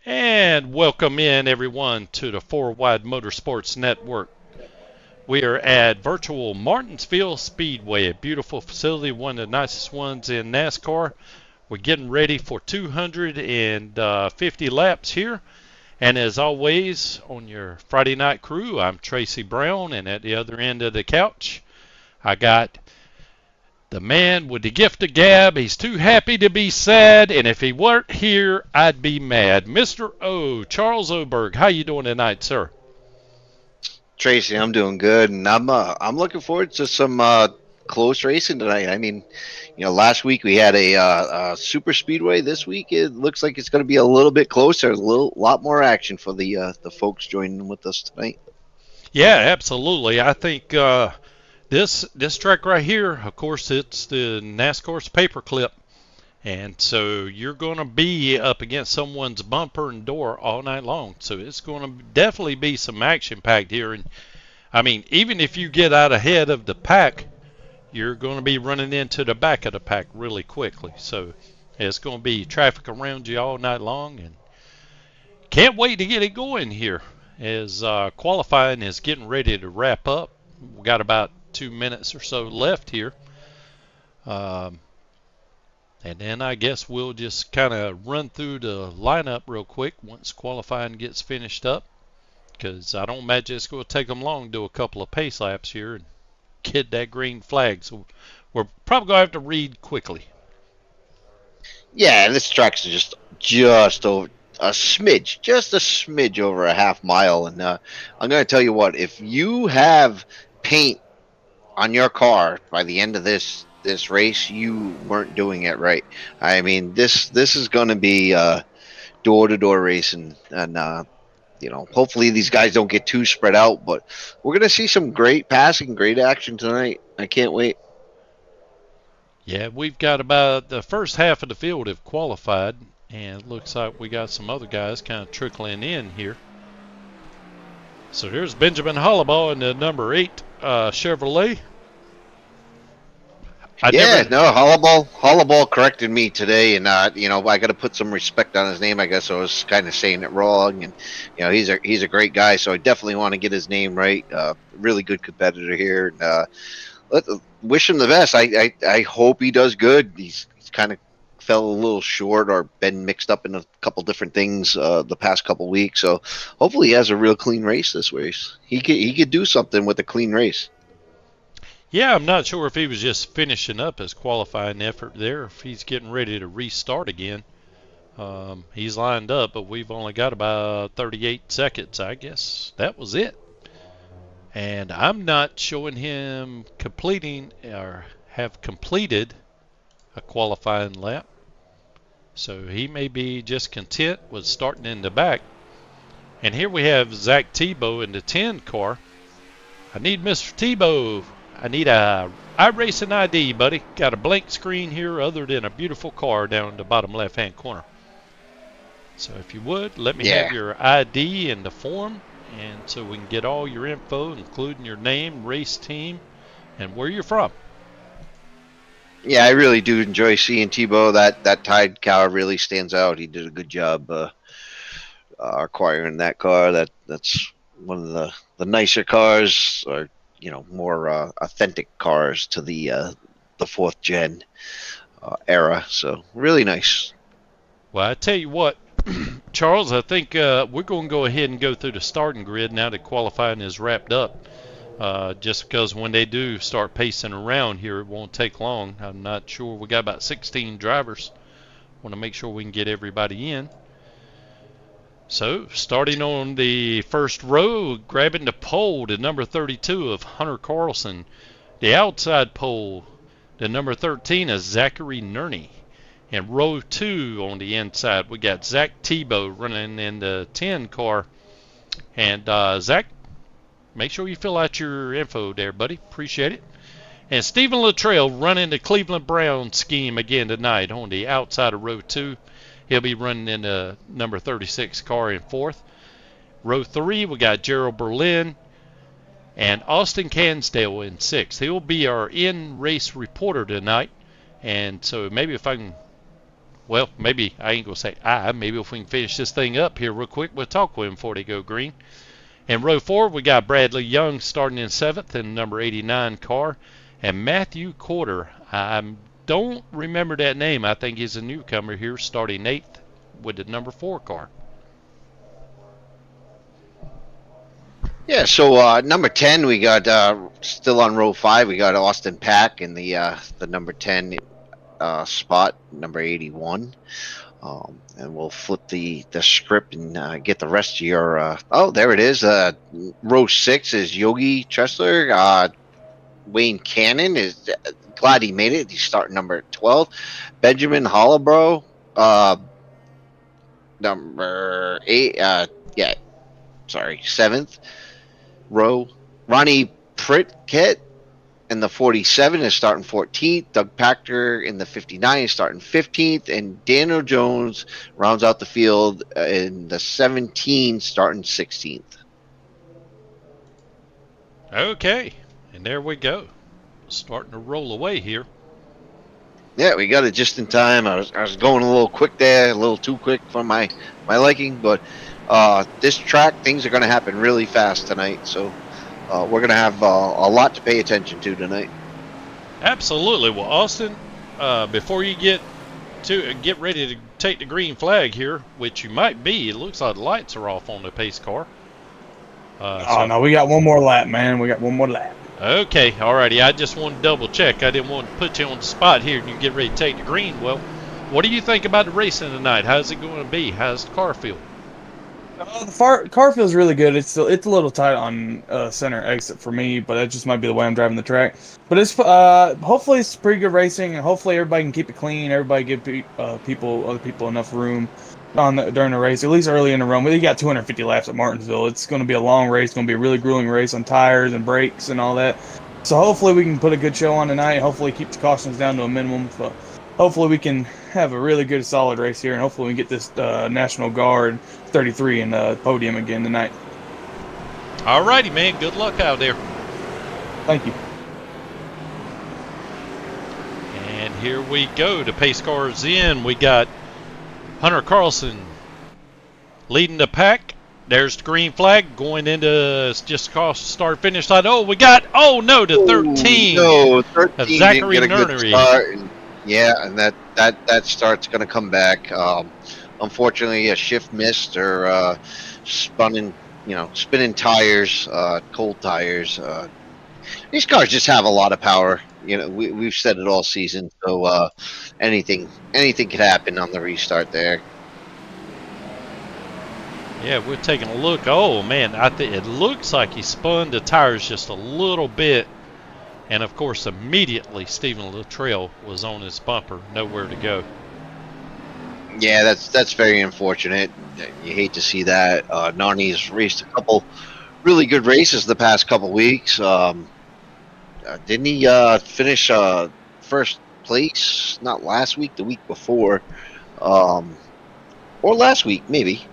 And welcome in everyone to the Four Wide Motorsports Network. We are at virtual Martinsville Speedway, a beautiful facility, one of the nicest ones in NASCAR. We're getting ready for 250 laps here. And as always, on your Friday night crew, I'm Tracy Brown, and at the other end of the couch, I got the man with the gift of gab. He's too happy to be sad, and if he weren't here, I'd be mad. Mr. O, Charles Oberg, how you doing tonight, sir? Tracy, I'm doing good, and I'm looking forward to some close racing tonight. I mean, last week we had a super speedway. This week it looks like it's going to be a little bit closer, lot more action for the folks joining with us tonight. Yeah, absolutely. I think this track right here, of course, it's the NASCAR's paperclip. And so you're going to be up against someone's bumper and door all night long. So it's going to definitely be some action packed here. And I mean, even if you get out ahead of the pack, you're going to be running into the back of the pack really quickly. So it's going to be traffic around you all night long. And can't wait to get it going here as qualifying is getting ready to wrap up. We've got about 2 minutes or so left here. Um, And then I guess we'll just kind of run through the lineup real quick once qualifying gets finished up, because I don't imagine it's going to take them long to do a couple of pace laps here and get that green flag. So we're probably going to have to read quickly. Yeah, this track's just over just a smidge over a half mile, and I'm going to tell you what: if you have paint on your car by the end of this race, you weren't doing it right. I mean, this is going to be door to door racing, and hopefully these guys don't get too spread out. But we're going to see some great passing, great action tonight. I can't wait. Yeah, we've got about the first half of the field have qualified, and it looks like we got some other guys kind of trickling in here. So here's Benjamin Hollabaugh in the number 8 Chevrolet. Hollaball corrected me today, and I got to put some respect on his name. I guess I was kind of saying it wrong, and he's a great guy, so I definitely want to get his name right. Really good competitor here. And, wish him the best. I hope he does good. He's kind of fell a little short or been mixed up in a couple different things the past couple weeks. So hopefully he has a real clean race this race. He could do something with a clean race. Yeah, I'm not sure if he was just finishing up his qualifying effort there, if he's getting ready to restart again. He's lined up, but we've only got about 38 seconds. I guess that was it. And I'm not showing him completing or have completed a qualifying lap. So he may be just content with starting in the back. And here we have Zach Tebow in the 10 car. I need Mr. Tebow. I need a iRacing ID, buddy. Got a blank screen here other than a beautiful car down in the bottom left-hand corner. So if you would, let me have your ID in the form, and so we can get all your info, including your name, race team, and where you're from. Yeah, I really do enjoy seeing Tebow. That Tide car really stands out. He did a good job acquiring that car. That's one of the nicer cars, or more authentic cars to the fourth gen era. So really nice. Well, I tell you what, Charles, I think we're going to go ahead and go through the starting grid now that qualifying is wrapped up. Just because when they do start pacing around here, it won't take long. I'm not sure. We got about 16 drivers. Want to make sure we can get everybody in. So, starting on the first row, grabbing the pole, the number 32 of Hunter Carlson. The outside pole, the number 13 is Zachary Nerney. And row 2 on the inside, we got Zach Tebow running in the 10 car. And Zach, make sure you fill out your info there, buddy. Appreciate it. And Stephen Luttrell running the Cleveland Brown scheme again tonight on the outside of row 2. He'll be running in the number 36 car in 4th. Row 3, we got Gerald Berlin and Austin Cansdale in 6th. He'll be our in-race reporter tonight. And so maybe if I can well, maybe I ain't gonna say maybe if we can finish this thing up here real quick, we'll talk with him before they go green. In row 4, we got Bradley Young starting in 7th in number 89 car, and Matthew Corder. I don't remember that name. I think he's a newcomer here, starting 8th with the number 4 car. Yeah, so number 10, we got still on row 5. We got Austin Pack in the number 10 spot, number 81. And we'll flip the script and get the rest of your. Oh, there it is. Row 6 is Yogi Tressler. Wayne Cannon is glad he made it. He's starting number 12. Benjamin Hollowbro, number 8. 7th row. Ronnie Pritket in the 47 is starting 14th. Doug Pachter in the 59 is starting 15th. And Daniel Jones rounds out the field in the 17, starting 16th. Okay, and there we go. Starting to roll away here. Yeah, we got it just in time. I was going a little quick there, a little too quick for my liking. But this track, things are going to happen really fast tonight. So we're going to have a lot to pay attention to tonight. Absolutely. Well, Austin, before you get ready to take the green flag here, which you might be, it looks like the lights are off on the pace car. No, we got one more lap, man. We got one more lap. Okay, alrighty. I just wanted to double check. I didn't want to put you on the spot here and you get ready to take the green. Well, what do you think about the racing tonight? How's it going to be? How's the car feel? The car feels really good. It's a little tight on center exit for me, but that just might be the way I'm driving the track. But it's hopefully it's pretty good racing, and hopefully everybody can keep it clean. Everybody give other people enough room during the race, at least early in the run. We got 250 laps at Martinsville. It's going to be a long race. It's going to be a really grueling race on tires and brakes and all that. So hopefully we can put a good show on tonight. Hopefully keep the cautions down to a minimum. So hopefully we can have a really good, solid race here, and hopefully we get this National Guard 33 in the podium again tonight. Alrighty, man. Good luck out there. Thank you. And here we go. The pace cars in. We got Hunter Carlson leading the pack. There's the green flag going into just across the start-finish line. Oh, we got, the 13. No, 13 of Zachary didn't get a good Nernery. start. Yeah, and that start's going to come back. Unfortunately, a shift missed or spinning tires, cold tires. These cars just have a lot of power. We've said it all season. So anything could happen on the restart there. Yeah, we're taking a look. Oh, man, it looks like he spun the tires just a little bit. And, of course, immediately Stephen Luttrell was on his bumper, nowhere to go. Yeah, that's very unfortunate. You hate to see that. Narni's raced a couple really good races the past couple weeks. Didn't he finish first place? Not last week, the week before. Or last week, maybe.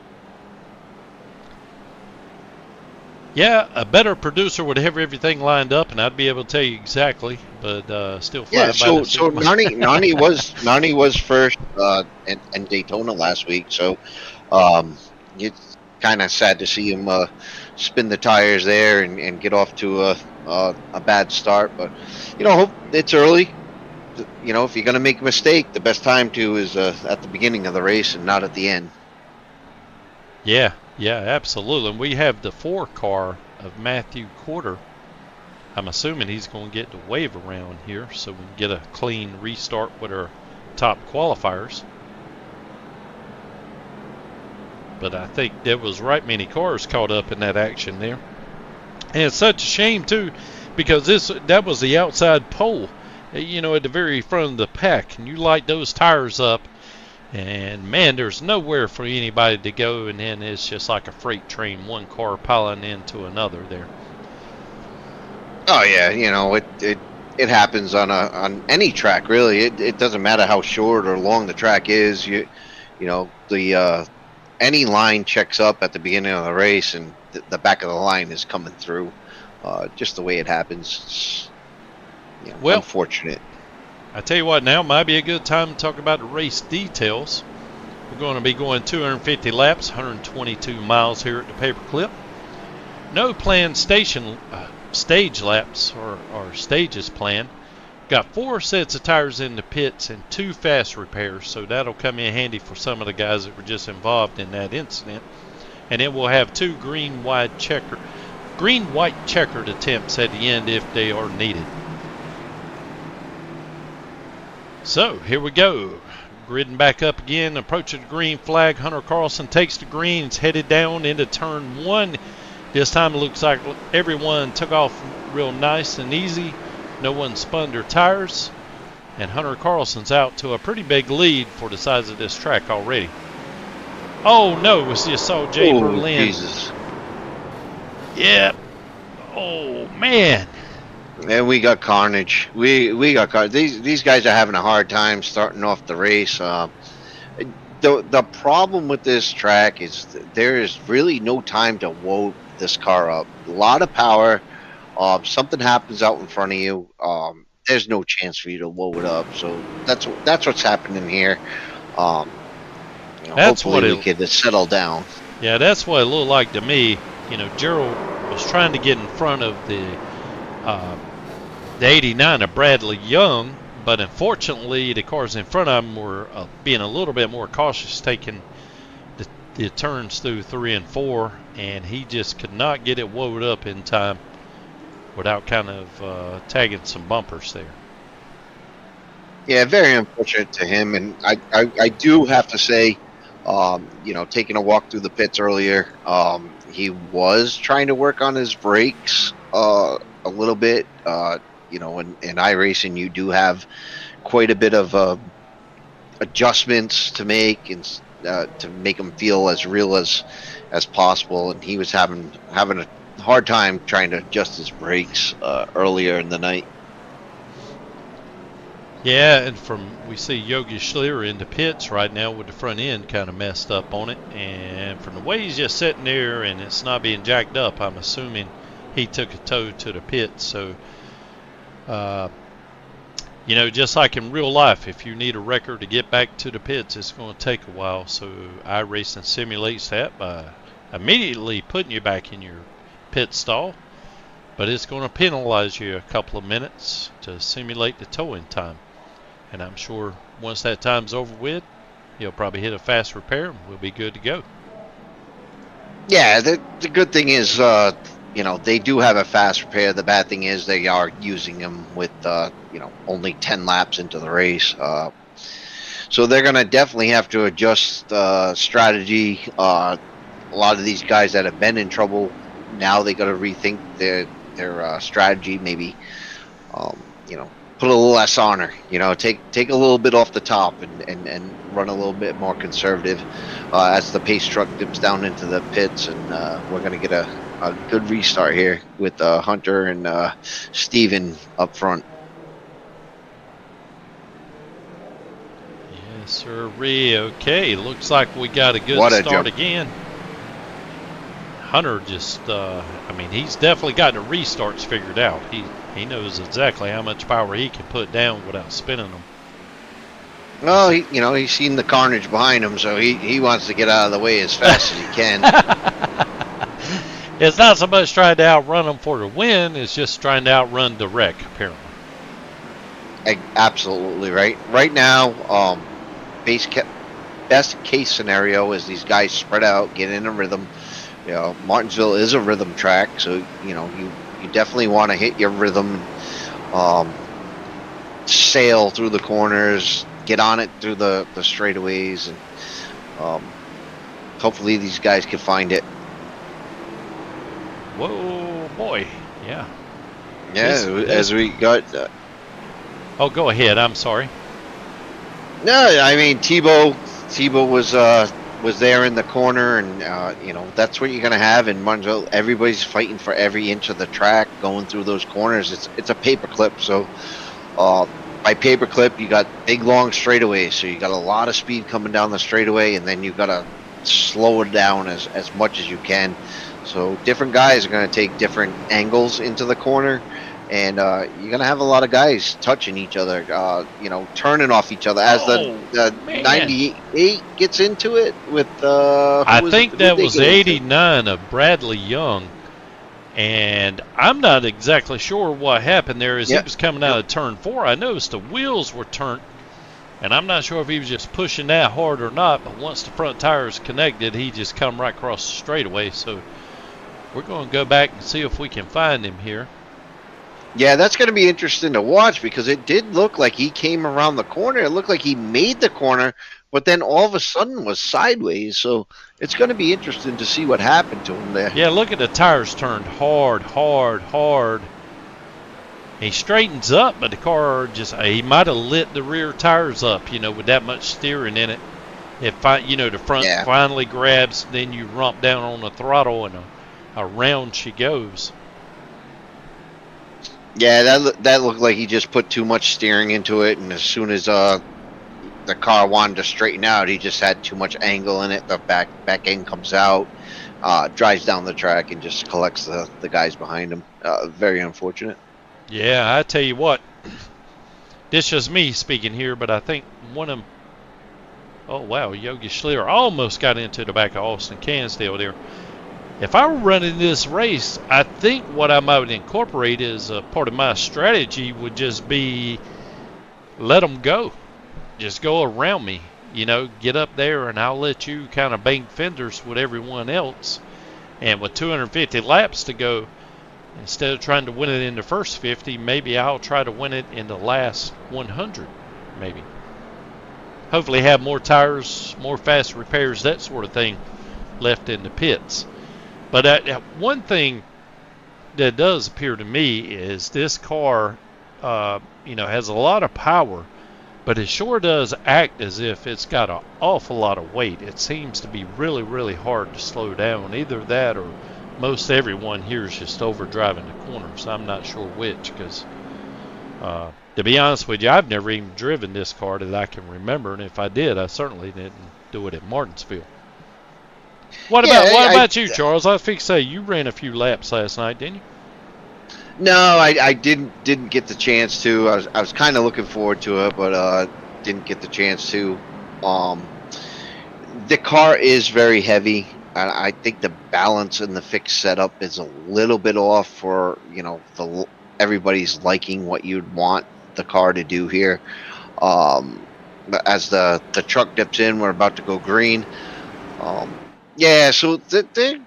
Yeah, a better producer would have everything lined up, and I'd be able to tell you exactly. But still, yeah. So Narni was first in Daytona last week. So it's kind of sad to see him spin the tires there and get off to a bad start. But hope it's early. If you're gonna make a mistake, the best time to is at the beginning of the race and not at the end. Yeah, absolutely. And we have the 4 car of Matthew Corder. I'm assuming he's going to get the wave around here so we can get a clean restart with our top qualifiers. But I think there was right many cars caught up in that action there. And it's such a shame, too, because that was the outside pole, at the very front of the pack. And you light those tires up, and, man, there's nowhere for anybody to go, and then it's just like a freight train, one car piling into another there. Oh, yeah, it happens on any track, really. It doesn't matter how short or long the track is. Any line checks up at the beginning of the race, and the back of the line is coming through. Just the way it happens. It's unfortunate. I tell you what, now might be a good time to talk about the race details. We're going to be going 250 laps, 122 miles here at the Paperclip. No planned stage laps or stages planned. Got 4 sets of tires in the pits and 2 fast repairs, so that'll come in handy for some of the guys that were just involved in that incident. And then we'll have 2 green-white checkered attempts at the end if they are needed. So here we go. Gridding back up again, approaching the green flag. Hunter Carlson takes the greens, headed down into turn 1. This time it looks like everyone took off real nice and easy. No one spun their tires. And Hunter Carlson's out to a pretty big lead for the size of this track already. Oh no, we just saw Jay Berlin. Jesus. Yep. Oh man. And we got carnage. We got carnage. These guys are having a hard time starting off the race. The problem with this track is there is really no time to load this car up. A lot of power. Something happens out in front of you. There's no chance for you to load it up. So that's what's happening here. That's hopefully we could settle down. Yeah, that's what it looked like to me. Gerald was trying to get in front of the 89 of Bradley Young, but unfortunately the cars in front of him were being a little bit more cautious, taking the turns through 3 and 4, and he just could not get it woed up in time without kind of tagging some bumpers there. Yeah, very unfortunate to him, and I do have to say, taking a walk through the pits earlier, he was trying to work on his brakes a little bit. In iRacing, you do have quite a bit of adjustments to make and to make them feel as real as possible. And he was having a hard time trying to adjust his brakes earlier in the night. Yeah, and we see Yogi Schlier in the pits right now with the front end kind of messed up on it, and from the way he's just sitting there and it's not being jacked up, I'm assuming he took a tow to the pits. So, just like in real life, if you need a wrecker to get back to the pits, it's going to take a while. So iRacing simulates that by immediately putting you back in your pit stall, but it's going to penalize you a couple of minutes to simulate the towing time. And I'm sure once that time's over with, he'll probably hit a fast repair and we'll be good to go. Yeah, the good thing is, they do have a fast repair. The bad thing is they are using them with, only 10 laps into the race. So they're going to definitely have to adjust strategy. A lot of these guys that have been in trouble, now they got to rethink their strategy, maybe, put a little less on her, take a little bit off the top and run a little bit more conservative as the pace truck dips down into the pits, and we're going to get a good restart here with Hunter and Steven up front. Yes, sir. Okay, looks like we got a good start again. Hunter just, he's definitely got the restarts figured out. He knows exactly how much power he can put down without spinning them. Well, he's seen the carnage behind him, so he wants to get out of the way as fast as he can. It's not so much trying to outrun them for the win, it's just trying to outrun the wreck, apparently. Absolutely right. Right now, best case scenario is these guys spread out, get in a rhythm. Martinsville is a rhythm track, so you definitely want to hit your rhythm, sail through the corners, get on it through the straightaways, and hopefully these guys can find it. Whoa, boy! Yeah. Yeah, as we got. Oh, go ahead. I'm sorry. No, Tebow was there in the corner, and that's what you're gonna have in Martinsville. Everybody's fighting for every inch of the track, going through those corners. It's a paperclip, so by paperclip you got big long straightaways, so you got a lot of speed coming down the straightaway, and then you gotta slow it down as much as you can. So different guys are gonna take different angles into the corner, and you're gonna have a lot of guys touching each other, turning off each other as the man. 98 gets into it with I think that was 89 of Bradley Young, and I'm not exactly sure what happened there as he was coming out of turn 4. I noticed the wheels were turned, and I'm not sure if he was just pushing that hard or not, but once the front tires connected, he just come right across the straightaway. So we're going to go back and see if we can find him here. Yeah, that's going to be interesting to watch because it did look like he came around the corner. It looked like he made the corner, but then all of a sudden was sideways. So it's going to be interesting to see what happened to him there. Yeah, look at the tires turned hard. He straightens up, but the car he might have lit the rear tires up, with that much steering in it. If the front finally grabs, then you rump down on the throttle and around she goes. Yeah, that looked like he just put too much steering into it, and as soon as the car wanted to straighten out, he just had too much angle in it. The back end comes out, drives down the track, and just collects the guys behind him. Very unfortunate. Yeah, I tell you what, this is me speaking here, but I think one of them, oh wow, Yogi Schlier almost got into the back of Austin Cansdale there. If I were running this race, I think what I might incorporate as a part of my strategy would just be let them go. Just go around me, get up there and I'll let you kind of bang fenders with everyone else. And with 250 laps to go, instead of trying to win it in the first 50, maybe I'll try to win it in the last 100, maybe. Hopefully have more tires, more fast repairs, that sort of thing left in the pits. But one thing that does appear to me is this car, has a lot of power, but it sure does act as if it's got an awful lot of weight. It seems to be really, really hard to slow down. Either that or most everyone here is just overdriving the corners. I'm not sure which because, to be honest with you, I've never even driven this car that I can remember, and if I did, I certainly didn't do it at Martinsville. What about you, Charles? I think you ran a few laps last night, didn't you? No, I didn't get the chance to. I was kind of looking forward to it, but didn't get the chance to. The car is very heavy. I think the balance in the fixed setup is a little bit off for everybody's liking what you'd want the car to do here. As the truck dips in, we're about to go green. Yeah, so they're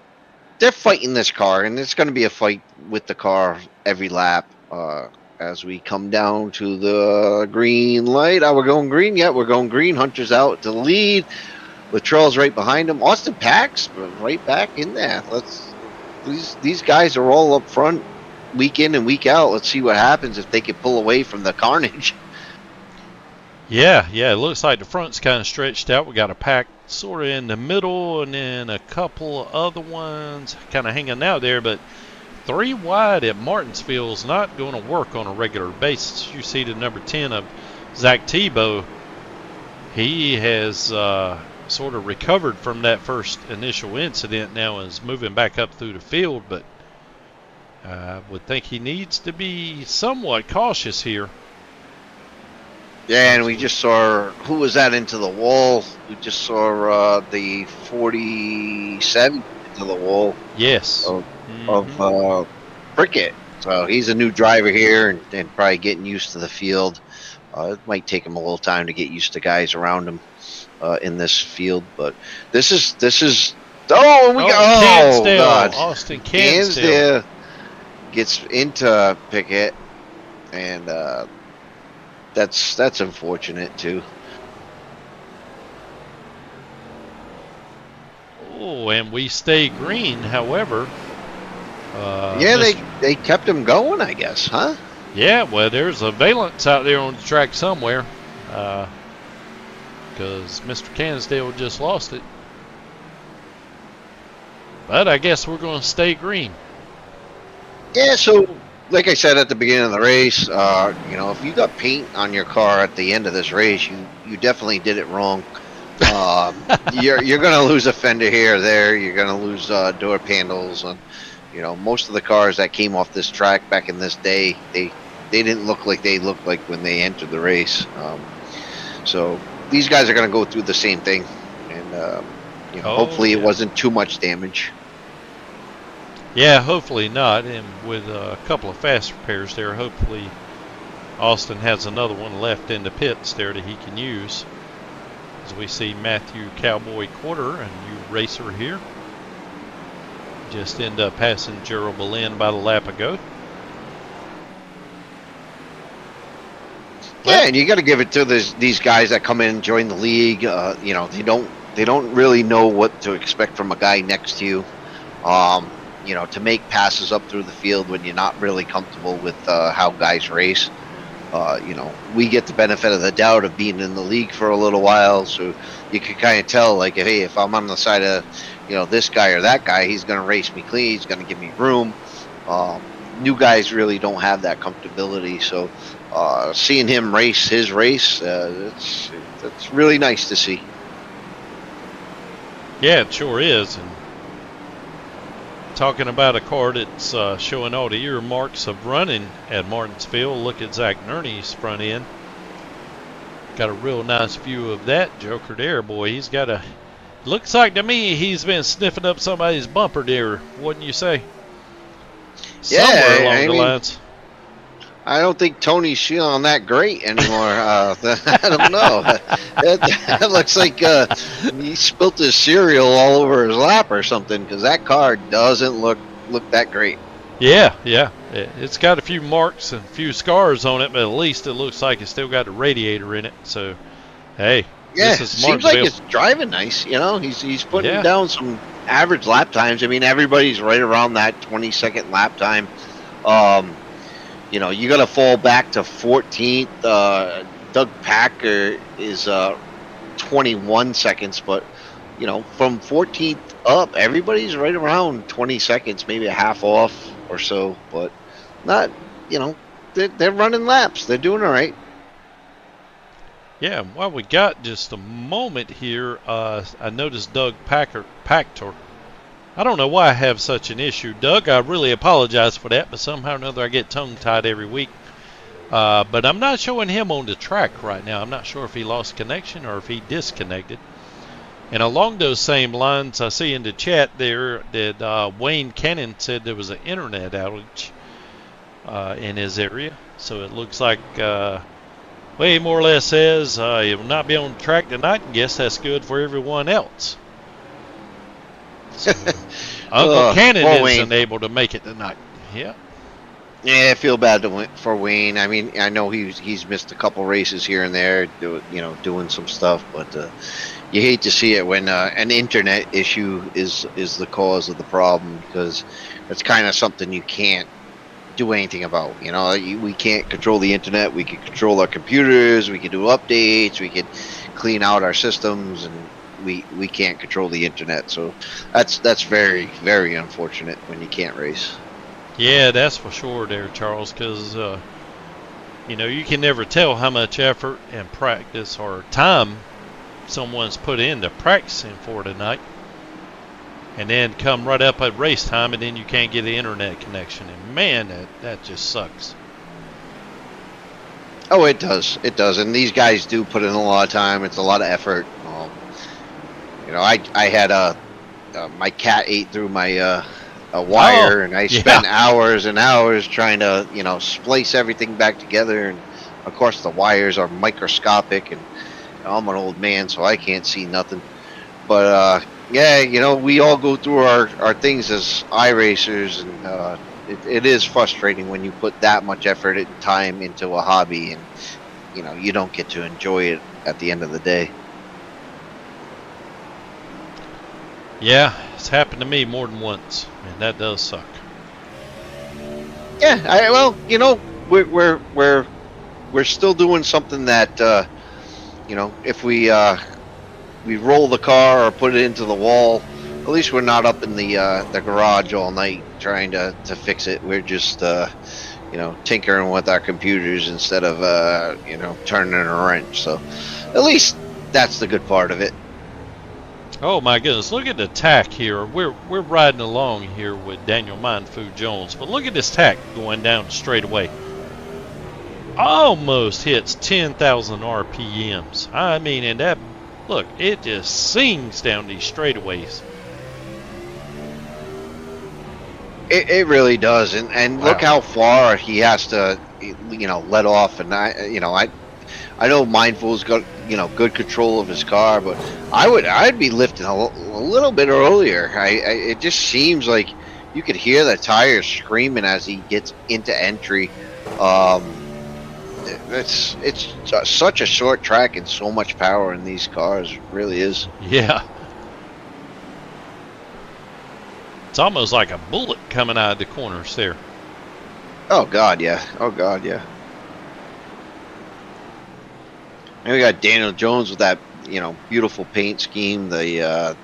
fighting this car, and it's going to be a fight with the car every lap as we come down to the green light. We're going green. Yeah, we're going green. Hunter's out to the lead. Latrell's right behind him. Austin Pax right back in there. These guys are all up front week in and week out. Let's see what happens if they can pull away from the carnage. Yeah, it looks like the front's kind of stretched out. We got a pack sort of in the middle and then a couple of other ones kind of hanging out there, but 3 wide at Martinsville is not going to work on a regular basis. You see the number 10 of Zach Tebow. He has sort of recovered from that first initial incident now and is moving back up through the field, but I would think he needs to be somewhat cautious here. Yeah, and we just saw, who was that into the wall? We just saw the 47 into the wall. Yes. Of Prickett. So he's a new driver here and probably getting used to the field. It might take him a little time to get used to guys around him in this field, but this is Cansdale, God. Austin Cansdale gets into Pickett, and that's unfortunate too. Oh, and we stay green, however. They kept him going, I guess, huh? Yeah, well, there's a valence out there on the track somewhere, because Mr. Cansdale just lost it. But I guess we're going to stay green. Yeah, so like I said at the beginning of the race, if you got paint on your car at the end of this race, you definitely did it wrong. You're going to lose a fender here or there. You're going to lose door panels, and You know, most of the cars that came off this track back in this day, they didn't look like they looked like when they entered the race. So these guys are going to go through the same thing, and you know, hopefully it wasn't too much damage. Yeah, hopefully not. And with a couple of fast repairs there, hopefully Austin has another one left in the pits there that he can use. As we see Matthew Cowboy Quarter, a new racer here, just end up passing Gerald Boleyn about a lap ago. Yeah, and you got to give it to these guys that come in and join the league. You know, they don't really know what to expect from a guy next to you. You know, to make passes up through the field when you're not really comfortable with how guys race. You know, we get the benefit of the doubt of being in the league for a little while, so you can kind of tell, like, hey, if I'm on the side of, you know, this guy or that guy, he's going to race me clean, he's going to give me room. New guys really don't have that comfortability, so seeing him race his race, it's really nice to see. Yeah, it sure is. And talking about a car that's showing all the earmarks of running at Martinsville, look at Zach Nerney's front end. Got a real nice view of that joker there, boy. He's got a, looks like to me he's been sniffing up somebody's bumper there, wouldn't you say? Somewhere along the lines. I don't think Tony's feeling that great anymore. I don't know. That looks like he spilt his cereal all over his lap or something, because that car doesn't look that great. Yeah. It's got a few marks and a few scars on it, but at least it looks like it's still got a radiator in it. So, hey, yeah, this is seems like it's driving nice. You know, he's putting down some average lap times. I mean, everybody's right around that 20-second lap time. You know, you got to fall back to 14th. Doug Packer is 21 seconds, but, you know, from 14th up, everybody's right around 20 seconds, maybe a half off or so, but not, you know, they're running laps. They're doing all right. Yeah, while we got just a moment here, I noticed Doug Packer. I don't know why I have such an issue, Doug. I really apologize for that, but somehow or another I get tongue-tied every week. But I'm not showing him on the track right now. I'm not sure if he lost connection or if he disconnected. And along those same lines, I see in the chat there that Wayne Cannon said there was an internet outage in his area. So it looks like Wayne more or less says he will not be on the track tonight, and guess that's good for everyone else. So, Uncle Cannon isn't able to make it tonight. Yeah. Yeah, I feel bad for Wayne. I mean, I know he's missed a couple races here and there, doing some stuff, but you hate to see it when an internet issue is the cause of the problem, because it's kind of something you can't do anything about. You know, we can't control the internet. We can control our computers. We can do updates. We can clean out our systems, and we can't control the internet. So that's very, very unfortunate when you can't race. Yeah, that's for sure there, Charles, because you know, you can never tell how much effort and practice or time someone's put into practicing for tonight, and then come right up at race time, and then you can't get the internet connection, and man, that just sucks. Oh, it does, and these guys do put in a lot of time. It's a lot of effort. You know, I had my cat ate through my a wire, and I spent hours and hours trying to, you know, splice everything back together, and of course the wires are microscopic, and I'm an old man, so I can't see nothing. But yeah, you know, we all go through our things as iRacers, and it is frustrating when you put that much effort and time into a hobby, and you know, you don't get to enjoy it at the end of the day. Yeah, it's happened to me more than once, and that does suck. Yeah, well, you know, we're still doing something that you know, if we roll the car or put it into the wall, at least we're not up in the garage all night trying to fix it. We're just you know, tinkering with our computers instead of you know, turning a wrench. So at least that's the good part of it. Oh my goodness! Look at the tack here. We're riding along here with Daniel Mindfood Jones, but look at this tack going down the straightaway. Almost hits 10,000 RPMs. I mean, and that, look, it just sings down these straightaways. It really does, and Wow. look how far he has to, let off. And I know Mindful's got good control of his car, but I'd be lifting a little bit earlier. It just seems like you could hear the tires screaming as he gets into entry. It's such a short track and so much power in these cars. It really is. Yeah. It's almost like a bullet coming out of the corners there. Oh God, yeah. Oh God, yeah. And we got Daniel Jones with that, beautiful paint scheme. The,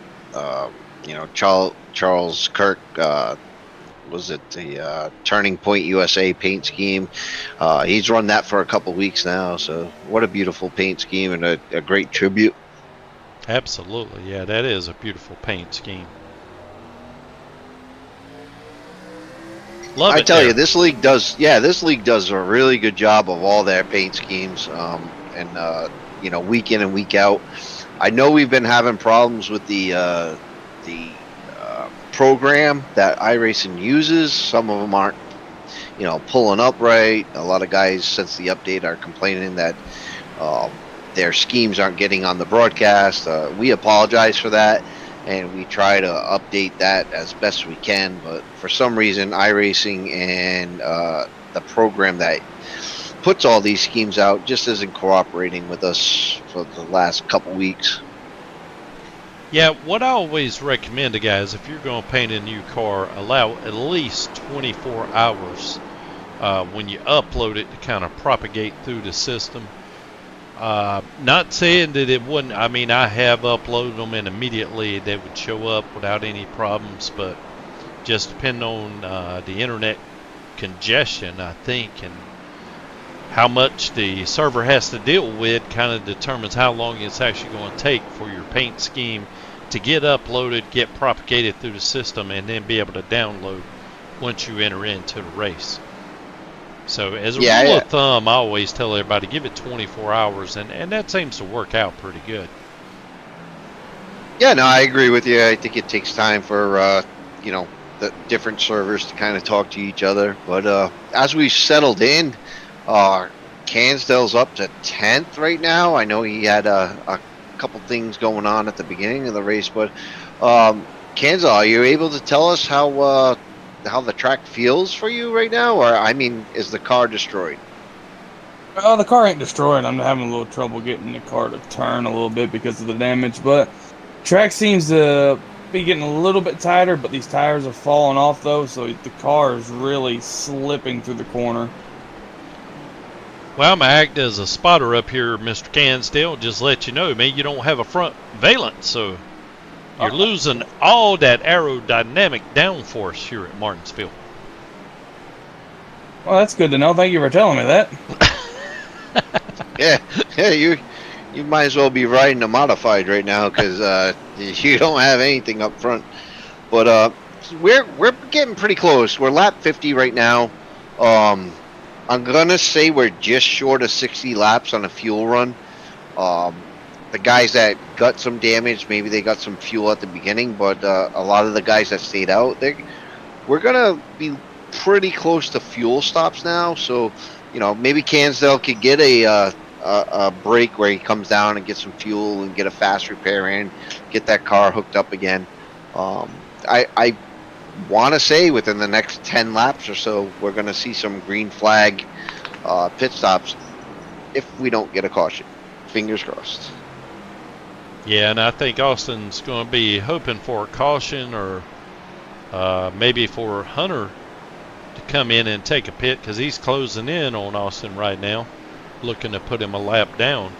Charles Kirk, was it the Turning Point USA paint scheme? He's run that for a couple weeks now. So what a beautiful paint scheme and a great tribute. Absolutely, yeah, that is a beautiful paint scheme. Love it. I tell there. you, this league does a really good job of all their paint schemes, and week in and week out. I know we've been having problems with the program that iRacing uses. Some of them aren't, pulling up right. A lot of guys, since the update, are complaining that their schemes aren't getting on the broadcast. We apologize for that, and we try to update that as best we can. But for some reason, iRacing and the program that puts all these schemes out just isn't cooperating with us for the last couple weeks. Yeah, what I always recommend to guys, if you're going to paint a new car, allow at least 24 hours when you upload it to kind of propagate through the system. Not saying that it wouldn't. I mean, I have uploaded them and immediately they would show up without any problems, but just depending on the internet congestion, I think, and how much the server has to deal with kind of determines how long it's actually going to take for your paint scheme to get uploaded, get propagated through the system, and then be able to download once you enter into the race. So as a rule of thumb, I always tell everybody, give it 24 hours, and that seems to work out pretty good. Yeah, no, I agree with you. I think it takes time for, the different servers to kind of talk to each other. But as we've settled in, Cansdale's up to 10th right now. I know he had a couple things going on at the beginning of the race, but Cansdale, are you able to tell us how the track feels for you right now? Or, I mean, is the car destroyed? Well, the car ain't destroyed. I'm having a little trouble getting the car to turn a little bit because of the damage, but track seems to be getting a little bit tighter, but these tires are falling off though, so the car is really slipping through the corner. Well, I'm going to act as a spotter up here, Mr. Cansdale. Just let you know, man, you don't have a front valence, so you're losing all that aerodynamic downforce here at Martinsville. Well, that's good to know. Thank you for telling me that. Yeah, you might as well be riding a modified right now because you don't have anything up front. But we're getting pretty close. We're lap 50 right now. I'm gonna say we're just short of 60 laps on a fuel run. The guys that got some damage, maybe they got some fuel at the beginning, but a lot of the guys that stayed out, we're gonna be pretty close to fuel stops now. So, maybe Cansdale could get a break where he comes down and get some fuel and get a fast repair in, get that car hooked up again. I want to say within the next 10 laps or so, we're going to see some green flag pit stops if we don't get a caution. Fingers crossed. Yeah, and I think Austin's going to be hoping for a caution or maybe for Hunter to come in and take a pit because he's closing in on Austin right now, looking to put him a lap down.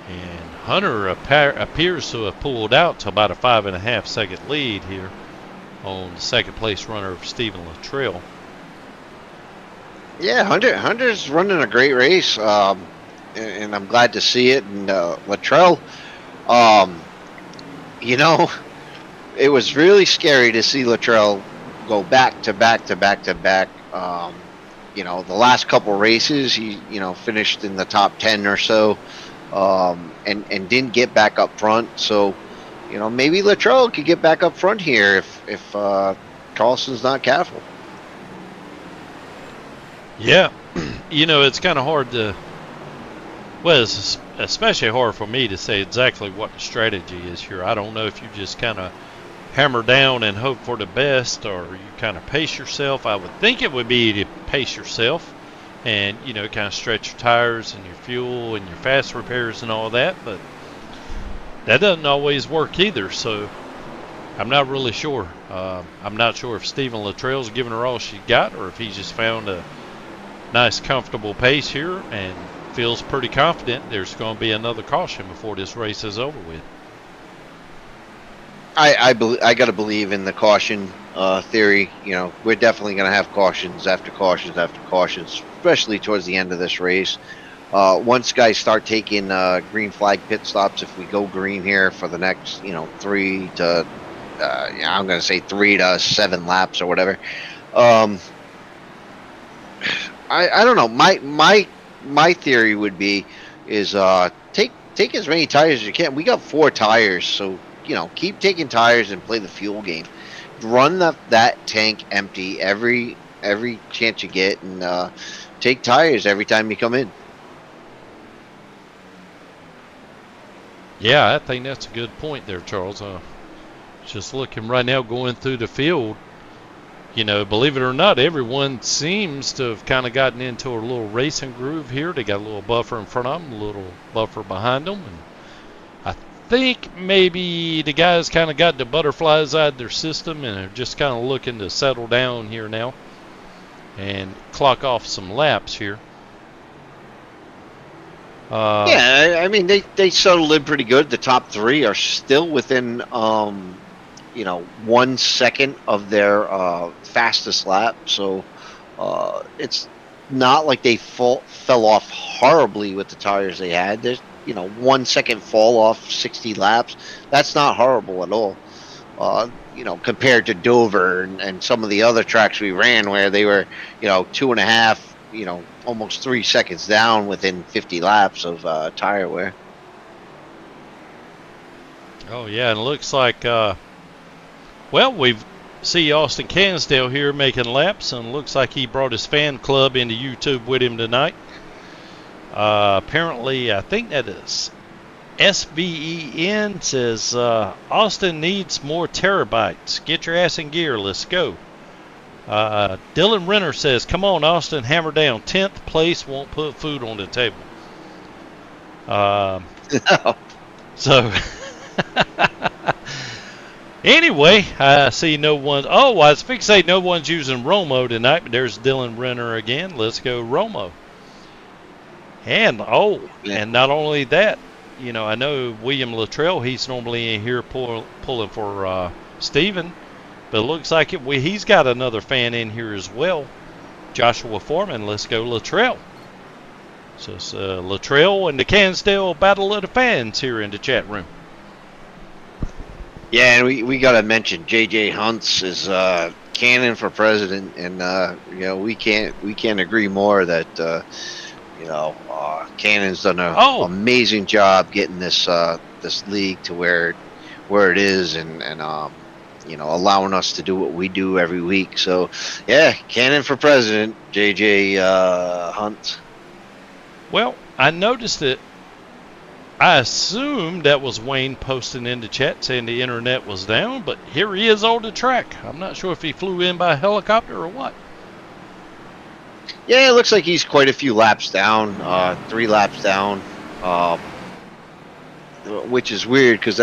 And Hunter appears to have pulled out to about a 5.5 second lead here on the second place runner of Stephen Luttrell. Yeah, Hunter's running a great race, and I'm glad to see it. And Luttrell, You know, it was really scary to see Luttrell go back to back to back to back. You know, the last couple races, he, you know, finished in the top 10 or so, and didn't get back up front. So, you know, maybe Luttrell could get back up front here if Carlson's not careful. Yeah, you know, it's kind of hard to, well, it's especially hard for me to say exactly what the strategy is here. I don't know if you just kind of hammer down and hope for the best, or you kind of pace yourself. I would think it would be to pace yourself and, you know, kind of stretch your tires and your fuel and your fast repairs and all that, but that doesn't always work either, so I'm not really sure. I'm not sure if Stephen Luttrell's giving her all she got, or if he's just found a nice, comfortable pace here and feels pretty confident there's going to be another caution before this race is over with. I got to believe in the caution theory. You know, we're definitely going to have cautions after cautions after cautions, especially towards the end of this race. Once guys start taking green flag pit stops, if we go green here for the next, you know, 3 to 7 laps or whatever. I don't know. My theory would be is take as many tires as you can. We got 4 tires, so, you know, keep taking tires and play the fuel game. Run that tank empty every chance you get, and take tires every time you come in. Yeah, I think that's a good point there, Charles. Just looking right now, going through the field, you know, believe it or not, everyone seems to have kind of gotten into a little racing groove here. They got a little buffer in front of them, a little buffer behind them, and I think maybe the guys kind of got the butterflies out of their system and are just kind of looking to settle down here now and clock off some laps here. Yeah, I mean, they settled in pretty good. The top 3 are still within, you know, 1 second of their fastest lap. So it's not like they fell off horribly with the tires they had. There's, you know, 1 second fall off 60 laps. That's not horrible at all. You know, compared to Dover and some of the other tracks we ran where they were, you know, 2.5, you know, almost 3 seconds down within 50 laps of tire wear. Oh, yeah, and it looks like, well, we see Austin Cansdale here making laps, and looks like he brought his fan club into YouTube with him tonight. Apparently, I think that is SVEN says, Austin needs more terabytes. Get your ass in gear. Let's go. Dylan Renner says, come on, Austin, hammer down. 10th place won't put food on the table. So, anyway, I see no one. Oh, I was fixing to say no one's using Romo tonight, but there's Dylan Renner again. Let's go, Romo. And, and not only that, you know, I know William Luttrell, he's normally in here pulling for Steven. But it looks like he's got another fan in here as well. Joshua Foreman, let's go Luttrell. So it's Luttrell and the Cansdale Battle of the Fans here in the chat room. Yeah, and we got to mention J.J. Hunt's is cannon for president, and you know, we can't agree more that you know, Cannon's done an amazing job getting this league to where it is, and you know, allowing us to do what we do every week. So, yeah, cannon for president, J.J. Hunt. Well, I noticed that. I assumed that was Wayne posting in the chat saying the internet was down, but here he is on the track. I'm not sure if he flew in by helicopter or what. Yeah, it looks like he's quite a few laps down, 3 laps down, which is weird because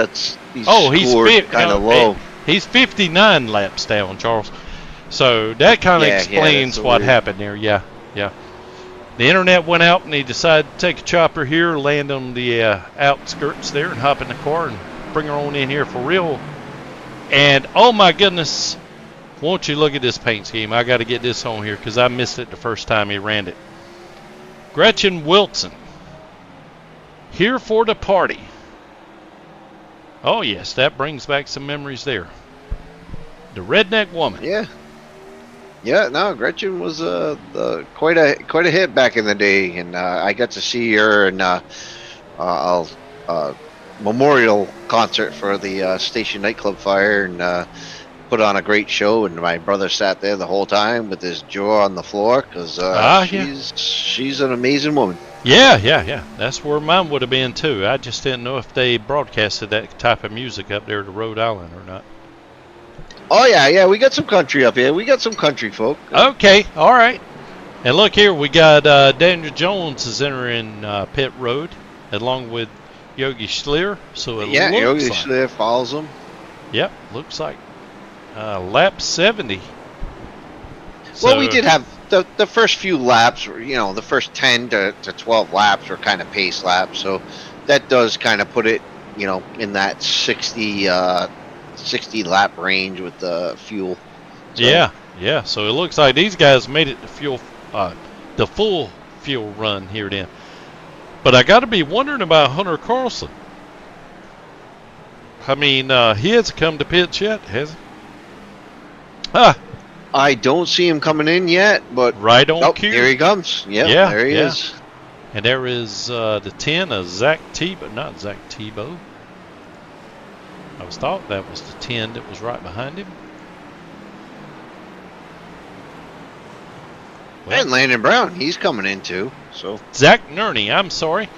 he's scored kind of low. He's 59 laps down, Charles. So that kind of explains what happened there. Yeah. The internet went out, and he decided to take a chopper here, land on the outskirts there, and hop in the car and bring her on in here for real. And, oh, my goodness, won't you look at this paint scheme. I got to get this on here because I missed it the first time he ran it. Gretchen Wilson, here for the party. Oh yes, that brings back some memories there. The redneck woman. Yeah. Yeah, no, Gretchen was quite a hit back in the day, and I got to see her in a memorial concert for the station nightclub fire, and put on a great show. And my brother sat there the whole time with his jaw on the floor because Yeah. she's an amazing woman. Yeah. That's where mine would have been too. I just didn't know if they broadcasted that type of music up there to Rhode Island or not. Oh yeah, we got some country up here. We got some country folk. Okay, all right. And look here, we got Daniel Jones is entering pit road along with Yogi Schleer. So it Yeah, looks Yogi like, Schleer follows him. Yep, looks like lap 70. Well, we did have the first few laps, the first 10 to 12 laps were kind of pace laps. So that does kind of put it, in that 60 lap range with the fuel. So, Yeah. So it looks like these guys made it the full fuel run here then. But I got to be wondering about Hunter Carlson. I mean, he hasn't come to pits yet, has he? I don't see him coming in yet, but right on cue. Here he comes. Yeah, there he is. And there is the 10 of Zach Tebow, not Zach Tebow. I was thought that was the 10 that was right behind him. Well, And Landon Brown, he's coming in too. So Zach Nerney, I'm sorry.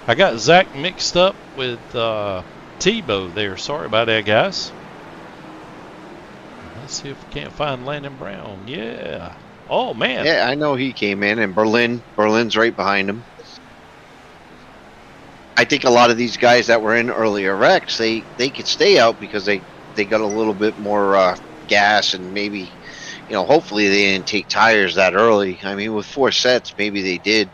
I got Zach mixed up with Tebow there. Sorry about that, guys. Let's see if we can't find Landon Brown. Yeah. Oh, man. yeah, I know he came in, and Berlin's right behind him. I think a lot of these guys that were in earlier wrecks, they could stay out because they got a little bit more gas, and maybe, hopefully they didn't take tires that early. I mean, with 4 sets, maybe they did.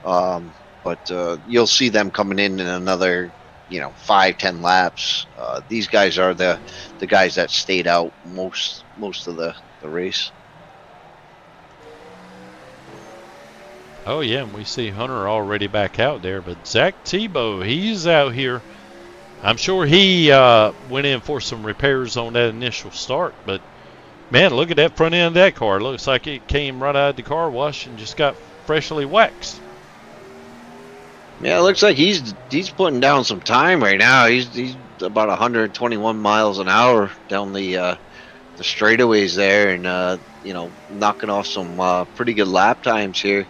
But you'll see them coming in another, 5-10 laps. These guys are the guys that stayed out most of the race. Oh, yeah, and we see Hunter already back out there. But Zach Tebow, he's out here. I'm sure he went in for some repairs on that initial start. But, man, look at that front end of that car. It looks like it came right out of the car wash and just got freshly waxed. Yeah, it looks like he's putting down some time right now. He's about 121 miles an hour down the straightaways there, and knocking off some pretty good lap times here.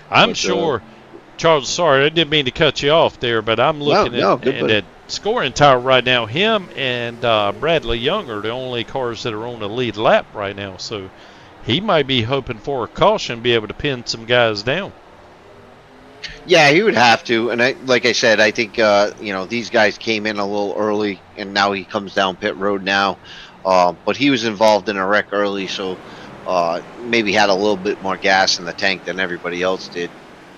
I'm sure, Charles, sorry, I didn't mean to cut you off there, but I'm looking at that scoring tower right now. Him and Bradley Young are the only cars that are on the lead lap right now, so he might be hoping for a caution, be able to pin some guys down. Yeah, he would have to, and like I said, I think these guys came in a little early, and now he comes down pit road now. But he was involved in a wreck early, so maybe had a little bit more gas in the tank than everybody else did.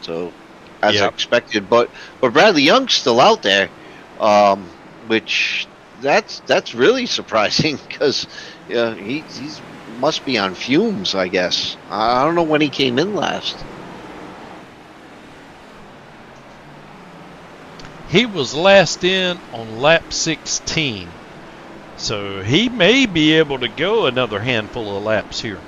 So as expected, but Bradley Young's still out there, which that's really surprising because he's must be on fumes, I guess. I don't know when he came in last. He was last in on lap 16. So he may be able to go another handful of laps here.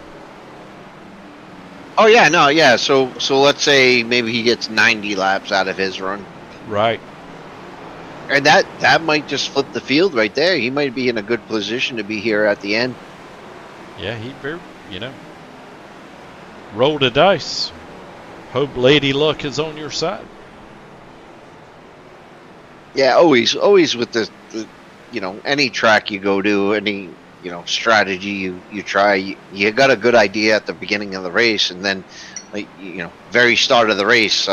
Oh yeah, no, yeah. So let's say maybe he gets 90 laps out of his run. Right. And that might just flip the field right there. He might be in a good position to be here at the end. Yeah, he very, roll the dice. Hope Lady Luck is on your side. Yeah, always with the any track you go to, any strategy you try, you got a good idea at the beginning of the race, and then very start of the race,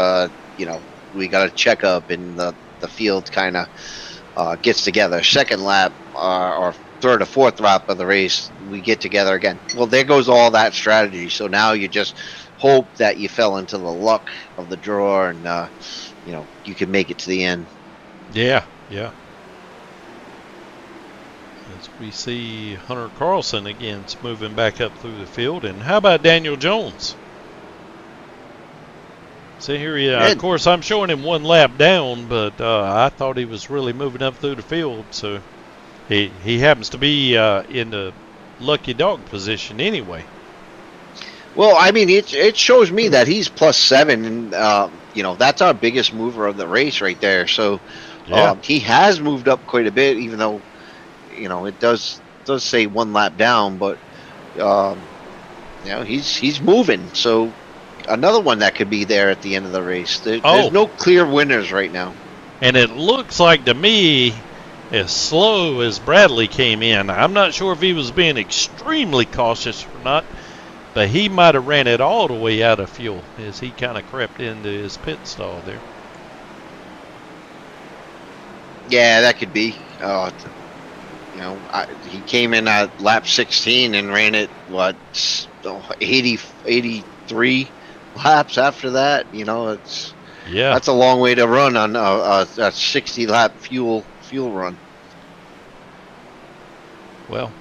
we got a checkup, and the field kind of gets together. Second lap or third or fourth lap of the race, we get together again. Well, there goes all that strategy. So now you just hope that you fell into the luck of the draw, and you can make it to the end. Yeah. As we see Hunter Carlson again moving back up through the field. And how about Daniel Jones? So here, yeah, of course, I'm showing him 1 lap down, but I thought he was really moving up through the field. So he happens to be in the lucky dog position anyway. Well, I mean, it shows me that he's +7, and you know, that's our biggest mover of the race right there. So he has moved up quite a bit, even though, you know, it does say 1 lap down, but you know, he's moving. So another one that could be there at the end of the race. There's no clear winners right now. And it looks like to me, as slow as Bradley came in, I'm not sure if he was being extremely cautious or not, but he might have ran it all the way out of fuel as he kind of crept into his pit stall there. Yeah, that could be. You know, he came in at lap 16 and ran it, 83 laps after that. You know, that's a long way to run on a 60 lap fuel run. Well,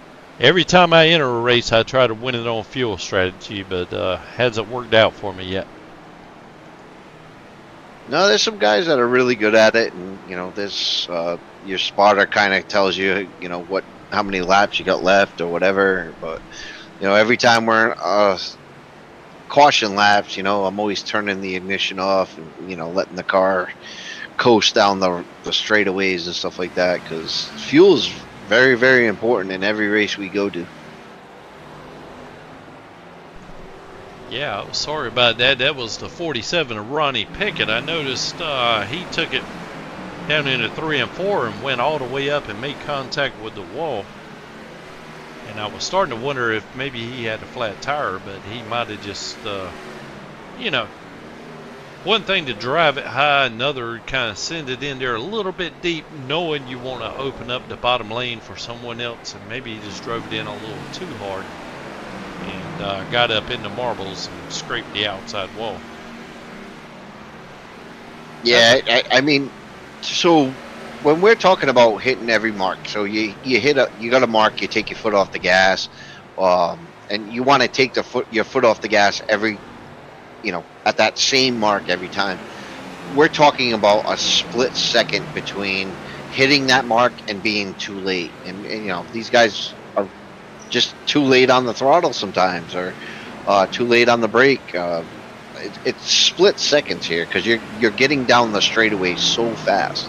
every time I enter a race, I try to win it on fuel strategy, but hasn't worked out for me yet. No, there's some guys that are really good at it, and you know, there's your spotter kind of tells you, you know, how many laps you got left or whatever. But you know, every time we're caution laps, you know, I'm always turning the ignition off and, you know, letting the car coast down the straightaways and stuff like that, because fuel is very, very important in every race we go to. Yeah, I was sorry about that. That was the 47 of Ronnie Pickett. I noticed he took it down into 3 and 4 and went all the way up and made contact with the wall. And I was starting to wonder if maybe he had a flat tire, but he might have just, you know, one thing to drive it high, another kind of send it in there a little bit deep, knowing you want to open up the bottom lane for someone else, and maybe he just drove it in a little too hard and got up in the marbles and scraped the outside wall. Yeah, I mean, so when we're talking about hitting every mark, so you got a mark, you take your foot off the gas, and you want to take your foot off the gas every, you know, at that same mark every time. We're talking about a split second between hitting that mark and being too late, and you know, these guys are just too late on the throttle sometimes, or too late on the brake. It's split seconds here because you're getting down the straightaway so fast.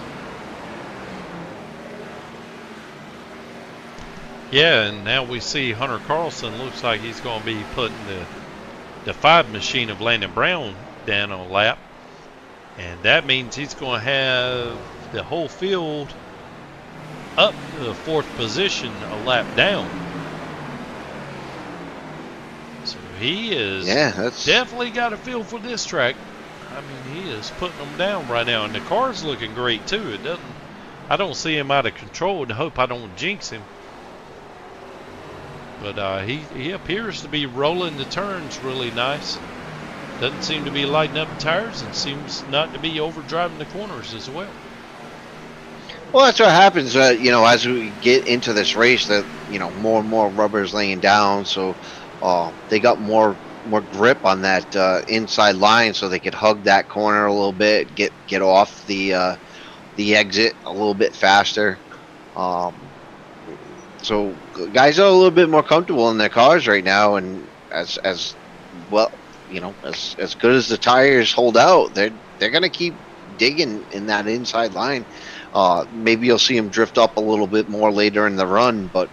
Yeah, and now we see Hunter Carlson looks like he's going to be putting the 5 machine of Landon Brown down on a lap, and that means he's going to have the whole field up to the 4th position a lap down. So he is definitely got a feel for this track. I mean, he is putting them down right now, and the car's looking great too. I don't see him out of control, and hope I don't jinx him. But he appears to be rolling the turns really nice. Doesn't seem to be lighting up the tires, and seems not to be overdriving the corners as well. Well, that's what happens, you know, as we get into this race, that, you know, more and more rubber's laying down, so they got more grip on that inside line, so they could hug that corner a little bit, get off the exit a little bit faster. So guys are a little bit more comfortable in their cars right now, and as well, you know, as good as the tires hold out, they're gonna keep digging in that inside line. Maybe you'll see them drift up a little bit more later in the run, but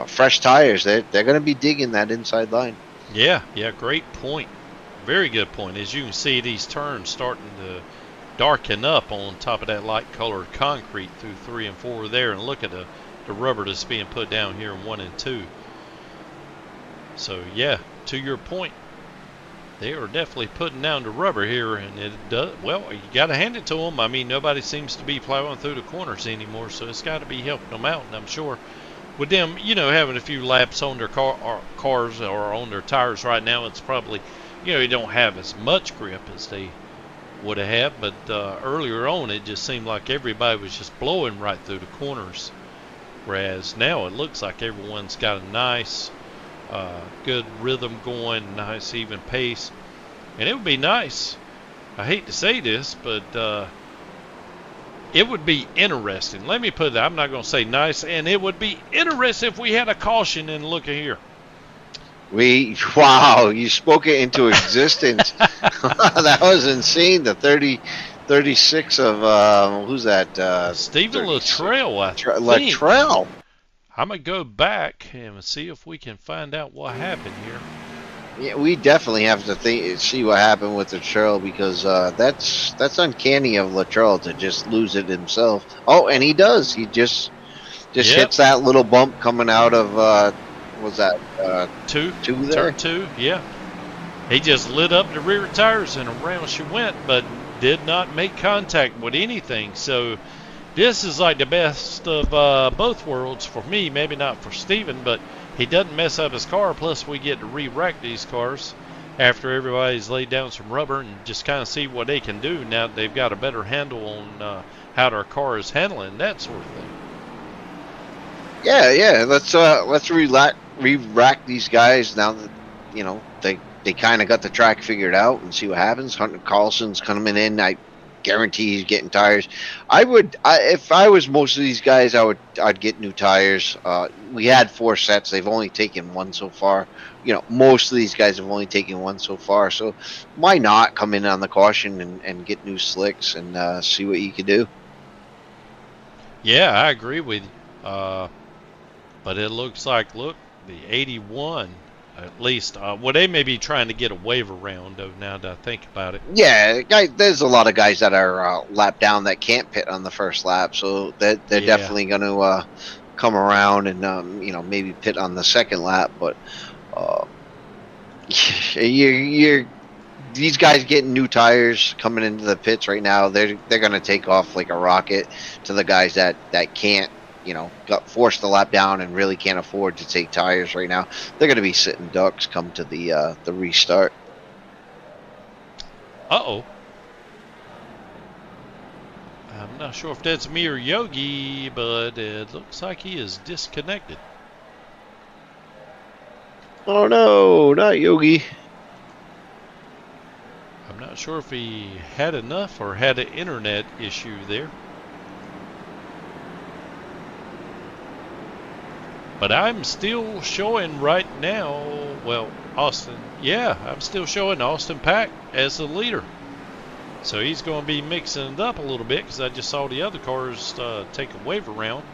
fresh tires, they're gonna be digging that inside line. Yeah, great point. Very good point. As you can see, these turns starting to darken up on top of that light colored concrete through 3 and 4 there, and look at the rubber that's being put down here in 1 and 2. So yeah, to your point, they are definitely putting down the rubber here, and it does well. You got to hand it to them. I mean, nobody seems to be plowing through the corners anymore, so it's got to be helping them out. And I'm sure with them, you know, having a few laps on their cars or on their tires right now, it's probably, you know, they don't have as much grip as they would have had. But earlier on, it just seemed like everybody was just blowing right through the corners. Whereas now it looks like everyone's got a nice, good rhythm going, nice even pace. And it would be nice I hate to say this, but it would be interesting. Let me put it, I'm not going to say nice, and it would be interesting if we had a caution. And look at here. Wow, you spoke it into existence. That was insane. The 36 of, who's that? Stephen 36. Luttrell, I think. Luttrell. I'm going to go back and see if we can find out what happened here. Yeah, we definitely have to see what happened with Luttrell, because that's uncanny of Luttrell to just lose it himself. Oh, and he does. He just hits that little bump coming out of was that two there? Turn 2, yeah. He just lit up the rear tires and around she went, but did not make contact with anything. So this is like the best of both worlds for me. Maybe not for Steven, but he doesn't mess up his car. Plus, we get to re-rack these cars after everybody's laid down some rubber and just kind of see what they can do now that they've got a better handle on how their car is handling, that sort of thing. Yeah. Let's re-rack these guys now that they kind of got the track figured out, and see what happens. Hunter Carlson's coming in. I guarantee he's getting tires. If I was most of these guys, I'd get new tires. We had 4 sets. They've only taken 1 so far. Most of these guys have only taken 1 so far. So why not come in on the caution and get new slicks and see what you can do? Yeah, I agree with you. But it looks like, the 81, at least, they may be trying to get a wave around, though, now that I think about it. Yeah, there's a lot of guys that are lap down that can't pit on the first lap, so they're definitely going to come around and maybe pit on the second lap. But these guys getting new tires coming into the pits right now, they're going to take off like a rocket to the guys that can't. Got forced to lap down and really can't afford to take tires right now. They're going to be sitting ducks come to the restart. I'm not sure if that's me or Yogi, but it looks like he is disconnected. Oh no, not Yogi. I'm not sure if he had enough or had an internet issue there. But I'm still showing right now, Austin. Yeah, I'm still showing Austin Pack as the leader. So he's going to be mixing it up a little bit, because I just saw the other cars take a wave around.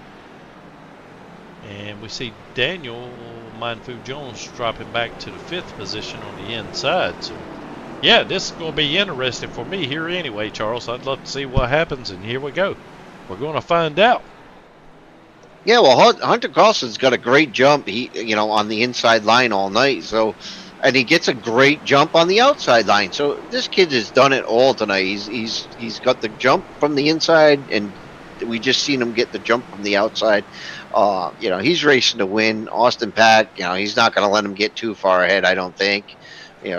And we see Daniel Mindfood Jones dropping back to the 5th position on the inside. So, yeah, this is going to be interesting for me here anyway, Charles. I'd love to see what happens, and here we go. We're going to find out. Yeah, well, Hunter Carlson's got a great jump. He, on the inside line all night. So, and he gets a great jump on the outside line. So this kid has done it all tonight. He's got the jump from the inside, and we just seen him get the jump from the outside. He's racing to win. Austin Pack, he's not going to let him get too far ahead, I don't think.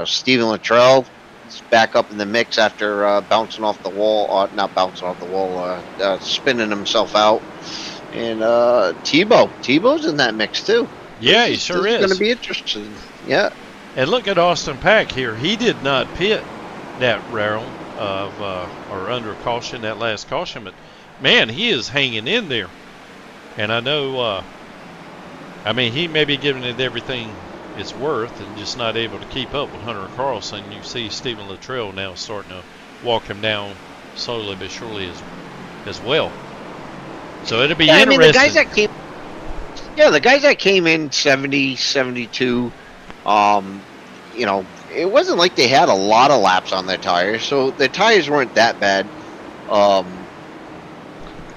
Stephen Luttrell is back up in the mix after bouncing off the wall. Not bouncing off the wall, spinning himself out. And Tebow's in that mix too. Yeah, he sure is. It's going to be interesting. Yeah. And look at Austin Pack here. He did not pit that round or under caution, that last caution, but man, he is hanging in there. And I know, he may be giving it everything it's worth and just not able to keep up with Hunter Carlson. You see Stephen Luttrell now starting to walk him down slowly but surely as well. So it'll be interesting. The guys that came in 70, 72, it wasn't like they had a lot of laps on their tires, so their tires weren't that bad.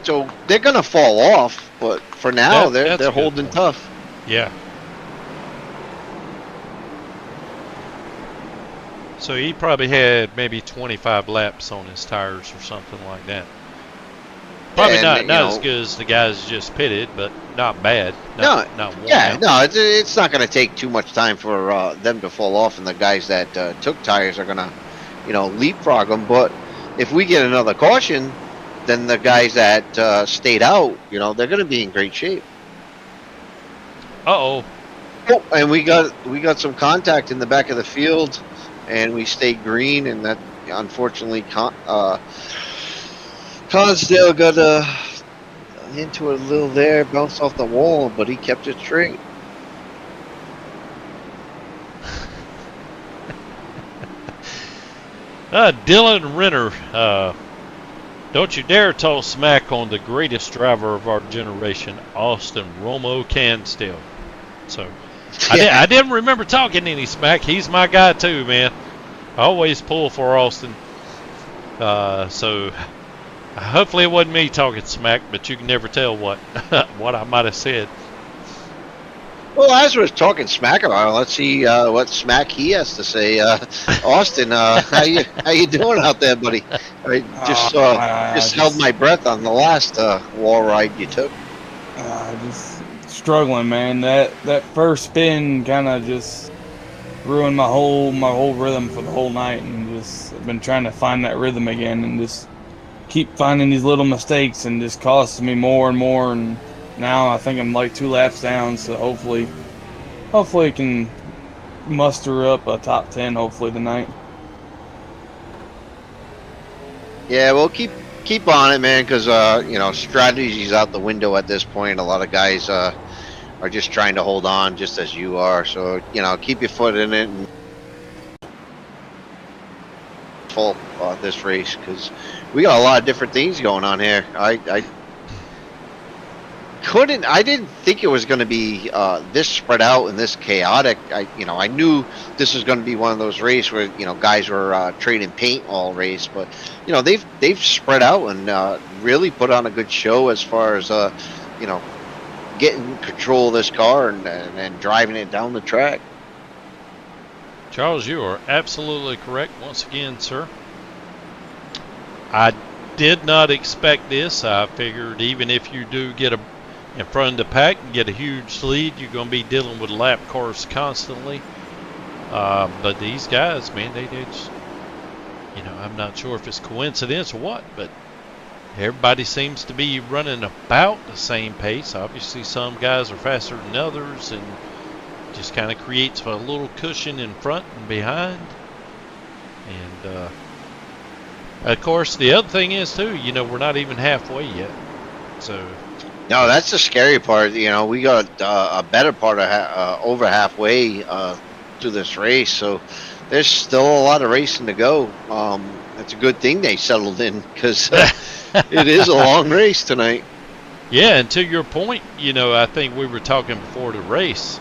So they're going to fall off, but for now, they're holding tough. Yeah. So he probably had maybe 25 laps on his tires or something like that. Probably not as good as the guys just pitted, but not bad. Not it's not going to take too much time for them to fall off, and the guys that took tires are going to, leapfrog them. But if we get another caution, then the guys that stayed out, they're going to be in great shape. Oh, and we got some contact in the back of the field, and we stayed green, and unfortunately, Consdale got into it a little there, bounced off the wall, but he kept it straight. Dylan Renner, don't you dare talk smack on the greatest driver of our generation, Austin Romo Cansdale. So, I didn't remember talking any smack. He's my guy too, man. I always pull for Austin. So, hopefully it wasn't me talking smack, but you can never tell what what I might have said. Well, as we're talking smack about him, let's see what smack he has to say. Austin, how you doing out there, buddy? I just held my breath on the last wall ride you took. Just struggling, man. That first spin kind of just ruined my whole rhythm for the whole night, and just I've been trying to find that rhythm again, and just keep finding these little mistakes, and just costing me more and more. And now I think I'm like 2 laps down, so hopefully I can muster up a top 10 hopefully tonight. Yeah, well, keep on it, man, because strategy's out the window at this point. A lot of guys are just trying to hold on, just as you are. So keep your foot in it and full this race, because we got a lot of different things going on here. I didn't think it was going to be this spread out and this chaotic. I knew this was going to be one of those races where guys were trading paint all race, but they've spread out and really put on a good show as far as getting control of this car and driving it down the track. Charles, you are absolutely correct once again, sir. I did not expect this. I figured even if you do get in front of the pack and get a huge lead, you're going to be dealing with lap cars constantly. But these guys, man, they just, I'm not sure if it's coincidence or what, but everybody seems to be running about the same pace. Obviously, some guys are faster than others, and just kind of creates a little cushion in front and behind. And of course, the other thing is too, we're not even halfway yet. So. No, that's the scary part. We got a better part of over halfway through this race, so there's still a lot of racing to go. It's a good thing they settled in, because it is a long race tonight. Yeah, and to your point, I think we were talking before the race.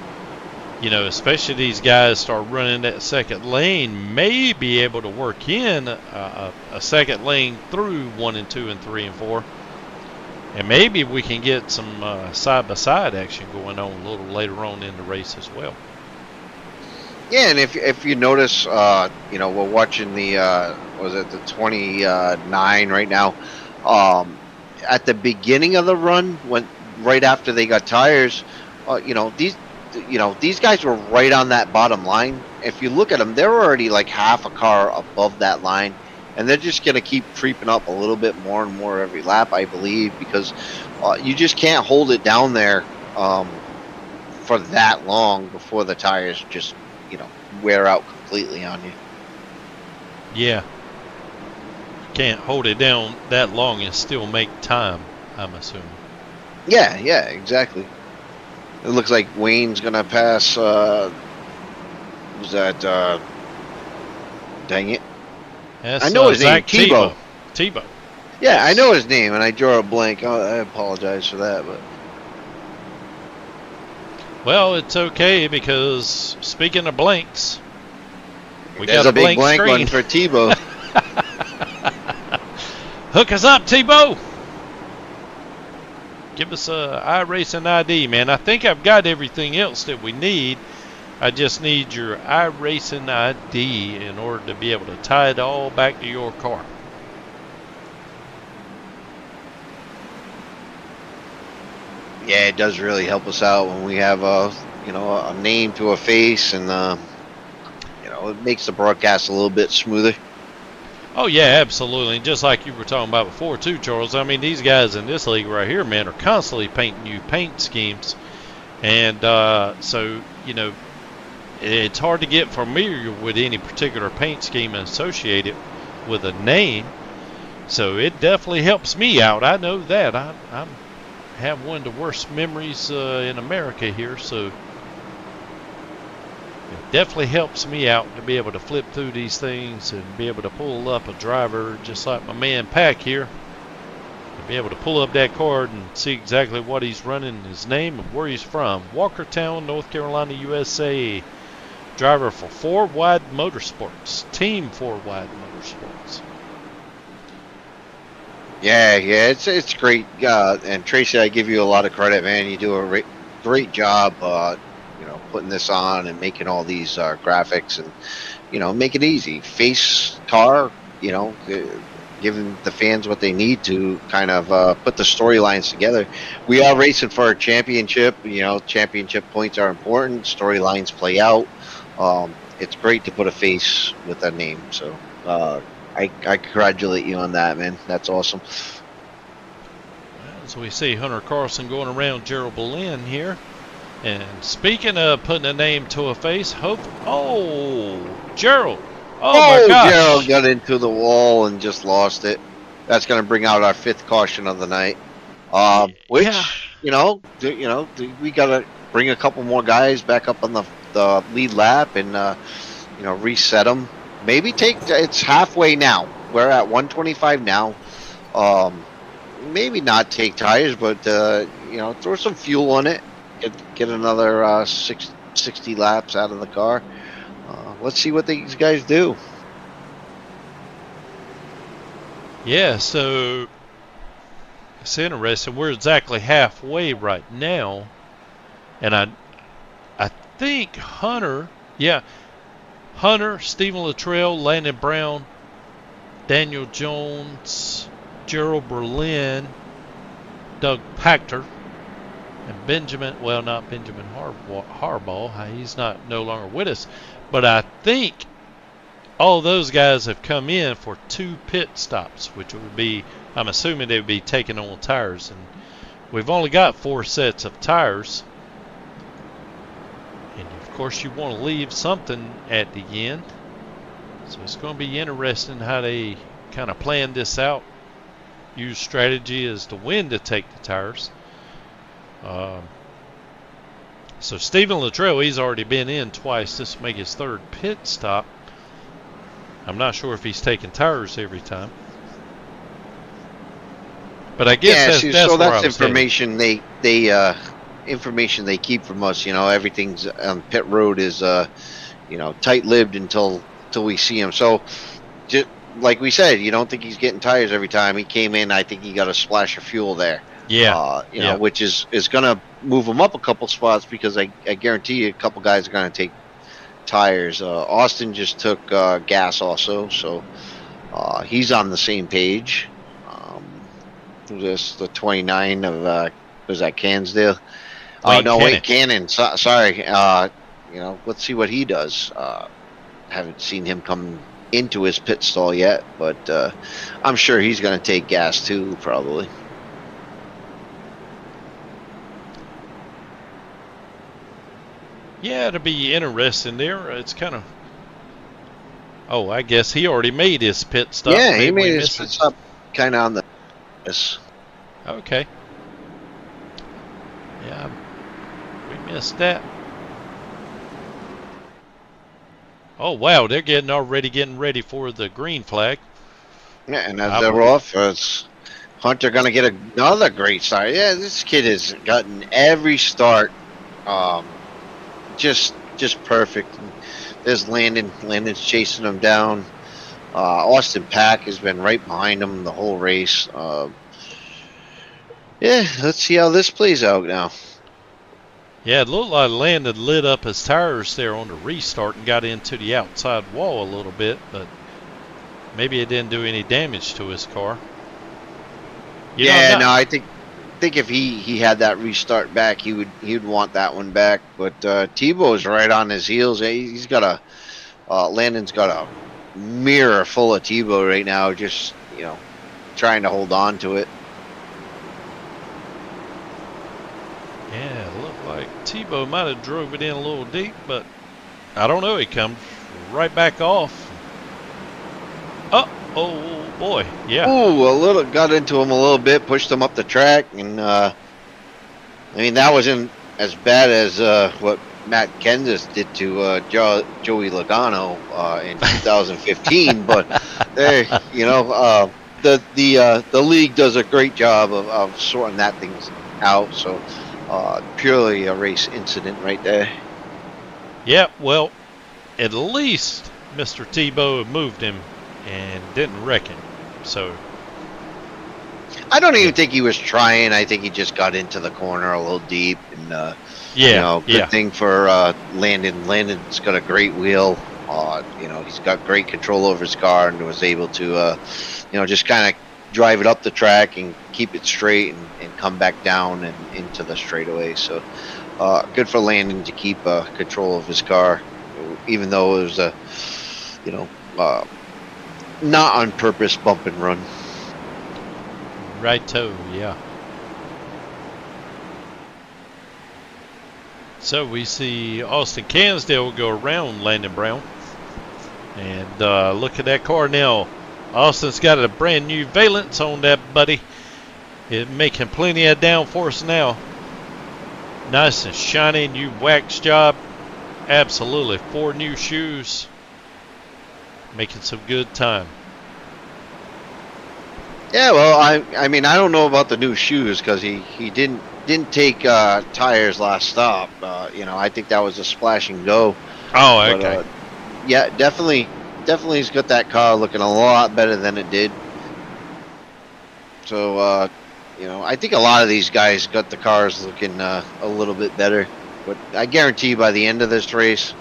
Especially these guys start running that second lane, may be able to work in a second lane through 1 and 2 and 3 and 4. And maybe we can get some side-by-side action going on a little later on in the race as well. Yeah, and if you notice, we're watching the 29 right now. At the beginning of the run, right after they got tires, these guys were right on that bottom line. If you look at them, they're already like half a car above that line, and they're just going to keep creeping up a little bit more and more every lap, I believe, because you just can't hold it down there for that long before the tires just, wear out completely on you. Yeah. Can't hold it down that long and still make time, I'm assuming. Yeah, exactly. It looks like Wayne's gonna pass. Was that? Dang it! That's, I know his name. Tebow. Yeah, I know his name, and I draw a blank. I apologize for that, but. Well, it's okay, because speaking of blanks, there's got a big blank screen. One for Tebow. Hook us up, Tebow. Give us a iRacing ID, man. I think I've got everything else that we need. I just need your iRacing ID in order to be able to tie it all back to your car. Yeah, it does really help us out when we have a name to a face, and it makes the broadcast a little bit smoother. Oh, yeah, absolutely. And just like you were talking about before, too, Charles, I mean, these guys in this league right here, man, are constantly painting new paint schemes. And so, it's hard to get familiar with any particular paint scheme associated with a name. So it definitely helps me out. I know that. I have one of the worst memories in America here, so it definitely helps me out to be able to flip through these things and be able to pull up a driver just like my man Pack here. To be able to pull up that card and see exactly what he's running, his name, and where he's from. Walkertown, North Carolina, USA. Driver for 4 Wide Motorsports. Team 4 Wide Motorsports. Yeah, it's great. And Tracy, I give you a lot of credit, man. You do a great job, putting this on and making all these graphics and, make it easy. Face car, giving the fans what they need to kind of put the storylines together. We are racing for a championship. Championship points are important. Storylines play out. It's great to put a face with a name. So I congratulate you on that, man. That's awesome. As we see Hunter Carlson going around Gerald Berlin here. And speaking of putting a name to a face, Gerald. Oh my gosh. Gerald got into the wall and just lost it. That's going to bring out our 5th caution of the night. We got to bring a couple more guys back up on the lead lap and, reset them. Maybe it's halfway now. We're at 125 now. Maybe not take tires, but, throw some fuel on it. Get another 60 laps out of the car. Let's see what these guys do. Yeah, so it's interesting. We're exactly halfway right now. And I think Hunter, Stephen Luttrell, Landon Brown, Daniel Jones, Gerald Berlin, Doug Pachter, and not Benjamin Harbaugh. He's no longer with us. But I think all those guys have come in for 2 pit stops, which would be, I'm assuming they would be taking on tires. And we've only got 4 sets of tires. And of course you want to leave something at the end. So it's going to be interesting how they kind of plan this out. Use strategy as to when to take the tires. So Stephen Luttrell, he's already been in twice. This will make his 3rd pit stop. I'm not sure if he's taking tires every time. But I guess that's information information they keep from us. Everything's on pit road is tight-lipped until we see him. So just like we said, you don't think he's getting tires every time. He came in, I think he got a splash of fuel there. Yeah. Which is going to move him up a couple spots because I guarantee you a couple guys are going to take tires. Austin just took gas also, so he's on the same page. This the 29 of was that Cansdale? Cannon. Sorry. Let's see what he does. Haven't seen him come into his pit stall yet, but I'm sure he's going to take gas too, probably. Yeah, it'll be interesting there. It's kind of... Oh, I guess he already made his pit stop. Yeah, he made his pit stop kind of on the... Yes. Okay. Yeah, we missed that. Oh, wow, they're already getting ready for the green flag. Yeah, and as they're off, Hunter going to get another great start. Yeah, this kid has gotten every start just perfect. There's Landon. Landon's chasing him down. Austin Pack has been right behind him the whole race. Yeah, let's see how this plays out now. Yeah, it looked like Landon lit up his tires there on the restart and got into the outside wall a little bit, but maybe it didn't do any damage to his car. I think if he had that restart back, he'd want that one back. But Tebow's right on his heels. He's got Landon's got a mirror full of Tebow right now, just trying to hold on to it. Yeah, it looked like Tebow might have drove it in a little deep, but I don't know. He comes right back off. Oh, Oh boy, yeah. Ooh, got into him a little bit, pushed him up the track, and I mean that wasn't as bad as what Matt Kenseth did to Joey Logano in 2015, but the league does a great job of sorting that things out. So purely a race incident right there. Yeah, well, at least Mr. Tebow moved him and didn't wreck him. So I don't even think he was trying. I think he just got into the corner a little deep, and good thing for Landon. Landon's got a great wheel. He's got great control over his car and was able to, just kind of drive it up the track and keep it straight and come back down and into the straightaway. So good for Landon to keep control of his car, even though it was a, not on purpose bump and run. Righto, yeah. So we see Austin Cansdale go around Landon Brown. And look at that car now. Austin's got a brand new valence on that buddy. It's making plenty of downforce now. Nice and shiny, new wax job. Absolutely, 4 new shoes. Making some good time. Yeah, well, I mean, I don't know about the new shoes because he didn't take tires last stop. I think that was a splash and go. Oh, okay. But, yeah, definitely he's got that car looking a lot better than it did. So, I think a lot of these guys got the cars looking a little bit better. But I guarantee by the end of this race,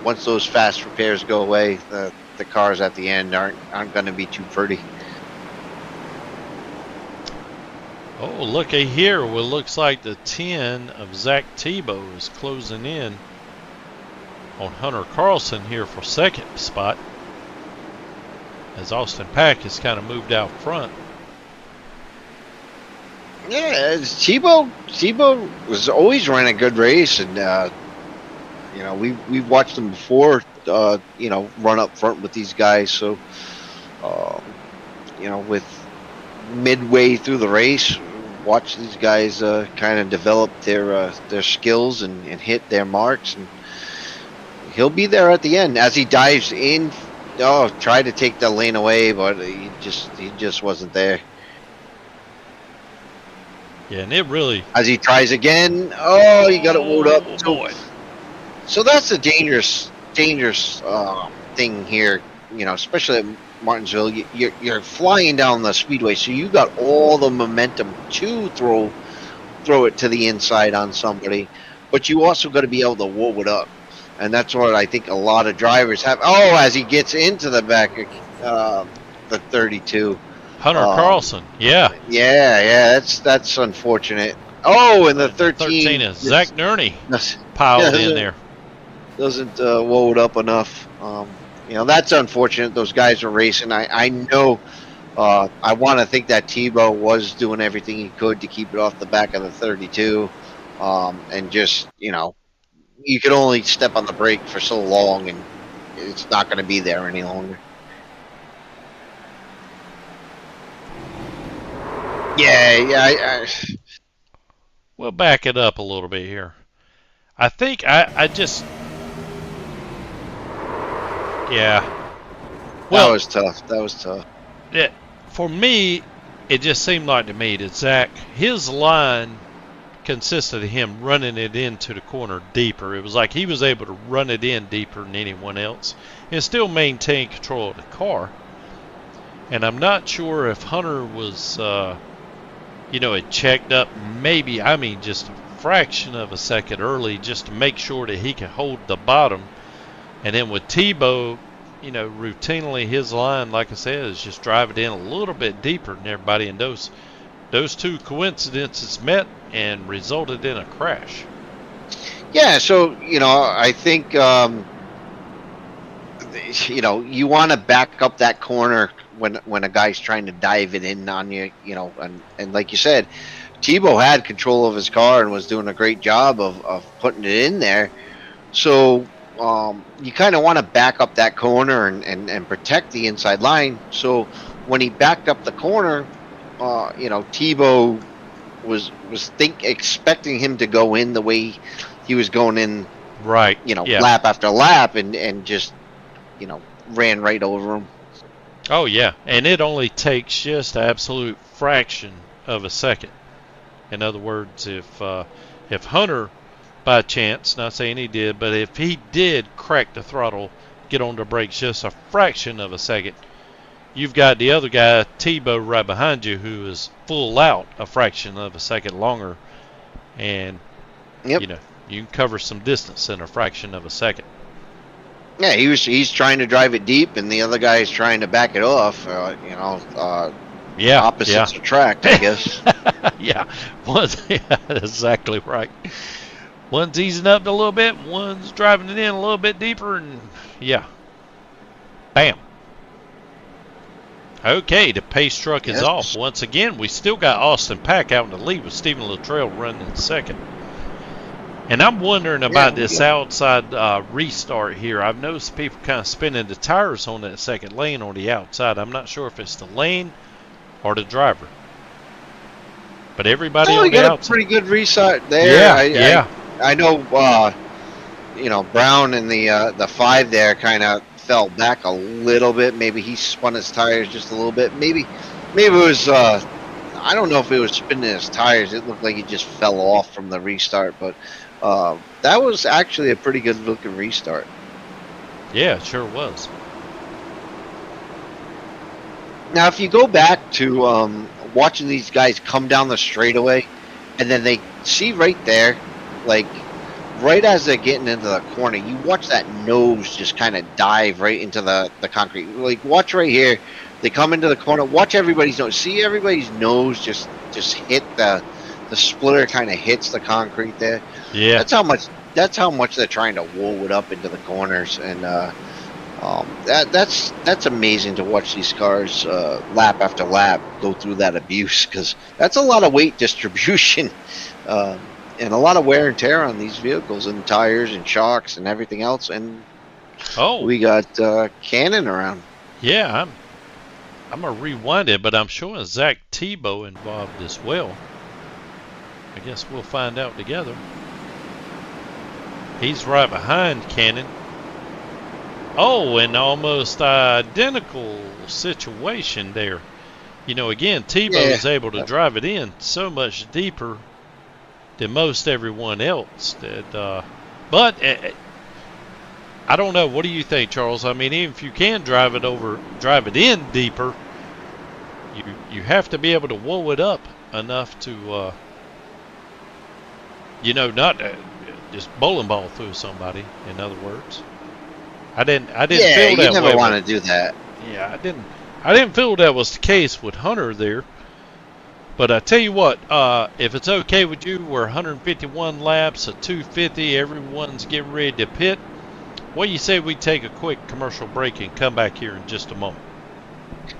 once those fast repairs go away, the cars at the end aren't going to be too pretty. Oh, looky here. Well, looks like the 10 of Zach Tebow is closing in on Hunter Carlson here for second spot, as Austin Pack has kind of moved out front. Yeah, Tebow was always running a good race, and we've watched him before, run up front with these guys. So, with midway through the race, watch these guys kind of develop their skills and hit their marks, and he'll be there at the end as he dives in. Tried to take the lane away, but he just wasn't there. Yeah, and it really, as he tries again, he got it wound up. So that's a dangerous thing here, especially at Martinsville. You're flying down the speedway, so you got all the momentum to throw it to the inside on somebody, but you also got to be able to whoa it up, and that's what I think a lot of drivers have. As he gets into the back of the 32, Hunter Carlson, yeah, that's unfortunate. And the 13 is Zach Nerney piled in there. Doesn't whoa it up enough. That's unfortunate. Those guys are racing. I know. I want to think that Tebow was doing everything he could to keep it off the back of the 32, and just you could only step on the brake for so long, and it's not going to be there any longer. Yeah. We'll back it up a little bit here. I think I just. Yeah. Well, That was tough. Yeah, for me, it just seemed like to me that Zach, his line consisted of him running it into the corner deeper. It was like he was able to run it in deeper than anyone else and still maintain control of the car. And I'm not sure if Hunter was, it checked up just a fraction of a second early just to make sure that he could hold the bottom. And then with Tebow, routinely his line, like I said, is just drive it in a little bit deeper than everybody. And those two coincidences met and resulted in a crash. Yeah, so, I think, you want to back up that corner when a guy's trying to dive it in on you, and like you said, Tebow had control of his car and was doing a great job of putting it in there. So you kind of want to back up that corner and protect the inside line. So when he backed up the corner, Tebow was expecting him to go in the way he was going in, Right. Yeah. lap after lap, and just ran right over him. Oh yeah, and it only takes just an absolute fraction of a second. In other words, if Hunter, by chance, not saying he did, but if he did crack the throttle, get on the brakes just a fraction of a second, you've got the other guy, Tebow, right behind you, who is full out a fraction of a second longer, and Yep. you can cover some distance in a fraction of a second. Yeah, he's trying to drive it deep, and the other guy is trying to back it off. Yeah, opposites attract, I guess. yeah, exactly right. One's easing up a little bit, one's driving it in a little bit deeper, and yeah, bam. Okay, the pace truck is off. Once again, we still got Austin Pack out in the lead with Stephen Luttrell running in second. And I'm wondering about this outside restart here. I've noticed people kind of spinning the tires on that second lane on the outside. I'm not sure if it's the lane or the driver. But everybody on the got outside. A pretty good restart there. Yeah, I know, Brown in the 5 there kind of fell back a little bit. Maybe he spun his tires just a little bit. Maybe it was, I don't know if it was spinning his tires. It looked like he just fell off from the restart, but that was actually a pretty good looking restart. Yeah, it sure was. Now, if you go back to watching these guys come down the straightaway, and then they see right there, like right as they're getting into the corner, you watch that nose just kind of dive right into the concrete. Like, watch right here. They come into the corner. Watch everybody's nose. See everybody's nose just hit the splitter, kind of hits the concrete there. Yeah. That's how much they're trying to wool it up into the corners, and that's amazing to watch these cars lap after lap go through that abuse, because that's a lot of weight distribution and a lot of wear and tear on these vehicles, and tires and shocks and everything else. And we got Cannon around. Yeah, I'm gonna rewind it, but I'm showing Zach Tebow involved as well. I guess we'll find out together. He's right behind Cannon. Oh, an almost identical situation there. Again, Tebow was able to drive it in so much deeper than most everyone else. But I don't know. What do you think, Charles? I mean, even if you can drive it in deeper, you have to be able to wool it up enough to, not just bowling ball through somebody. In other words, I didn't feel that way. Yeah, you never want to do that. Yeah, I didn't feel that was the case with Hunter there. But I tell you what, if it's okay with you, we're 151 laps at 250. Everyone's getting ready to pit. What do you say we take a quick commercial break and come back here in just a moment?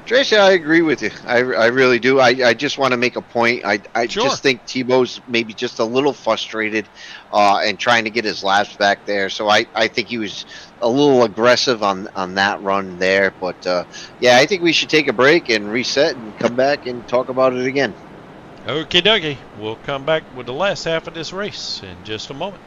Tracy, I agree with you. I really do. I just want to make a point. I just think Tebow's maybe just a little frustrated and trying to get his laps back there. So I think he was a little aggressive on that run there. But, I think we should take a break and reset and come back and talk about it again. Okie dokie. We'll come back with the last half of this race in just a moment.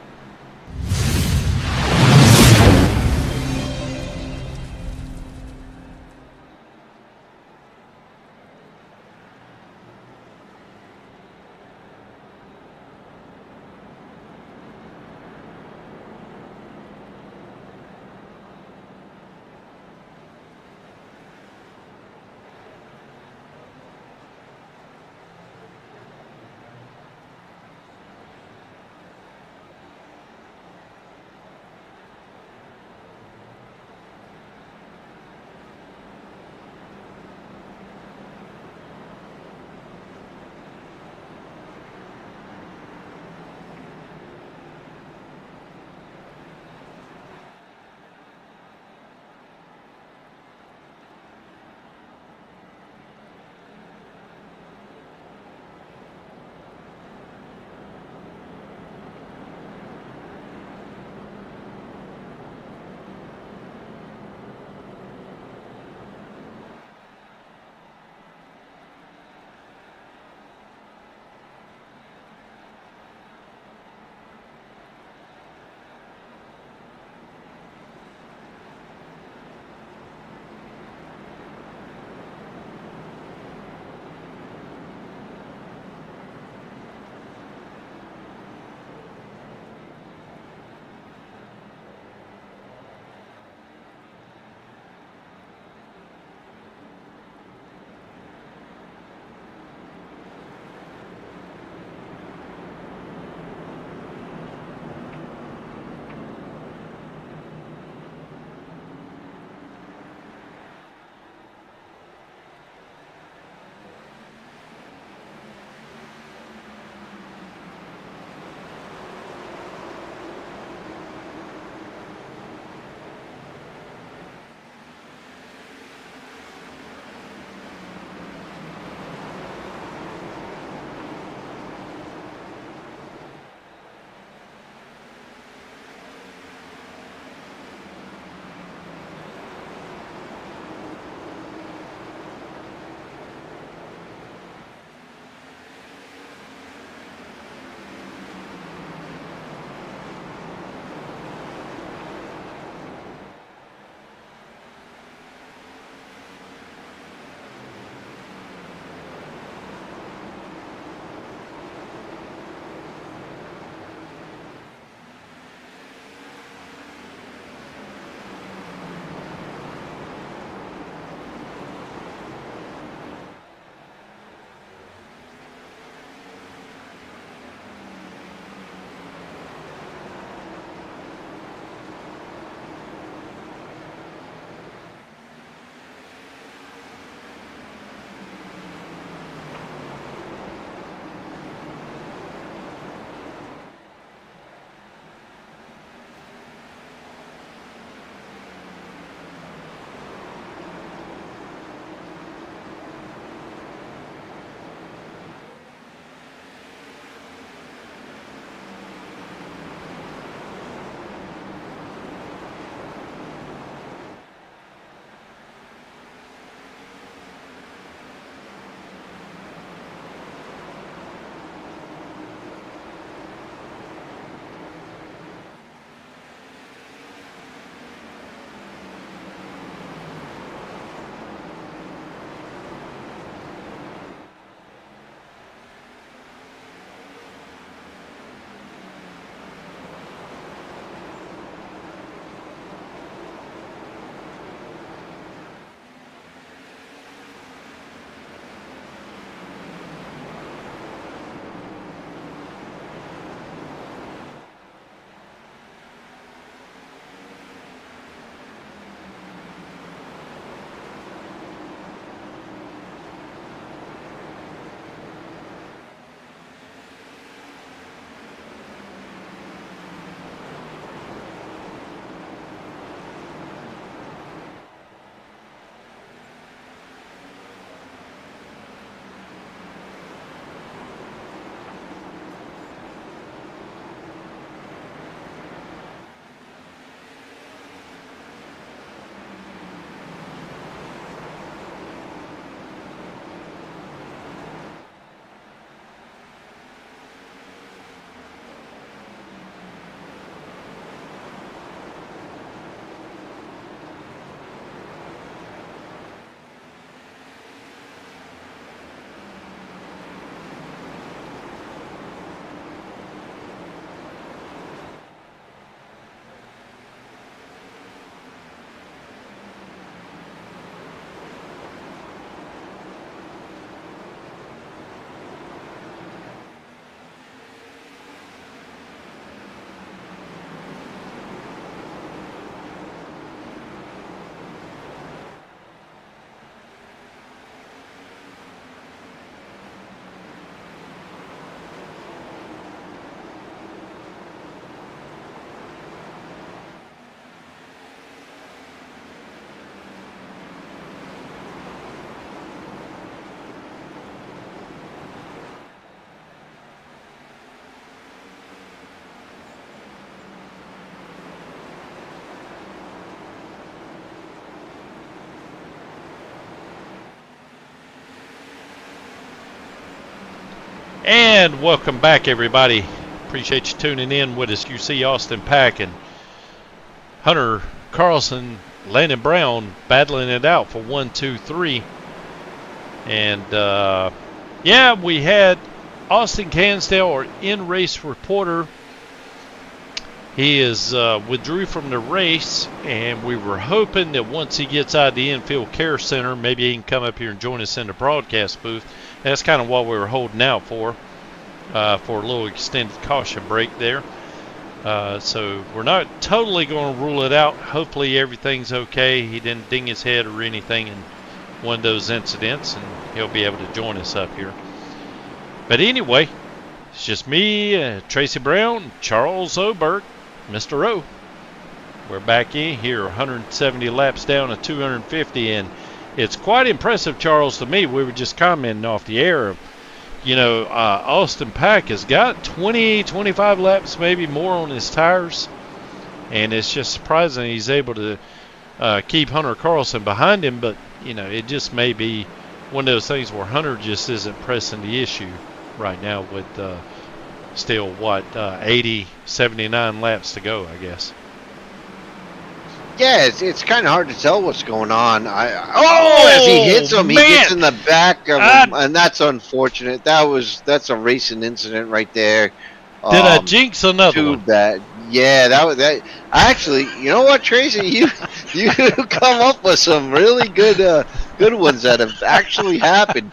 And welcome back, everybody. Appreciate you tuning in with us. You see Austin Pack and Hunter Carlson, Landon Brown battling it out for 1, 2, 3. And yeah, we had Austin Cansdale, our in-race reporter. He is withdrew from the race, and we were hoping that once he gets out of the infield care center, maybe he can come up here and join us in the broadcast booth. That's kind of what we were holding out for a little extended caution break there. So we're not totally going to rule it out. Hopefully everything's okay. He didn't ding his head or anything in one of those incidents, and he'll be able to join us up here. But anyway, it's just me, Tracy Brown, Charles Oberg, Mr. O. We're back in here, 170 laps down to 250, and it's quite impressive, Charles, to me. We were just commenting off the air. Austin Pack has got 20, 25 laps, maybe more on his tires, and it's just surprising he's able to keep Hunter Carlson behind him. But it just may be one of those things where Hunter just isn't pressing the issue right now with still 80, 79 laps to go, I guess. Yeah, it's kind of hard to tell what's going on. As he hits him, he gets in the back of him, and that's unfortunate. That's a racing incident right there. Did I jinx another one? Bad. Yeah, that. Actually, you know what, Tracy, you come up with some really good ones that have actually happened.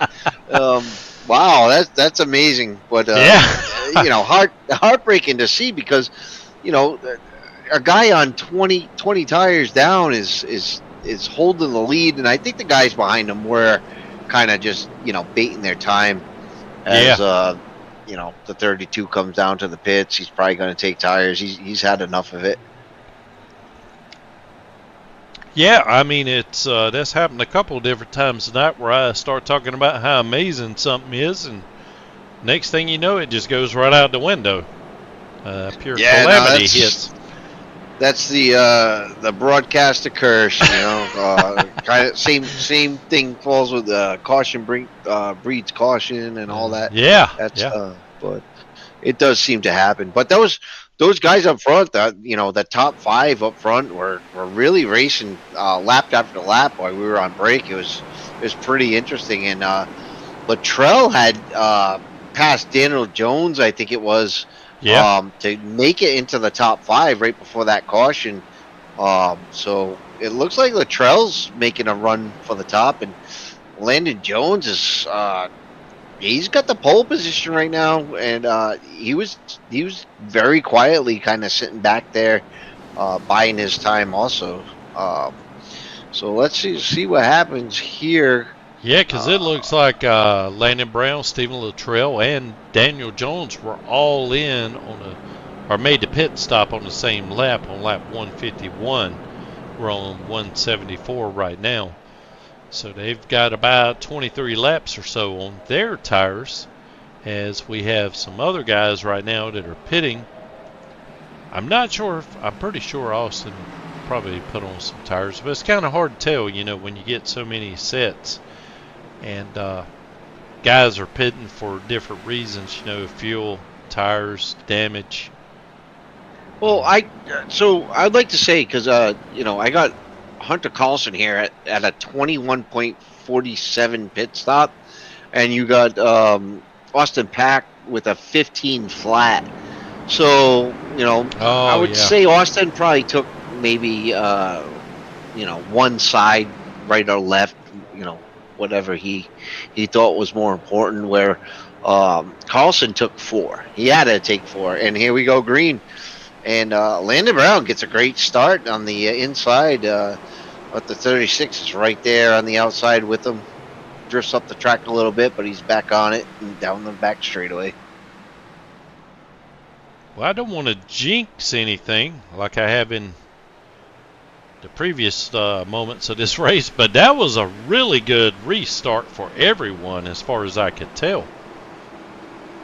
Wow, that's amazing. But heartbreaking to see, because a guy on 20 tires down is holding the lead, and I think the guys behind him were kind of just baiting their time as the 32 comes down to the pits. He's probably going to take tires. He's had enough of it. Yeah, I mean, it's that's happened a couple of different times tonight where I start talking about how amazing something is, and next thing you know, it just goes right out the window. Pure calamity hits. That's the broadcaster curse, kind of same thing falls with caution breeds caution and all that. Yeah, but it does seem to happen. But those guys up front, the top 5 up front were really racing lap after lap while we were on break. It was pretty interesting. And Luttrell had passed Daniel Jones, I think it was. To make it into the top 5 right before that caution. So it looks like Luttrell's making a run for the top, and Landon Jones is he's got the pole position right now, and he was very quietly kind of sitting back there buying his time also. So let's see what happens here. Yeah, because it looks like Landon Brown, Stephen Luttrell, and Daniel Jones were all in or made the pit stop on the same lap, on lap 151. We're on 174 right now. So they've got about 23 laps or so on their tires, as we have some other guys right now that are pitting. I'm not sure I'm pretty sure Austin probably put on some tires, but it's kind of hard to tell, when you get so many sets. And guys are pitting for different reasons, fuel, tires, damage. Well, I'd like to say, because I got Hunter Carlson here at a 21.47 pit stop, and you got Austin Pack with a 15 flat. So I would say Austin probably took maybe one side, right or left, whatever he thought was more important, where Carlson took 4. He had to take 4, and here we go green. And Landon Brown gets a great start on the inside, but the 36 is right there on the outside with him. Drifts up the track a little bit, but he's back on it and down the back straightaway. Well, I don't want to jinx anything like I have in the previous moments of this race, but that was a really good restart for everyone as far as I could tell.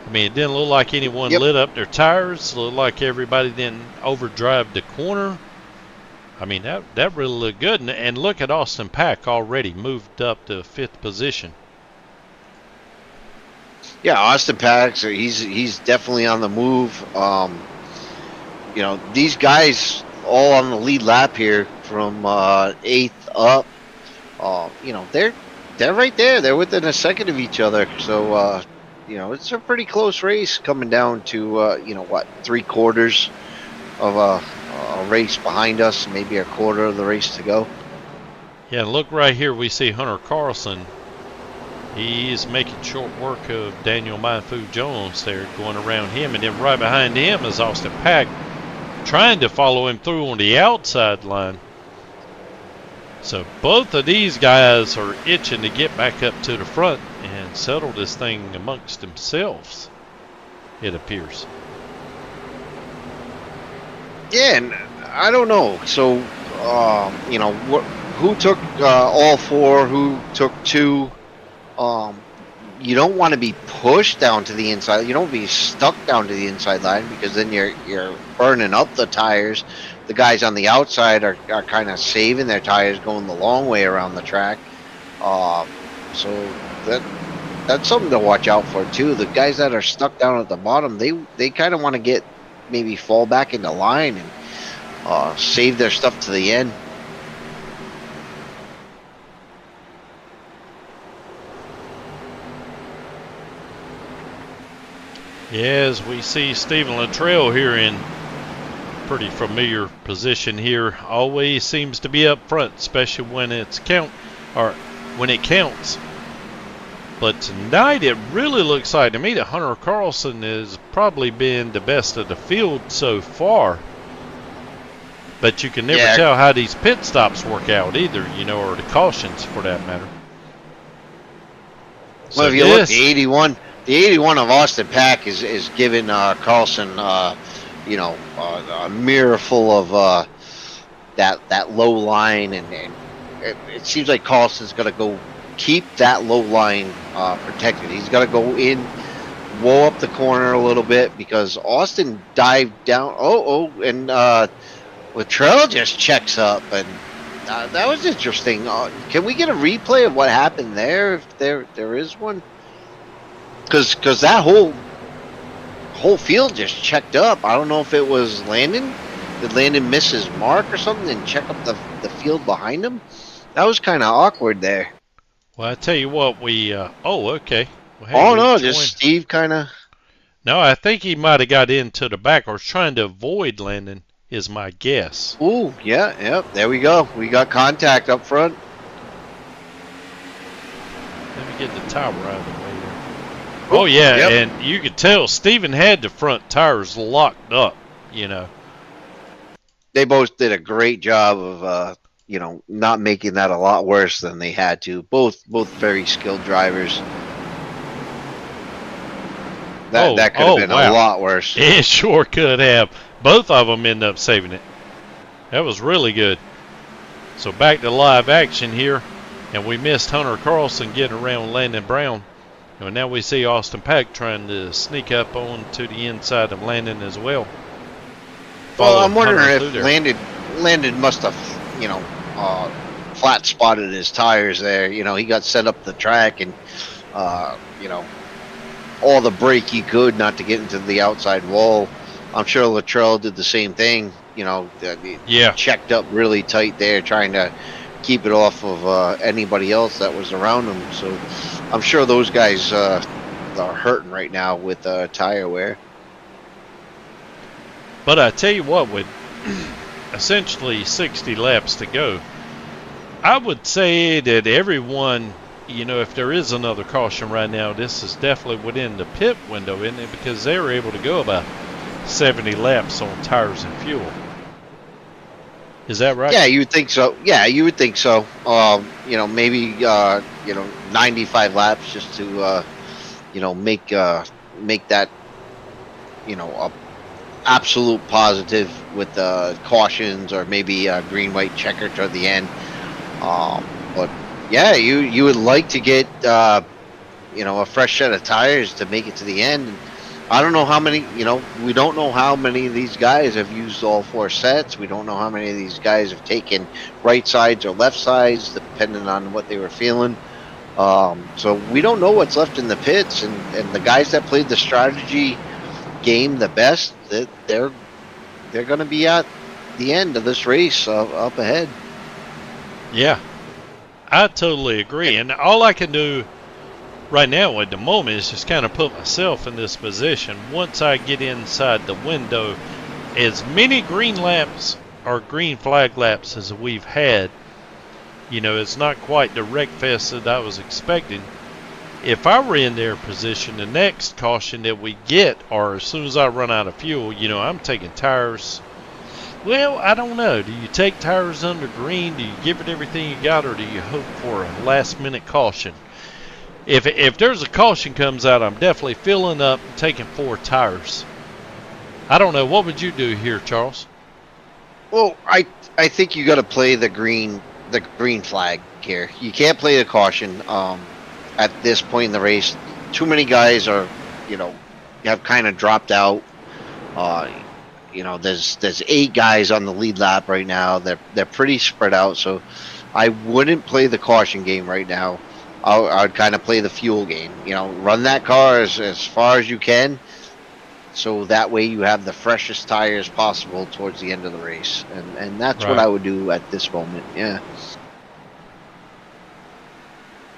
I mean, it didn't look like anyone lit up their tires. It looked like everybody didn't overdrive the corner. I mean, that really looked good. And look at Austin Pack already moved up to 5th position. Yeah, Austin Pax, he's definitely on the move. These guys all on the lead lap here from 8th up. They're right there. They're within a second of each other. So it's a pretty close race coming down to 3/4 of a race behind us, maybe a quarter of the race to go. Yeah, look right here. We see Hunter Carlson. He's making short work of Daniel Mindfu Jones there, going around him, and then right behind him is Austin Pack, trying to follow him through on the outside line. So both of these guys are itching to get back up to the front and settle this thing amongst themselves, it appears. Yeah, and I don't know. So, who took all 4? Who took 2? You don't want to be pushed down to the inside. You don't want to be stuck down to the inside line, because then you're burning up the tires. The guys on the outside are kind of saving their tires, going the long way around the track. So that's something to watch out for too. The guys that are stuck down at the bottom, they kind of want to maybe fall back into line and save their stuff to the end. Yes, we see Stephen Luttrell here in pretty familiar position here. Always seems to be up front, especially when it counts. But tonight it really looks like to me that Hunter Carlson has probably been the best of the field so far. But you can never tell how these pit stops work out either, or the cautions for that matter. Well, if you look, the 81 of Austin Pack is giving Carlson, a mirror full of that low line, and it seems like Carlson's going to go keep that low line protected. He's got to go in, woe up the corner a little bit, because Austin dived down. And Luttrell just checks up, and that was interesting. Can we get a replay of what happened there, if there is one? Because that whole field just checked up. I don't know if it was Landon. Did Landon miss his mark or something and check up the field behind him? That was kind of awkward there. Well, I tell you what, okay. Well, hey, no, just Steve kind of. No, I think he might have got into the back or was trying to avoid Landon, is my guess. Ooh, yeah, there we go. We got contact up front. Let me get the tower out of the way there. Oh, yeah, yep. And you could tell Steven had the front tires locked up, They both did a great job of, not making that a lot worse than they had to. Both very skilled drivers. That could have been a lot worse. It sure could have. Both of them ended up saving it. That was really good. So back to live action here. And we missed Hunter Carlson getting around Landon Brown. And now we see Austin Pack trying to sneak up onto the inside of Landon as well. Well, I'm wondering if Landon must have, flat spotted his tires there. He got set up the track and, all the brake he could not to get into the outside wall. I'm sure Luttrell did the same thing. Checked up really tight there, trying to keep it off of anybody else that was around him. So I'm sure those guys are hurting right now with tire wear. But I tell you what, with essentially 60 laps to go, I would say that everyone, if there is another caution right now, this is definitely within the pit window, isn't it? Because they were able to go about 70 laps on tires and fuel. Is that right? Yeah, you would think so. Maybe 95 laps just to make that a absolute positive with cautions, or maybe a green white checker toward the end. But yeah, you would like to get a fresh set of tires to make it to the end. I don't know how many, we don't know how many of these guys have used all 4 sets. We don't know how many of these guys have taken right sides or left sides, depending on what they were feeling. So we don't know what's left in the pits, and the guys that played the strategy game the best, they're going to be at the end of this race up ahead. Yeah, I totally agree. And all I can do right now at the moment is just kind of put myself in this position. Once I get inside the window, as many green laps or green flag laps as we've had, you know, it's not quite the wreck fest that I was expecting. If I were in their position, the next caution that we get, or as soon as I run out of fuel, you know, I'm taking tires. Well, I don't know. Do you take tires under green? Do you give it everything you got, or do you hope for a last-minute caution? If there's a caution comes out, I'm definitely filling up and taking 4 tires. I don't know. What would you do here, Charles? Well, I think you got to play the green flag here. You can't play the caution at this point in the race. Too many guys are, you know, have kind of dropped out. You know, there's 8 guys on the lead lap right now. They're pretty spread out, so I wouldn't play the caution game right now. I'd kind of play the fuel game. You know, run that car as far as you can, so that way you have the freshest tires possible towards the end of the race, and that's Right. what I would do at this moment. Yeah.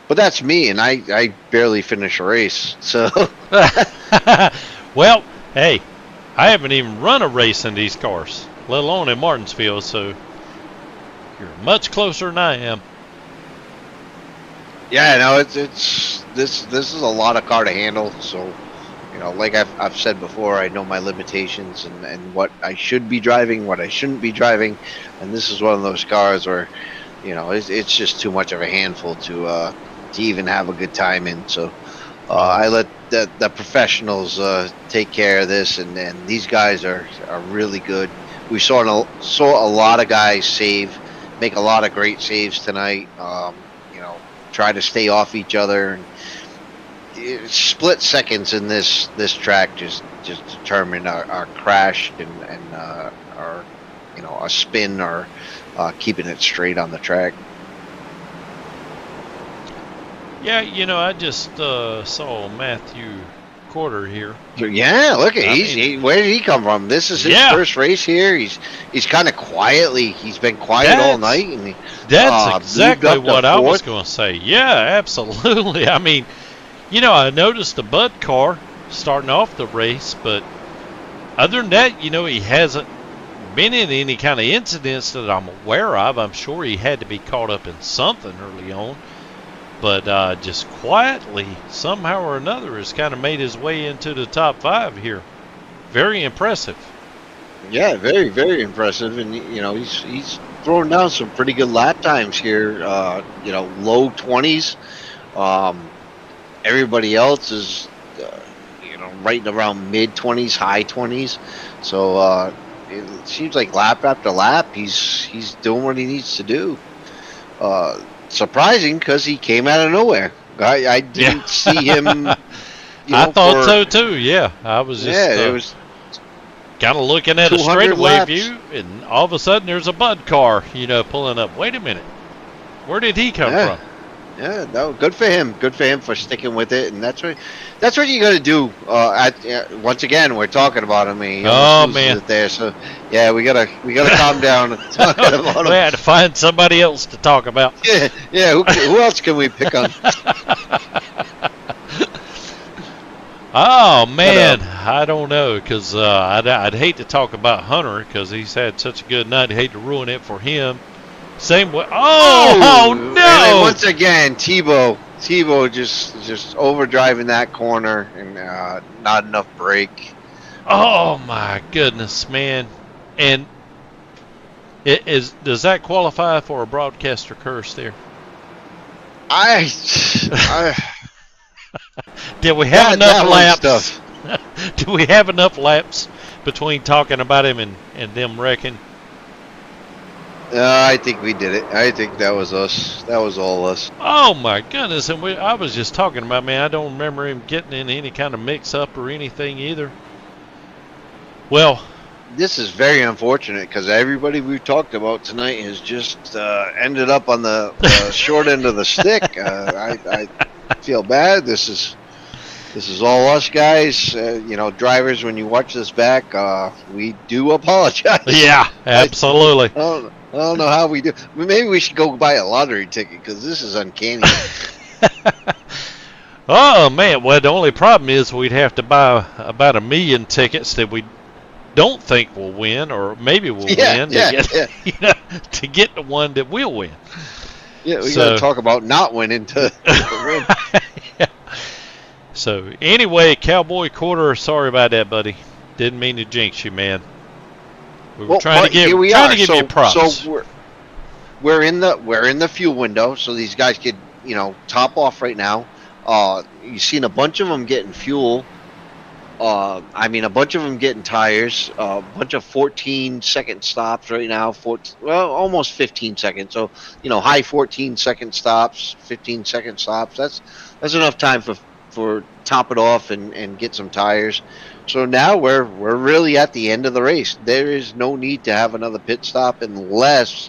But that's me, and I barely finish a race, so. Well, hey, I haven't even run a race in these cars, let alone in Martinsville, so you're much closer than I am. Yeah, no, it's this is a lot of car to handle. So, you know, like I've said before, I know my limitations and what I should be driving, what I shouldn't be driving, and this is one of those cars where, you know, it's just too much of a handful to even have a good time in. So, I let the professionals take care of this, and these guys are really good. We saw a lot of guys make a lot of great saves tonight. You know, try to stay off each other, and split seconds in this track just determine our crash and our, you know, a spin or keeping it straight on the track. Yeah, you know, I just saw Matthew Quarter here. Yeah, look at where did he come from? This is his first race here. He's kind of quietly. He's been quiet all night. And that's exactly what I was going to say. Yeah, absolutely. I mean, you know, I noticed the Bud car starting off the race, but other than that, you know, he hasn't been in any kind of incidents that I'm aware of. I'm sure he had to be caught up in something early on. But just quietly, somehow or another, has kind of made his way into the top 5 here. Very impressive. Yeah, very, very impressive. And, you know, he's throwing down some pretty good lap times here. You know, low 20s. Everybody else is, you know, right around mid 20s, high 20s. So it seems like lap after lap, he's doing what he needs to do. Surprising, because he came out of nowhere. I didn't see him. You know, I thought so too. Yeah, I was just it was kind of looking at a straightaway laps. view, and all of a sudden there's a Bud car, you know, pulling up. Wait a minute, where did he come from? Yeah, no, good for him. Good for him for sticking with it, and that's what you got to do. Once again, we're talking about him. He man, it there. So yeah, we gotta calm down and talk about him. We had to find somebody else to talk about. Yeah. Who else can we pick on? Oh man, I don't know, because I'd hate to talk about Hunter because he's had such a good night. I'd hate to ruin it for him. Same way. Oh no! And then once again, Tebow just overdriving that corner and not enough brake. Oh my goodness, man! And does that qualify for a broadcaster curse there? Did we have enough laps? Do we have enough laps between talking about him and them wrecking? I think we did it. I think that was us. That was all us. Oh my goodness! And I was just talking about, man, I don't remember him getting in any kind of mix-up or anything either. Well, this is very unfortunate because everybody we've talked about tonight has just ended up on the short end of the stick. I feel bad. This is all us guys. Drivers. When you watch this back, we do apologize. Yeah, absolutely. I don't know how we do. Maybe we should go buy a lottery ticket because this is uncanny. Oh man, well the only problem is we'd have to buy about 1 million tickets that we don't think will win, or maybe we'll win to get the one that will win. Yeah, we got to talk about not winning to win. Yeah. So anyway, Cowboy Quarter, sorry about that, buddy. Didn't mean to jinx you, man. We were trying to give you props. So we're in the fuel window, so these guys could top off right now. You've seen a bunch of them getting fuel. A bunch of them getting tires. A bunch of 14-second stops right now. Almost 15 seconds. So high 14-second stops, 15-second stops. That's enough time for top it off and get some tires. So now we're really at the end of the race. There is no need to have another pit stop unless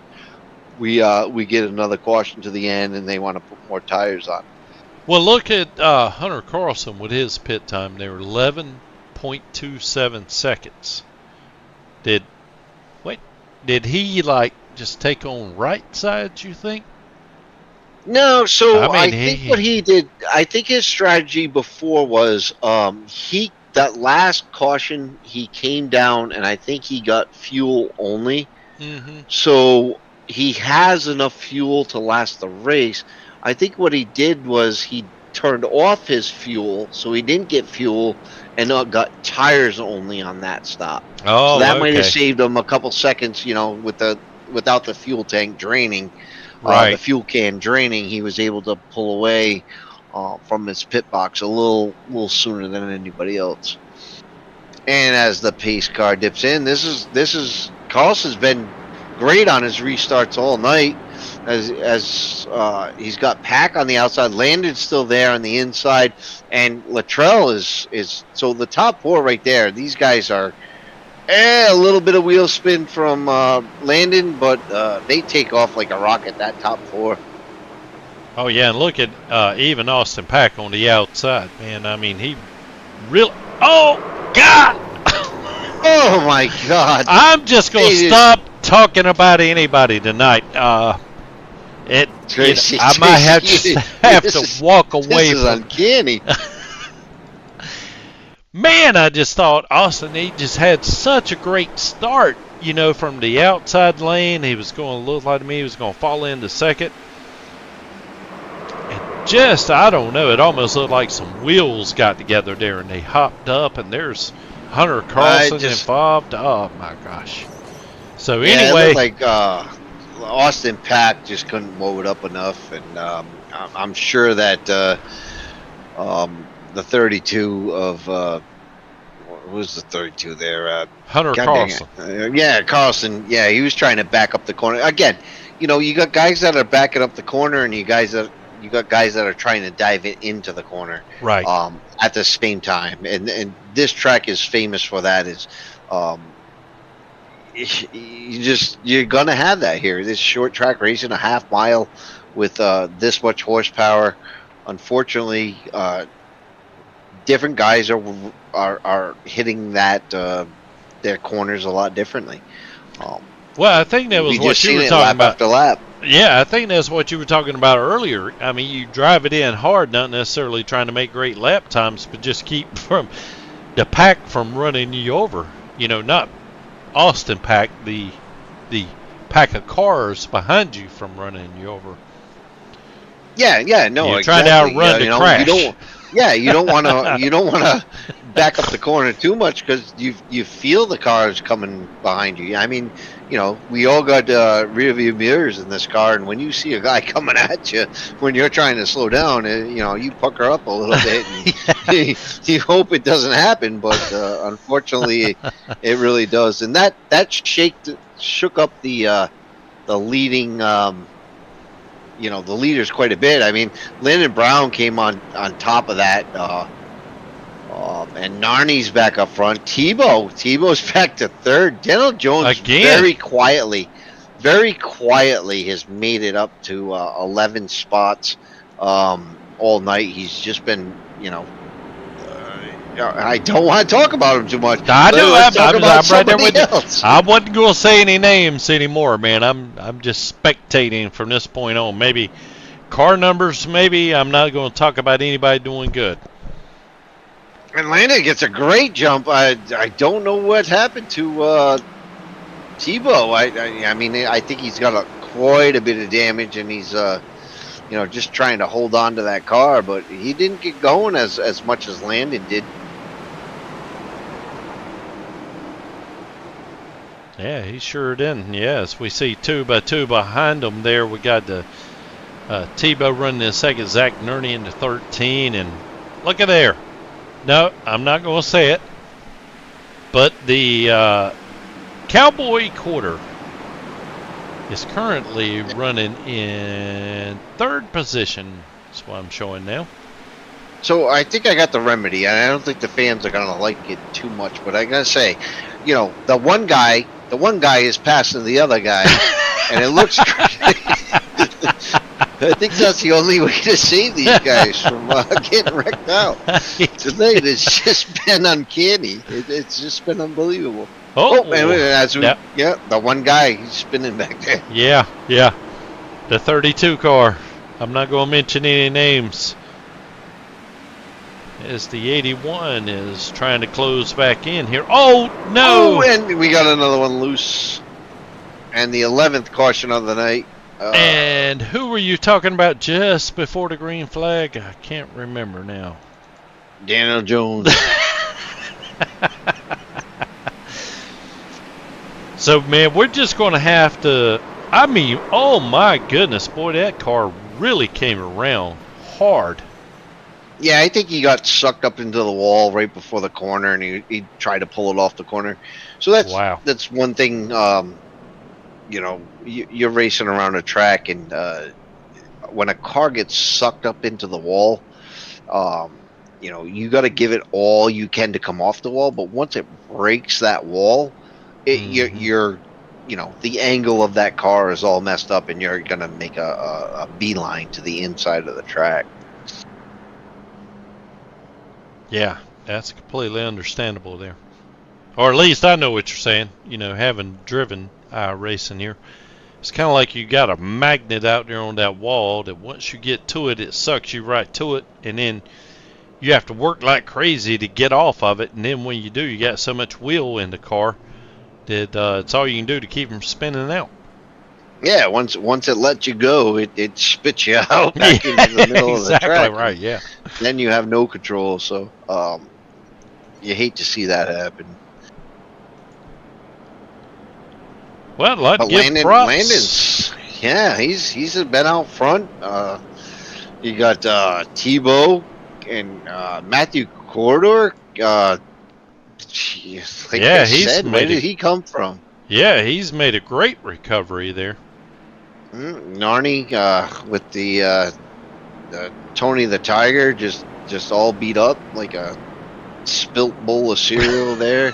we get another caution to the end and they want to put more tires on. Well, look at Hunter Carlson with his pit time. They were 11.27 seconds. Did he just take on right side, you think? No, so I think what he did, I think his strategy before was that last caution he came down and I think he got fuel only. Mm-hmm. So he has enough fuel to last the race. I think what he did was he turned off his fuel, so he didn't get fuel, and got tires only on that stop. Oh, so that might have saved him a couple seconds, without the fuel tank draining, right. The fuel can draining. He was able to pull away from his pit box a little sooner than anybody else. And as the pace car dips in, this is Carlson's been great on his restarts all night. As he's got Pack on the outside, Landon's still there on the inside, and Luttrell is so the top four right there. These guys are a little bit of wheel spin from Landon, but they take off like a rocket. That top four. Oh yeah, and look at even Austin Pack on the outside, man. I mean, he really. Oh God! Oh my God! I'm just gonna stop talking about anybody tonight. I might have to walk away. This is uncanny. Man, I just thought Austin, he just had such a great start, from the outside lane. He was going to look like to me he was going to fall into second. And I don't know, it almost looked like some wheels got together there and they hopped up, and there's Hunter Carlson involved. Oh my gosh. So anyway. It looked like Austin Pack just couldn't mow it up enough, and I'm sure that the 32 of who's the 32 there? Hunter Carlson. Carlson. Yeah, he was trying to back up the corner again. You got guys that are backing up the corner, and you got guys that are trying to dive it into the corner. Right. At the same time, and this track is famous for that. You're gonna have that here. This short track racing, a half mile with this much horsepower. Unfortunately, different guys are hitting their corners a lot differently. Well, I think that was what you were talking about. After lap. Yeah, I think that's what you were talking about earlier. I mean, you drive it in hard, not necessarily trying to make great lap times, but just keep the pack from running you over. Not Austin Pack, the pack of cars behind you from running you over. Yeah, no, you're exactly. trying to outrun the crash. You don't want to back up the corner too much because you feel the cars coming behind you. I mean, we all got rear view mirrors in this car, and when you see a guy coming at you when you're trying to slow down, you pucker up a little bit. And you hope it doesn't happen, but unfortunately, it really does. And that shook up the leading. The leaders quite a bit. I mean, Landon Brown came on top of that, And Narni's back up front. Tebow's back to third. Daniel Jones Again. very quietly has made it up to 11 spots all night. He's just been, I don't want to talk about him too much. I do. I'm right there with else. you. I wasn't going to say any names anymore, man. I'm just spectating from this point on. Maybe car numbers, maybe. I'm not going to talk about anybody doing good. And Landon gets a great jump. I don't know what happened to Tebow. I mean, I think he's got quite a bit of damage, and he's just trying to hold on to that car, but he didn't get going as much as Landon did. Yeah, he sure didn't. Yes, we see 2 by 2 behind him there. We got the Tebow running in second, Zach Nerney into 13, and look at there. No, I'm not going to say it, but the Cowboy Quarter is currently running in third position. That's what I'm showing now. So I think I got the remedy, and I don't think the fans are going to like it too much, but I got to say, the one guy is passing the other guy, and it looks great. I think that's the only way to save these guys from getting wrecked out. Tonight it's just been uncanny. It's just been unbelievable. The one guy, he's spinning back there. Yeah. The 32 car. I'm not going to mention any names. As the 81 is trying to close back in here. Oh, no! Oh, and we got another one loose. And the 11th caution of the night. And who were you talking about just before the green flag? I can't remember now. Daniel Jones. So, man, we're just going to have to... I mean, oh, my goodness. Boy, that car really came around hard. Yeah, I think he got sucked up into the wall right before the corner, and he tried to pull it off the corner. So that's one thing... you're racing around a track, and when a car gets sucked up into the wall, you got to give it all you can to come off the wall. But once it breaks that wall, you're the angle of that car is all messed up, and you're gonna make a beeline to the inside of the track. Yeah, that's completely understandable there. Or at least I know what you're saying. Having driven racing here, it's kind of like you got a magnet out there on that wall that once you get to it, it sucks you right to it, and then you have to work like crazy to get off of it. And then when you do, you got so much wheel in the car that it's all you can do to keep them spinning out. Yeah, once it lets you go, it spits you out back into the middle of the track. Exactly right. Yeah. Then you have no control. So you hate to see that happen. Well, I'd give props. Landon's, he's been out front. You got Tebow and Matthew Corridor. Where did he come from? Yeah, he's made a great recovery there. Narni with the Tony the Tiger just all beat up like a spilt bowl of cereal there.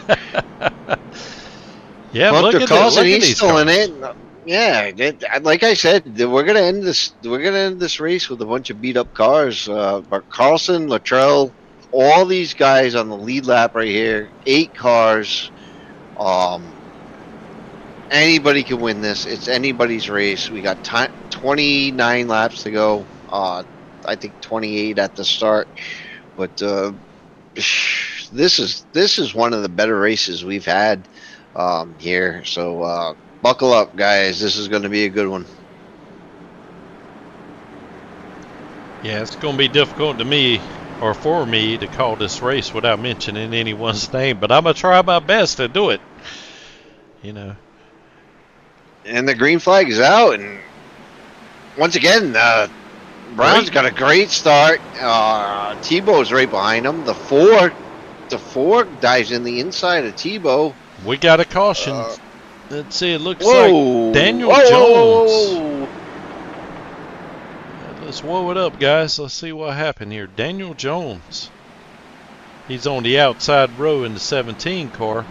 Yeah, Hunter look Carlson, at he's still cars. in it. Yeah, like I said, we're gonna end this race with a bunch of beat up cars. But Carlson, Luttrell, all these guys on the lead lap right here, 8 cars. Anybody can win this. It's anybody's race. We got 29 laps to go. I think 28 at the start. But this is one of the better races we've had here. So buckle up, guys. This is going to be a good one. Yeah, it's going to be difficult for me to call this race without mentioning anyone's name, but I'm going to try my best to do it. And the green flag is out, and once again, Brown's got a great start. Tebow's right behind him. The four dives in the inside of Tebow. We got a caution. Let's see. It looks like Daniel Jones. Let's whoa it up, guys. Let's see what happened here. Daniel Jones. He's on the outside row in the 17 car.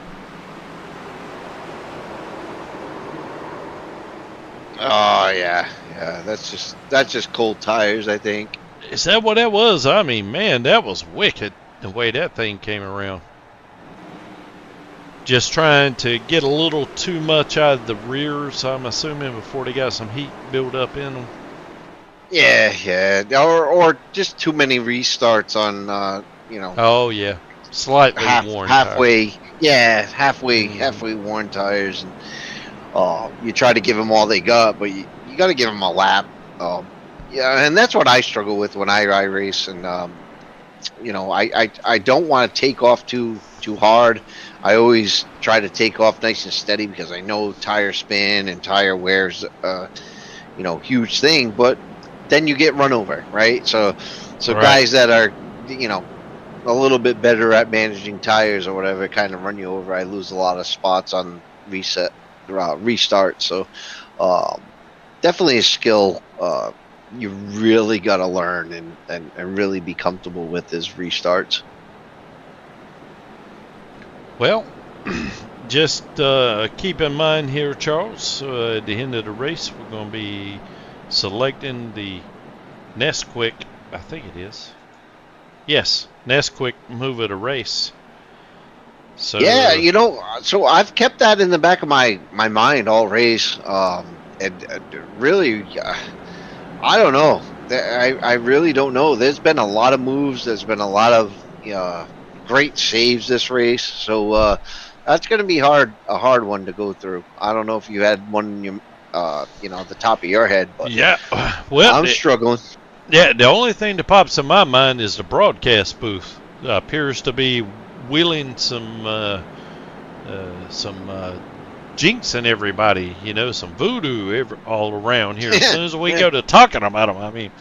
Oh yeah, yeah. That's just cold tires, I think. Is that what that was? I mean, man, that was wicked the way that thing came around. Just trying to get a little too much out of the rears, I'm assuming, before they got some heat built up in them. Yeah. Or just too many restarts on, Oh yeah, slightly worn halfway. tires. Yeah, halfway worn tires, and you try to give them all they got, but you got to give them a lap. Yeah, and that's what I struggle with when I race, and I don't want to take off too hard. I always try to take off nice and steady because I know tire spin and tire wear's huge thing, but then you get run over, right? So Right. Guys that are a little bit better at managing tires or whatever kind of run you over. I lose a lot of spots on restart. So definitely a skill you really got to learn and really be comfortable with is restarts. Well, just keep in mind here, Charles, at the end of the race, we're going to be selecting the Nesquik, I think it is. Yes, Nesquik move of the race. So Yeah, so I've kept that in the back of my mind all race. And really, I don't know. I really don't know. There's been a lot of moves. There's been a lot of great saves this race. So that's going to be a hard one to go through. I don't know if you had one in your, at the top of your head, but yeah, well, I'm struggling. Yeah, the only thing that pops in my mind is the broadcast booth. Appears to be wheeling some jinxing everybody, some voodoo all around here. As soon as we go to talking about them, I mean.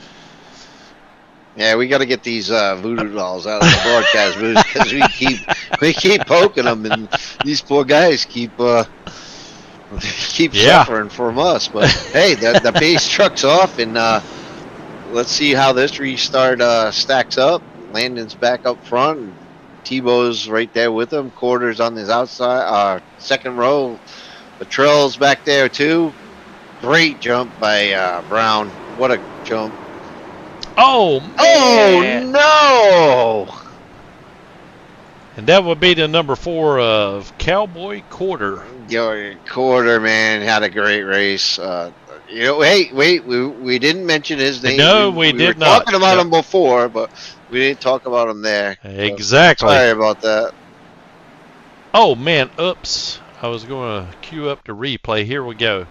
Yeah, we got to get these voodoo dolls out of the broadcast booth because we keep poking them, and these poor guys keep suffering from us. But hey, the base truck's off, and let's see how this restart stacks up. Landon's back up front, and Tebow's right there with him. Quarter's on his outside, second row. Latrell's back there too. Great jump by Brown. What a jump! Oh, man. Oh no! And that would be the number 4 of Cowboy Quarter. Quarter, man, had a great race. Hey, wait, we didn't mention his name. No, we did were not. Talking about him before, but we didn't talk about him there. Exactly. So, sorry about that. Oh, man, oops. I was going to queue up the replay. Here we go.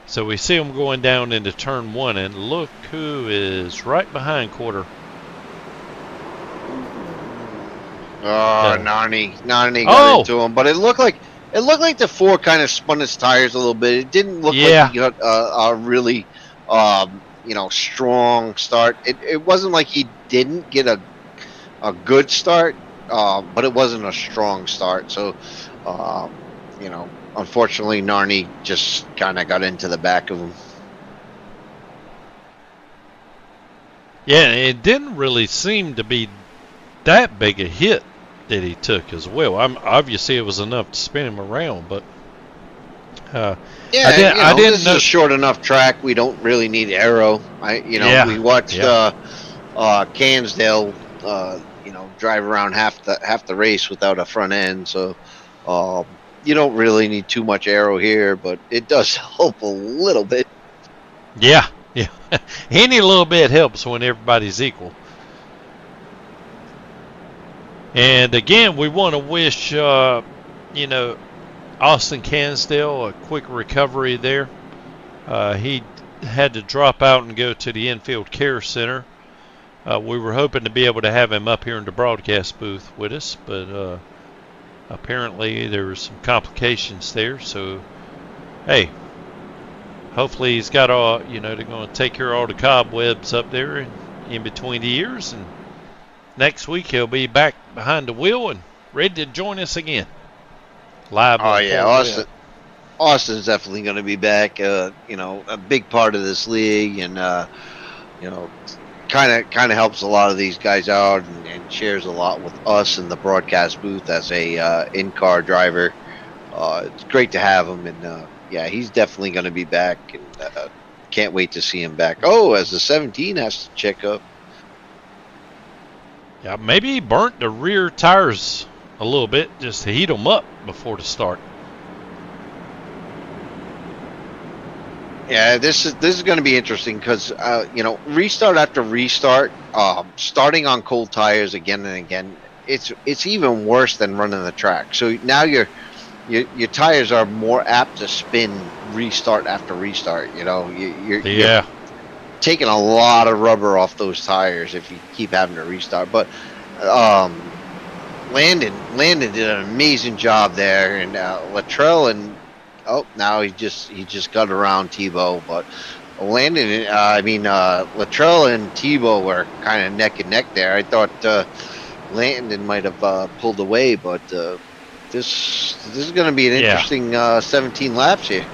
So we see him going down into turn 1, and look who is right behind Quarter. Oh, Narni got into him, but it looked like the 4 kind of spun his tires a little bit. It didn't look like he got a really strong start. It wasn't like he didn't get a good start, but it wasn't a strong start. So unfortunately, Narni just kind of got into the back of him. Yeah, it didn't really seem to be that big a hit that he took as well. Obviously it was enough to spin him around, but I didn't this know. is a short enough track. We don't really need aero. We watched Cansdale drive around half the race without a front end, so you don't really need too much aero here, but it does help a little bit. Yeah. Any little bit helps when everybody's equal. And again, we want to wish, Austin Cansdale a quick recovery there. He had to drop out and go to the infield care center. We were hoping to be able to have him up here in the broadcast booth with us, but apparently there were some complications there. So, hey, hopefully he's got all, they're going to take care of all the cobwebs up there in between the ears, and next week he'll be back behind the wheel and ready to join us again. Live. Oh yeah, Austin's definitely going to be back. A big part of this league, and kind of helps a lot of these guys out, and and shares a lot with us in the broadcast booth as a in-car driver. It's great to have him, and yeah, he's definitely going to be back, and can't wait to see him back. Oh, as the 17 has to check up. Yeah, maybe he burnt the rear tires a little bit just to heat them up before the start. Yeah, this is going to be interesting because restart after restart, starting on cold tires again and again, it's even worse than running the track. So now your tires are more apt to spin restart after restart. You're taking a lot of rubber off those tires if you keep having to restart. But Landon did an amazing job there, and Luttrell and now he just got around Tebow. But Luttrell and Tebow were kind of neck and neck there. I thought Landon might have pulled away, but this is going to be an interesting 17 laps here.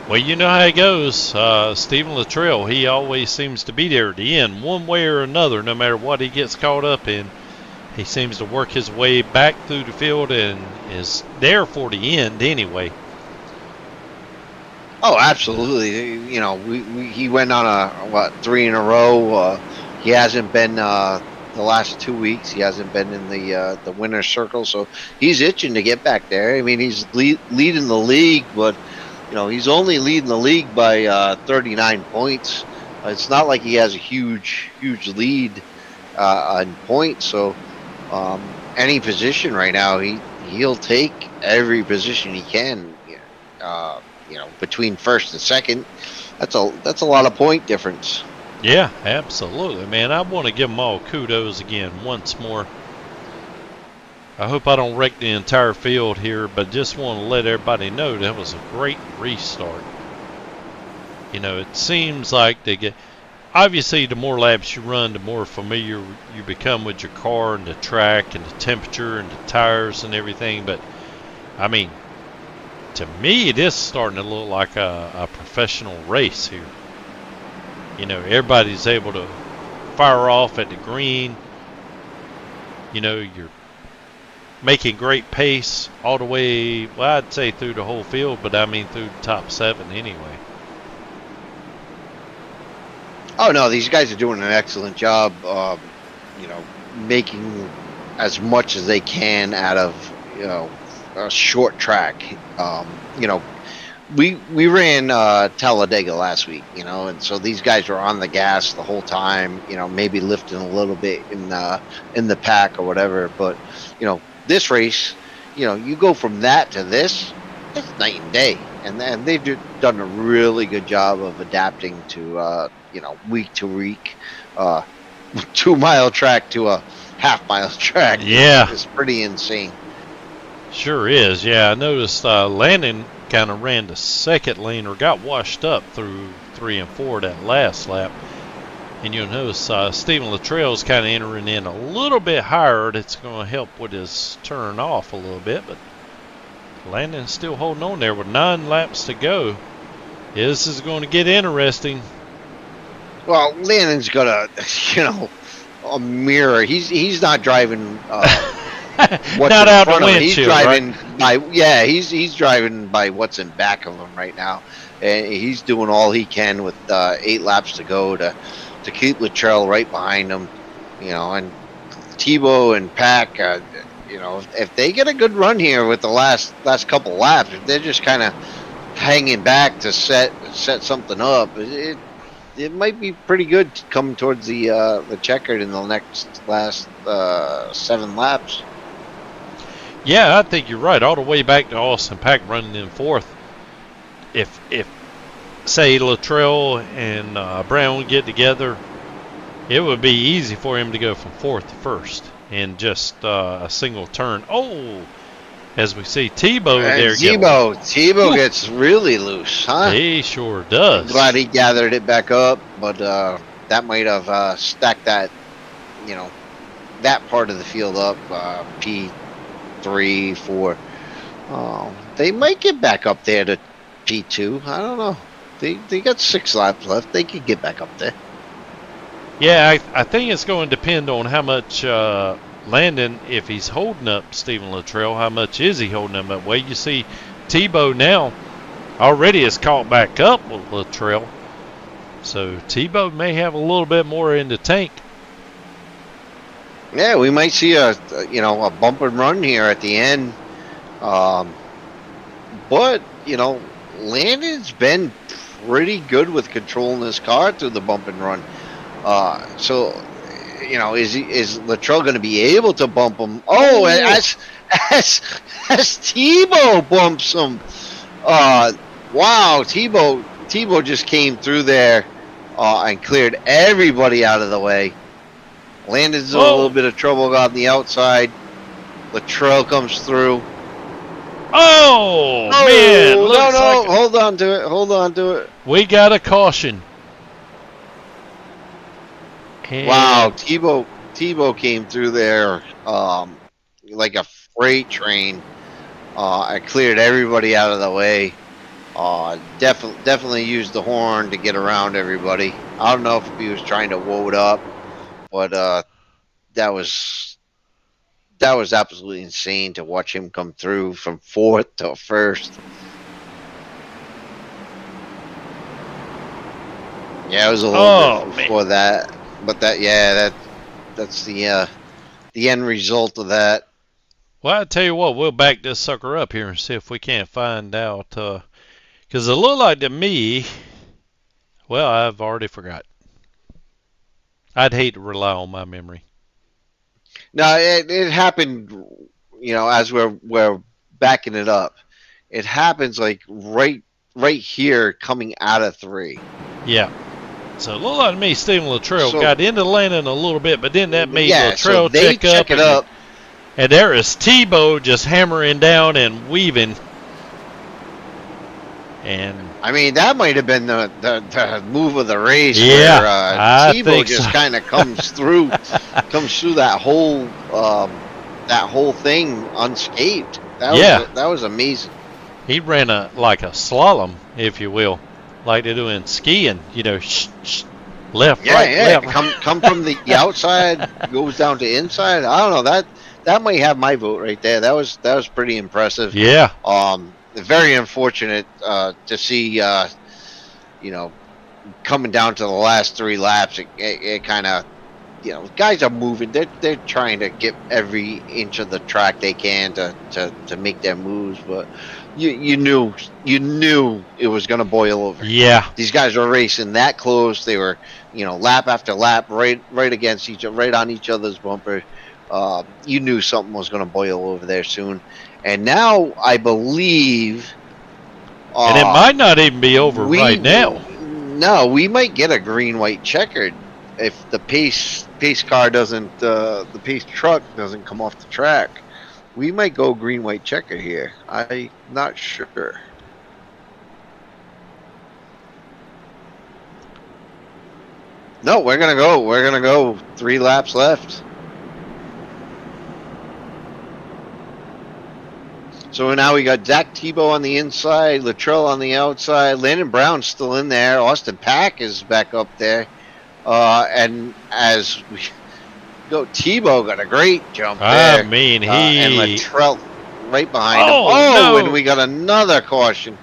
Well, you know how it goes. Stephen Luttrell, he always seems to be there at the end, one way or another, no matter what he gets caught up in. He seems to work his way back through the field and is there for the end anyway. Oh, absolutely. He went on 3 in a row. He hasn't been the last 2 weeks. He hasn't been in the winner's circle, so he's itching to get back there. I mean, he's leading the league, but he's only leading the league by 39 points. It's not like he has a huge lead on points. So any position right now, he'll take every position he can. Between first and second, that's a lot of point difference. Yeah, absolutely, man. I want to give them all kudos again once more. I hope I don't wreck the entire field here, but just want to let everybody know that was a great restart. It seems like they get... Obviously, the more laps you run, the more familiar you become with your car and the track and the temperature and the tires and everything. But, I mean, to me, it is starting to look like a professional race here. Everybody's able to fire off at the green. You're making great pace all the way, well, I'd say through the whole field, but I mean through the top 7 anyway. Oh, no, these guys are doing an excellent job, making as much as they can out of, a short track. We ran Talladega last week, and so these guys were on the gas the whole time, maybe lifting a little bit in the pack or whatever. But, this race, you go from that to this, it's night and day. And then they've done a really good job of adapting to, week to week, 2 mile track to a half-mile track. Yeah. It's pretty insane. Sure is, yeah. I noticed Landon kind of ran the second lane or got washed up through 3 and 4 that last lap. And you'll notice Stephen Luttrell is kind of entering in a little bit higher. That's going to help with his turn off a little bit. But Landon's still holding on there with 9 laps to go. Yeah, this is going to get interesting. Well, Landon's got a mirror. He's not driving what's not in out front the of him. He's windshield, driving right? he's driving by what's in back of him right now. And he's doing all he can with 8 laps to go to keep Luttrell right behind him, and Tebow and Pack, if they get a good run here with the last couple laps, if they're just kind of hanging back to set something up, it might be pretty good coming towards the checkered in the last 7 laps. Yeah, I think you're right. All the way back to Austin Pack running in 4th. If say Luttrell and Brown get together, it would be easy for him to go from 4th to 1st in just a single turn. Oh, as we see Tebow there. Tebow gets really loose, huh? He sure does. I'm glad he gathered it back up, but that might have stacked that, that part of the field up, P3, 4. They might get back up there to P2. I don't know. They got 6 laps left. They could get back up there. Yeah, I think it's going to depend on how much Landon, if he's holding up Stephen Luttrell, how much is he holding him up? Well, you see, Tebow now already is caught back up with Luttrell, so Tebow may have a little bit more in the tank. Yeah, we might see a bump and run here at the end. But Landon's been pretty good with controlling his car through the bump and run. So is Luttrell going to be able to bump him? Oh, as Tebow bumps him. Wow, Tebow just came through there and cleared everybody out of the way. Landon's in a little bit of trouble on the outside. Luttrell comes through. Oh man! No, hold on to it. We got a caution. And wow, Tebow came through there like a freight train. I cleared everybody out of the way. Definitely used the horn to get around everybody. I don't know if he was trying to woad up, but that was absolutely insane to watch him come through from fourth to first. Yeah, it was a little bit before that, but that's the end result of that. Well, I tell you what, we'll back this sucker up here and see if we can't find out. Because it looked like to me, well, I've already forgot. I'd hate to rely on my memory. No, it happened, as we're backing it up. It happens like right here coming out of 3. Yeah. So it looked like to me Stephen Luttrell got into Landon a little bit, but then that made Luttrell check it up. And there is Tebow just hammering down and weaving. And I mean, that might have been the move of the race. Yeah, where Tebow just kind of comes through that whole thing unscathed. That was amazing. He ran like a slalom, if you will, like they do in skiing. Left, right, left. Come from the outside, goes down to inside. I don't know, that might have my vote right there. That was pretty impressive. Yeah. Very unfortunate to see, coming down to the last 3 laps. It kind of, guys are moving. They're trying to get every inch of the track they can to make their moves, but you knew it was going to boil over. Yeah. These guys were racing that close. They were, lap after lap, right against right on each other's bumper. You knew something was going to boil over there soon. And now I believe, and it might not even be over right now. No, we might get a green-white checkered if the pace car doesn't, the pace truck doesn't come off the track. We might go green-white checker here. I'm not sure. No, we're gonna go 3 laps left. So now we got Zach Tebow on the inside, Luttrell on the outside, Landon Brown's still in there, Austin Pack is back up there, and as we go, Tebow got a great jump there. I mean, and Luttrell right behind him. No. And we got another caution.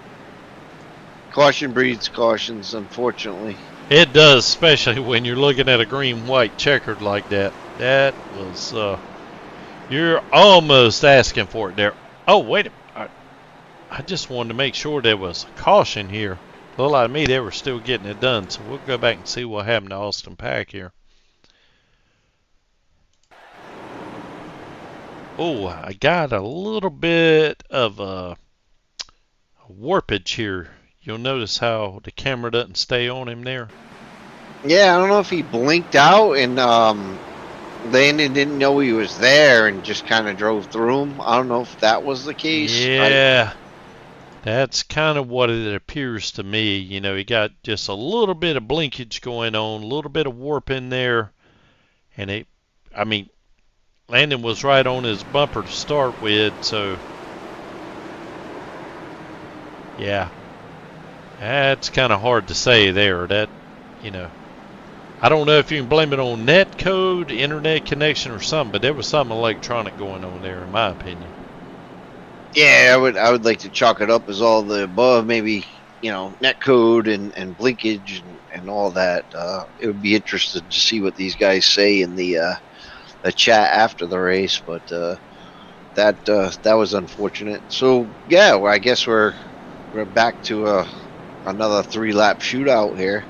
Caution breeds cautions, unfortunately. It does, especially when you're looking at a green-white checkered like that. That was, you're almost asking for it there. Oh, wait a minute. I just wanted to make sure there was a caution here. A lot of me, they were still getting it done. So we'll go back and see what happened to Austin Pack here. Oh, I got a little bit of a warpage here. You'll notice how the camera doesn't stay on him there. Yeah, I don't know if he blinked out and Landon didn't know he was there and just kind of drove through him. I don't know if that was the case. Yeah, that's kind of what it appears to me. He got just a little bit of blinkage going on, a little bit of warp in there. And Landon was right on his bumper to start with, so yeah. That's kind of hard to say there. I don't know if you can blame it on net code, internet connection, or something, but there was something electronic going on there, in my opinion. Yeah, I would like to chalk it up as all the above, maybe, net code and blinkage and all that. It would be interesting to see what these guys say in the chat after the race, but that was unfortunate. So yeah, well, I guess we're back to another 3-lap shootout here.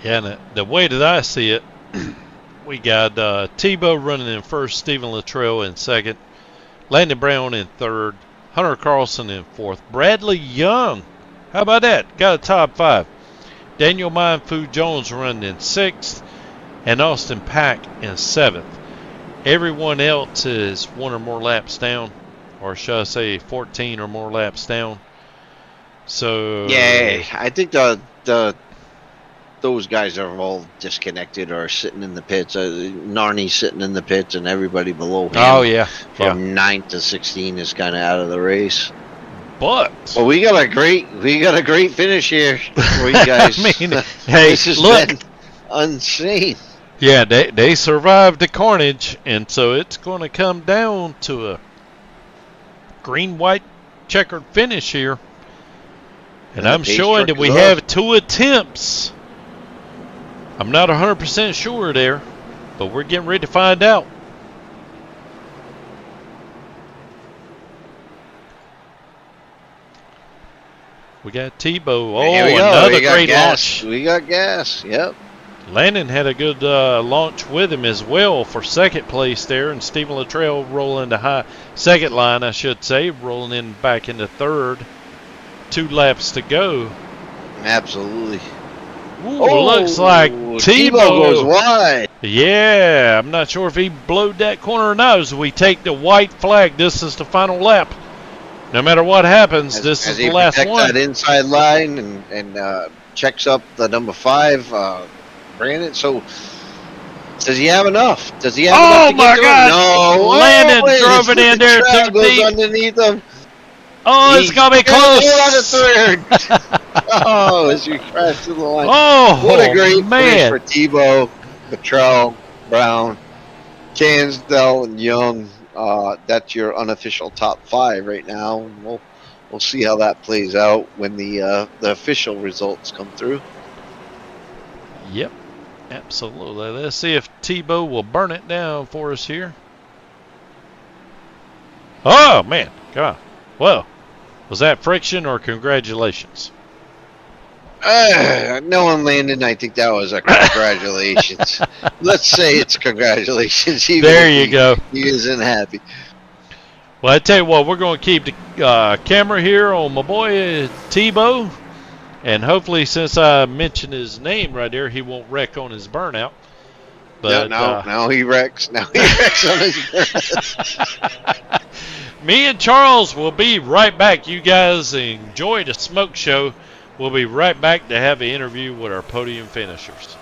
Yeah, and the way that I see it, we got Tebow running in first, Stephen Luttrell in second, Landon Brown in third, Hunter Carlson in fourth, Bradley Young, how about that? Got a top 5. Daniel Mindfu Jones running in sixth, and Austin Pack in 7th. Everyone else is 1 or more laps down, or should I say 14 or more laps down. So yeah, I think those guys are all disconnected or sitting in the pits. Narni's sitting in the pits, and everybody below him. Oh yeah, from 9 to 16 is kind of out of the race. But well, we got a great finish here for you guys. I mean, hey, this has look, been insane. Yeah, they survived the carnage, and so it's going to come down to a green-white checkered finish here. And I'm showing that we have 2 attempts. I'm not 100% sure there, but we're getting ready to find out. We got Tebow. Oh, another great launch. We got gas. Yep. Landon had a good launch with him as well for second place there, and Stephen Luttrell rolling the second line, I should say, rolling in back into third. 2 laps to go. Absolutely. Ooh, looks like Tebow goes wide. Yeah, I'm not sure if he blowed that corner or not. As we take the white flag, this is the final lap. No matter what happens, this is the last one. As he protects that inside line and checks up the number 5, Brandon. So, does he have enough? Does he have enough to get to God. No. Landon drove it in there too deep. Underneath him. Oh, it's going to be close. On the third. Oh, as you crash to the line. Oh, what a great finish for Tebow, Luttrell, Brown, Cansdell, and Young. That's your unofficial top 5 right now. And we'll see how that plays out when the official results come through. Yep, absolutely. Let's see if Tebow will burn it down for us here. Oh, man. Come on. Well, was that friction or congratulations? Knowing Landon, I think that was a congratulations. Let's say it's congratulations. There you go. He isn't happy. Well, I tell you what, we're going to keep the camera here on my boy Tebow. And hopefully, since I mentioned his name right there, he won't wreck on his burnout. But now he wrecks. Now he wrecks on his burnout. Me and Charles will be right back. You guys enjoy the smoke show. We'll be right back to have an interview with our podium finishers.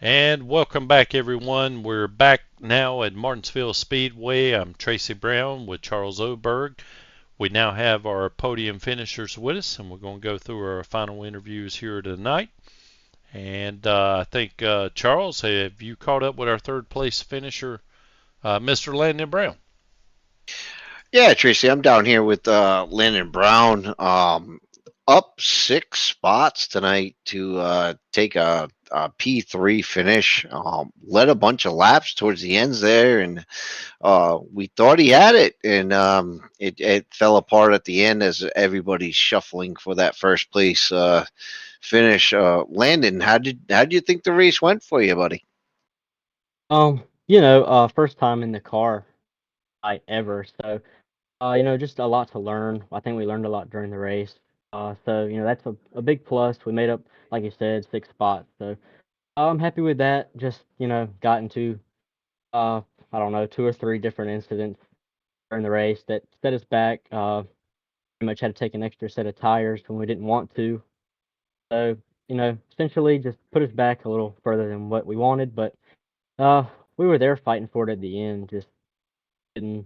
And welcome back, everyone. We're back now at Martinsville Speedway. I'm Tracy Brown with Charles Oberg. We now have our podium finishers with us, and we're going to go through our final interviews here tonight. And I think, Charles, have you caught up with our third place finisher, Mr. Landon Brown? Yeah, Tracy, I'm down here with Landon Brown. Up 6 spots tonight to take a P3 finish. Led a bunch of laps towards the ends there, and we thought he had it, and it fell apart at the end as everybody's shuffling for that first place finish. Landon, how did you think the race went for you, buddy? First time in the car I ever, so just a lot to learn. I think we learned a lot during the race. That's a big plus. We made up, like you said, 6 spots. So I'm happy with that. Just, got into I don't know, 2 or 3 different incidents during the race that set us back. Pretty much had to take an extra set of tires when we didn't want to. So, essentially just put us back a little further than what we wanted, but we were there fighting for it at the end, just didn't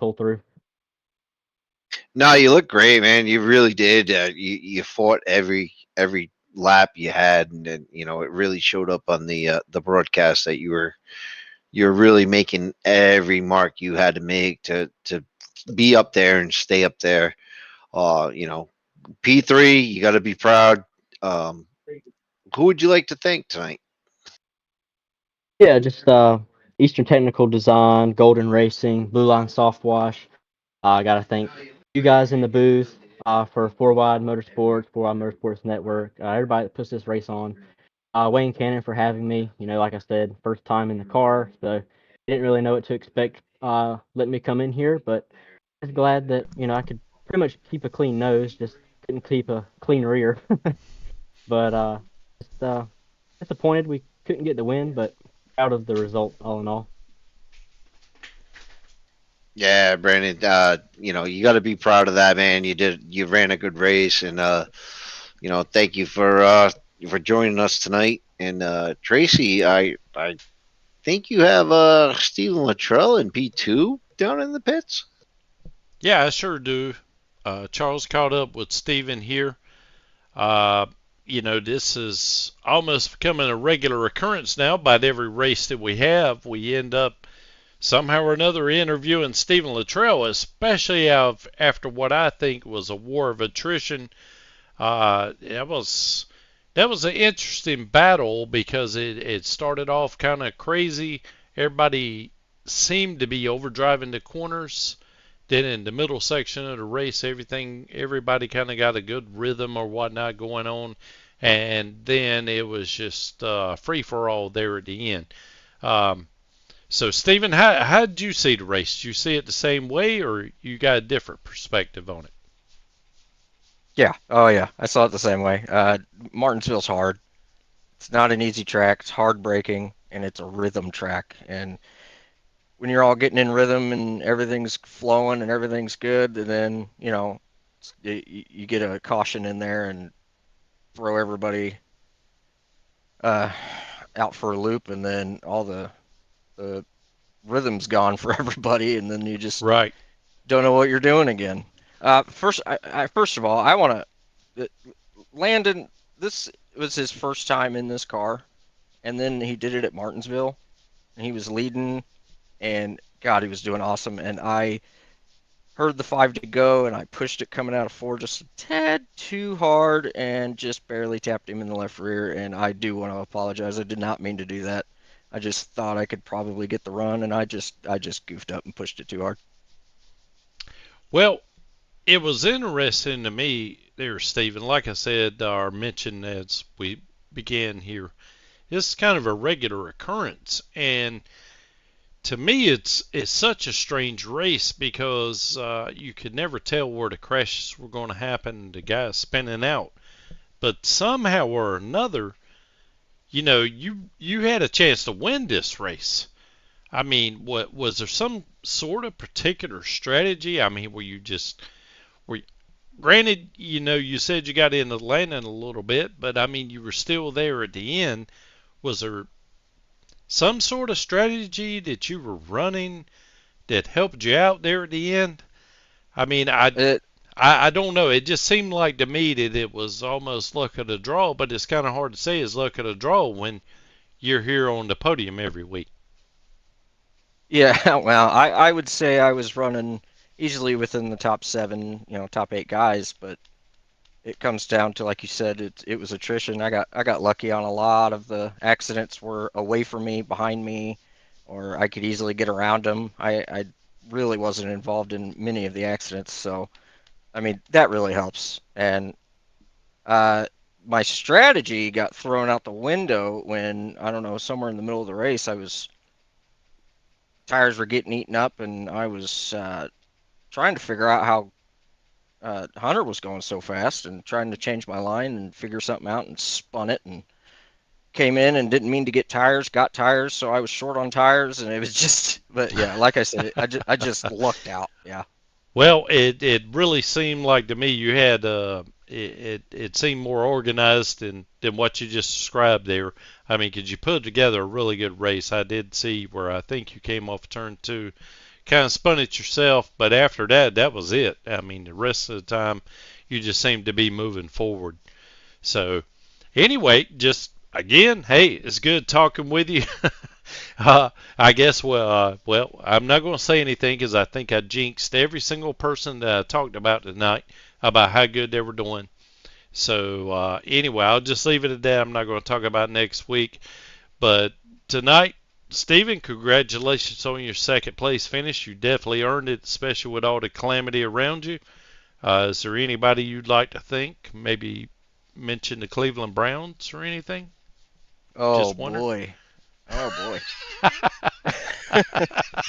pull through. No, you look great, man. You really did. You fought every lap you had, and then, it really showed up on the broadcast that you're really making every mark you had to make to be up there and stay up there. P3, you got to be proud. Who would you like to thank tonight? Yeah, just Eastern Technical Design, Golden Racing, Blue Line Soft Wash. I got to thank you guys in the booth for 4Wide Motorsports Network, everybody that puts this race on. Wayne Cannon for having me. Like I said, first time in the car, so didn't really know what to expect letting me come in here, but I was glad that, I could pretty much keep a clean nose, just couldn't keep a clean rear. But just disappointed we couldn't get the win, but proud of the result all in all. Yeah, Brandon. You got to be proud of that, man. You ran a good race, and thank you for joining us tonight. And Tracy, I think you have Stephen Luttrell in P2 down in the pits. Yeah, I sure do. Charles caught up with Stephen here. This is almost becoming a regular occurrence now. About every race that we have, we end up somehow or another interviewing Stephen Luttrell, especially after what I think was a war of attrition. That was an interesting battle because it started off kind of crazy. Everybody seemed to be overdriving the corners. Then in the middle section of the race, everybody kind of got a good rhythm or whatnot going on, and then it was just free for all there at the end. So Stephen, how did you see the race? Did you see it the same way, or you got a different perspective on it? Yeah. Oh, yeah. I saw it the same way. Martinsville's hard. It's not an easy track. It's hard braking, and it's a rhythm track. And when you're all getting in rhythm and everything's flowing and everything's good, and then, you get a caution in there and throw everybody out for a loop, and then all the rhythm's gone for everybody, and then you just Right. don't know what you're doing again. First of all, I want to Landon. This was his first time in this car, and then he did it at Martinsville, and he was leading, and God, he was doing awesome. And I heard the 5 to go, and I pushed it coming out of 4 just a tad too hard, and just barely tapped him in the left rear. And I do want to apologize. I did not mean to do that. I just thought I could probably get the run, and I just goofed up and pushed it too hard. Well, it was interesting to me there, Stephen. Like I said, or mentioned as we began here, this is kind of a regular occurrence, and to me, it's such a strange race because you could never tell where the crashes were going to happen. The guys spinning out, but somehow or another, you had a chance to win this race. I mean, what was there some sort of particular strategy? I mean, were you, granted, you said you got into landing a little bit, but I mean, you were still there at the end. Was there some sort of strategy that you were running that helped you out there at the end? I mean, It I don't know. It just seemed like to me that it was almost luck of the draw, but it's kind of hard to say it's luck of the draw when you're here on the podium every week. Yeah, well, I would say I was running easily within the top 7, top 8 guys, but it comes down to, like you said, it was attrition. I got lucky on a lot of the accidents were away from me, behind me, or I could easily get around them. I really wasn't involved in many of the accidents, so I mean that really helps. And uh, my strategy got thrown out the window when, I don't know, somewhere in the middle of the race, tires were getting eaten up, and I was trying to figure out how Hunter was going so fast, and trying to change my line and figure something out, and spun it and came in and didn't mean to get tires, got tires, so I was short on tires, and it was just, but yeah, like I said, I just lucked out. Yeah. Well, it really seemed like to me you had it seemed more organized than what you just described there. I mean, 'cause you put together a really good race. I did see where I think you came off turn 2, kind of spun it yourself, but after that, that was it. I mean, the rest of the time, you just seemed to be moving forward. So, anyway, just again, hey, it's good talking with you. I guess, well, I'm not going to say anything because I think I jinxed every single person that I talked about tonight about how good they were doing. So, anyway, I'll just leave it at that. I'm not going to talk about next week. But tonight, Stephen, congratulations on your second place finish. You definitely earned it, especially with all the calamity around you. Is there anybody you'd like to thank? Maybe mention the Cleveland Browns or anything? Oh Just wonder. boy. Oh boy.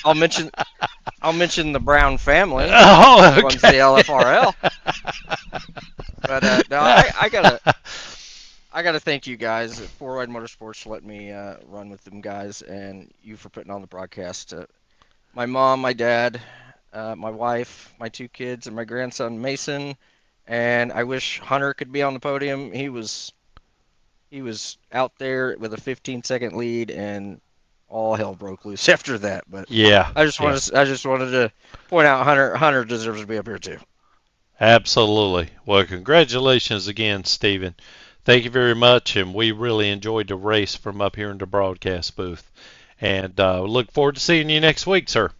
I'll mention I'll mention the Brown family. Oh, Who runs the okay. LFRL. But no, I gotta thank you guys at Four Wide Motorsports for letting me run with them guys, and you for putting on the broadcast. My mom, my dad, my wife, my 2 kids, and my grandson Mason. And I wish Hunter could be on the podium. He was out there with a 15-second lead, and all hell broke loose after that. But Yeah, yeah, I just wanted to point out Hunter deserves to be up here too. absolutely. Well, congratulations again, Stephen. Thank you very much, and we really enjoyed the race from up here in the broadcast booth. And look forward to seeing you next week, sir.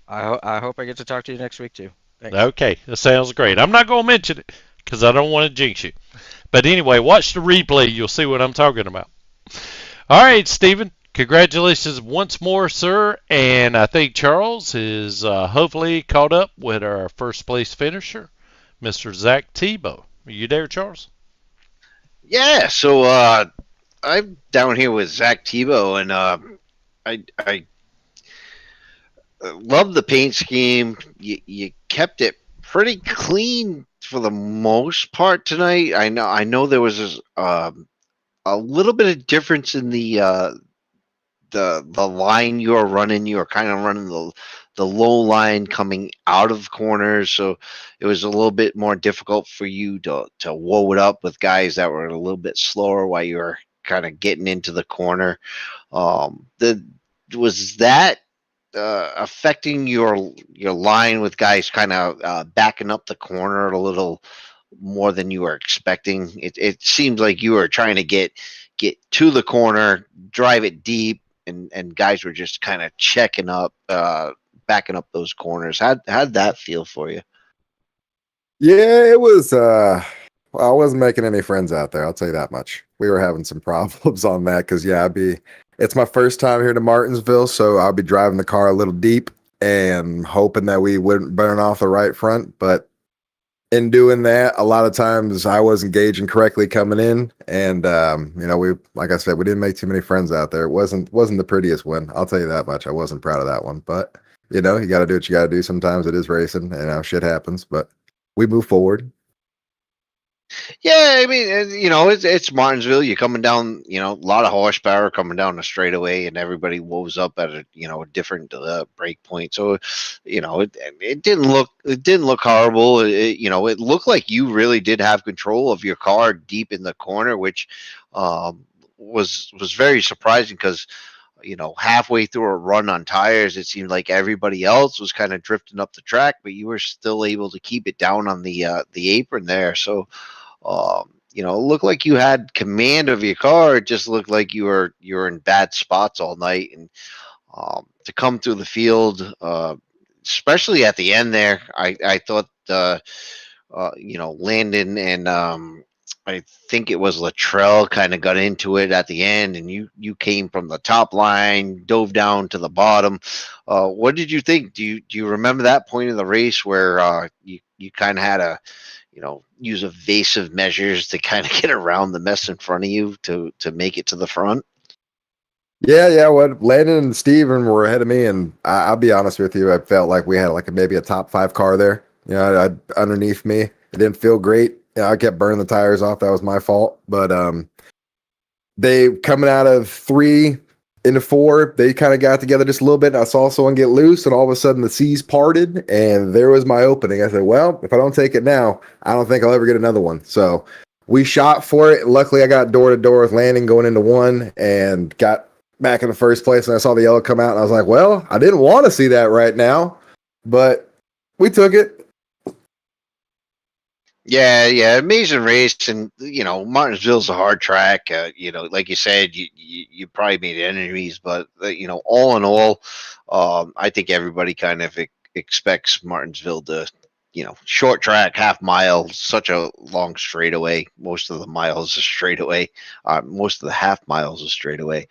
I hope I get to talk to you next week too. Thanks. Okay, that sounds great. I'm not going to mention it because I don't want to jinx you. But anyway, watch the replay. You'll see what I'm talking about. All right, Stephen. Congratulations once more, sir. And I think Charles is hopefully caught up with our first place finisher, Mr. Zach Tebow. Are you there, Charles? Yeah, so I'm down here with Zach Tebow, and I love the paint scheme. You kept it pretty clean for the most part tonight. I know there was a little bit of difference in the line you were running. You were kind of running the low line coming out of corners, so it was a little bit more difficult for you to woe it up with guys that were a little bit slower while you were kind of getting into the corner. The was that affecting your line with guys kind of backing up the corner a little more than you were expecting? It seems like you were trying to get to the corner, drive it deep, and guys were just kind of checking up, backing up those corners. How'd that feel for you? Yeah, it was. Well, I wasn't making any friends out there. I'll tell you that much. We were having some problems on that because it's my first time here to Martinsville, so I'll be driving the car a little deep and hoping that we wouldn't burn off the right front. But in doing that, a lot of times I wasn't gauging correctly coming in, and like I said, we didn't make too many friends out there. It wasn't the prettiest win. I'll tell you that much. I wasn't proud of that one, but you got to do what you got to do. Sometimes it is racing, and shit happens, but we move forward. Yeah, I mean, it's Martinsville. You're coming down, a lot of horsepower coming down the straightaway, and everybody woes up at a different break point. So, it didn't look horrible. It looked like you really did have control of your car deep in the corner, which was very surprising because halfway through a run on tires, it seemed like everybody else was kind of drifting up the track, but you were still able to keep it down on the apron there. So, it looked like you had command of your car. It just looked like you were in bad spots all night, and to come through the field, especially at the end there, I thought Landon and I think it was Latrell kind of got into it at the end, and you came from the top line, dove down to the bottom. What did you think? Do you remember that point of the race where you kind of had to use evasive measures to kind of get around the mess in front of you to make it to the front? Yeah. What Landon and Steven were ahead of me, and I'll be honest with you, I felt like we had maybe a top 5 car there. Underneath me, it didn't feel great. I kept burning the tires off. That was my fault. But they coming out of 3 into 4, they kind of got together just a little bit. And I saw someone get loose, and all of a sudden the seas parted, and there was my opening. I said, well, if I don't take it now, I don't think I'll ever get another one. So we shot for it. Luckily, I got door to door with Landon going into 1 and got back in the first place. And I saw the yellow come out, and I was like, well, I didn't want to see that right now, but we took it. Yeah, amazing race, and Martinsville's a hard track. Like you said, you probably made enemies, but all in all, I think everybody kind of expects Martinsville to, short track, half mile, such a long straightaway. Most of the miles are straightaway. Most of the half miles are straightaway.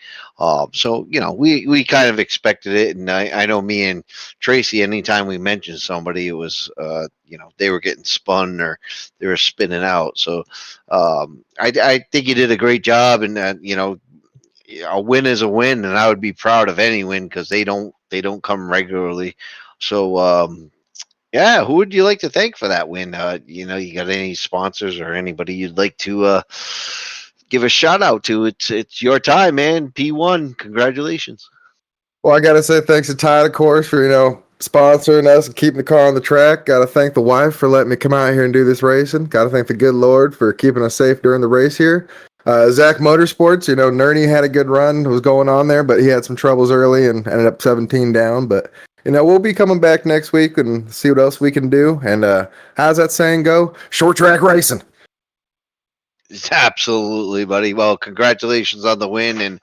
So we kind of expected it, and I know me and Tracy, anytime we mentioned somebody, it was they were getting spun or they were spinning out. So I think you did a great job, and a win is a win, and I would be proud of any win because they don't come regularly. So yeah, who would you like to thank for that win? You got any sponsors or anybody you'd like to give a shout out to? It's your time, man. P1, congratulations. Well, I got to say thanks to Tide, of course, for, sponsoring us and keeping the car on the track. Got to thank the wife for letting me come out here and do this racing. Got to thank the good Lord for keeping us safe during the race here. Zach Motorsports, Nerney had a good run, was going on there, but he had some troubles early and ended up 17 down. But, we'll be coming back next week and see what else we can do. And how's that saying go? Short track racing. Absolutely, buddy. Well, congratulations on the win, and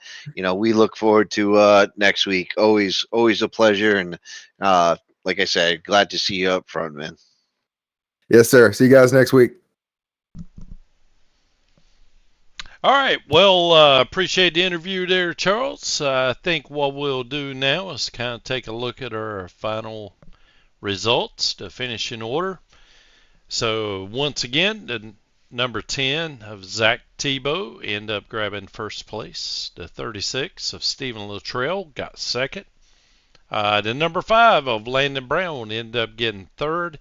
we look forward to next week. Always a pleasure, and like I said, glad to see you up front, man. Yes, sir. See you guys next week. All right. Well, appreciate the interview there, Charles. I think what we'll do now is kind of take a look at our final results to finish in order. So once again, the number 10 of Zach Tebow ended up grabbing first place. The 36 of Stephen Luttrell got second. The number 5 of Landon Brown ended up getting third.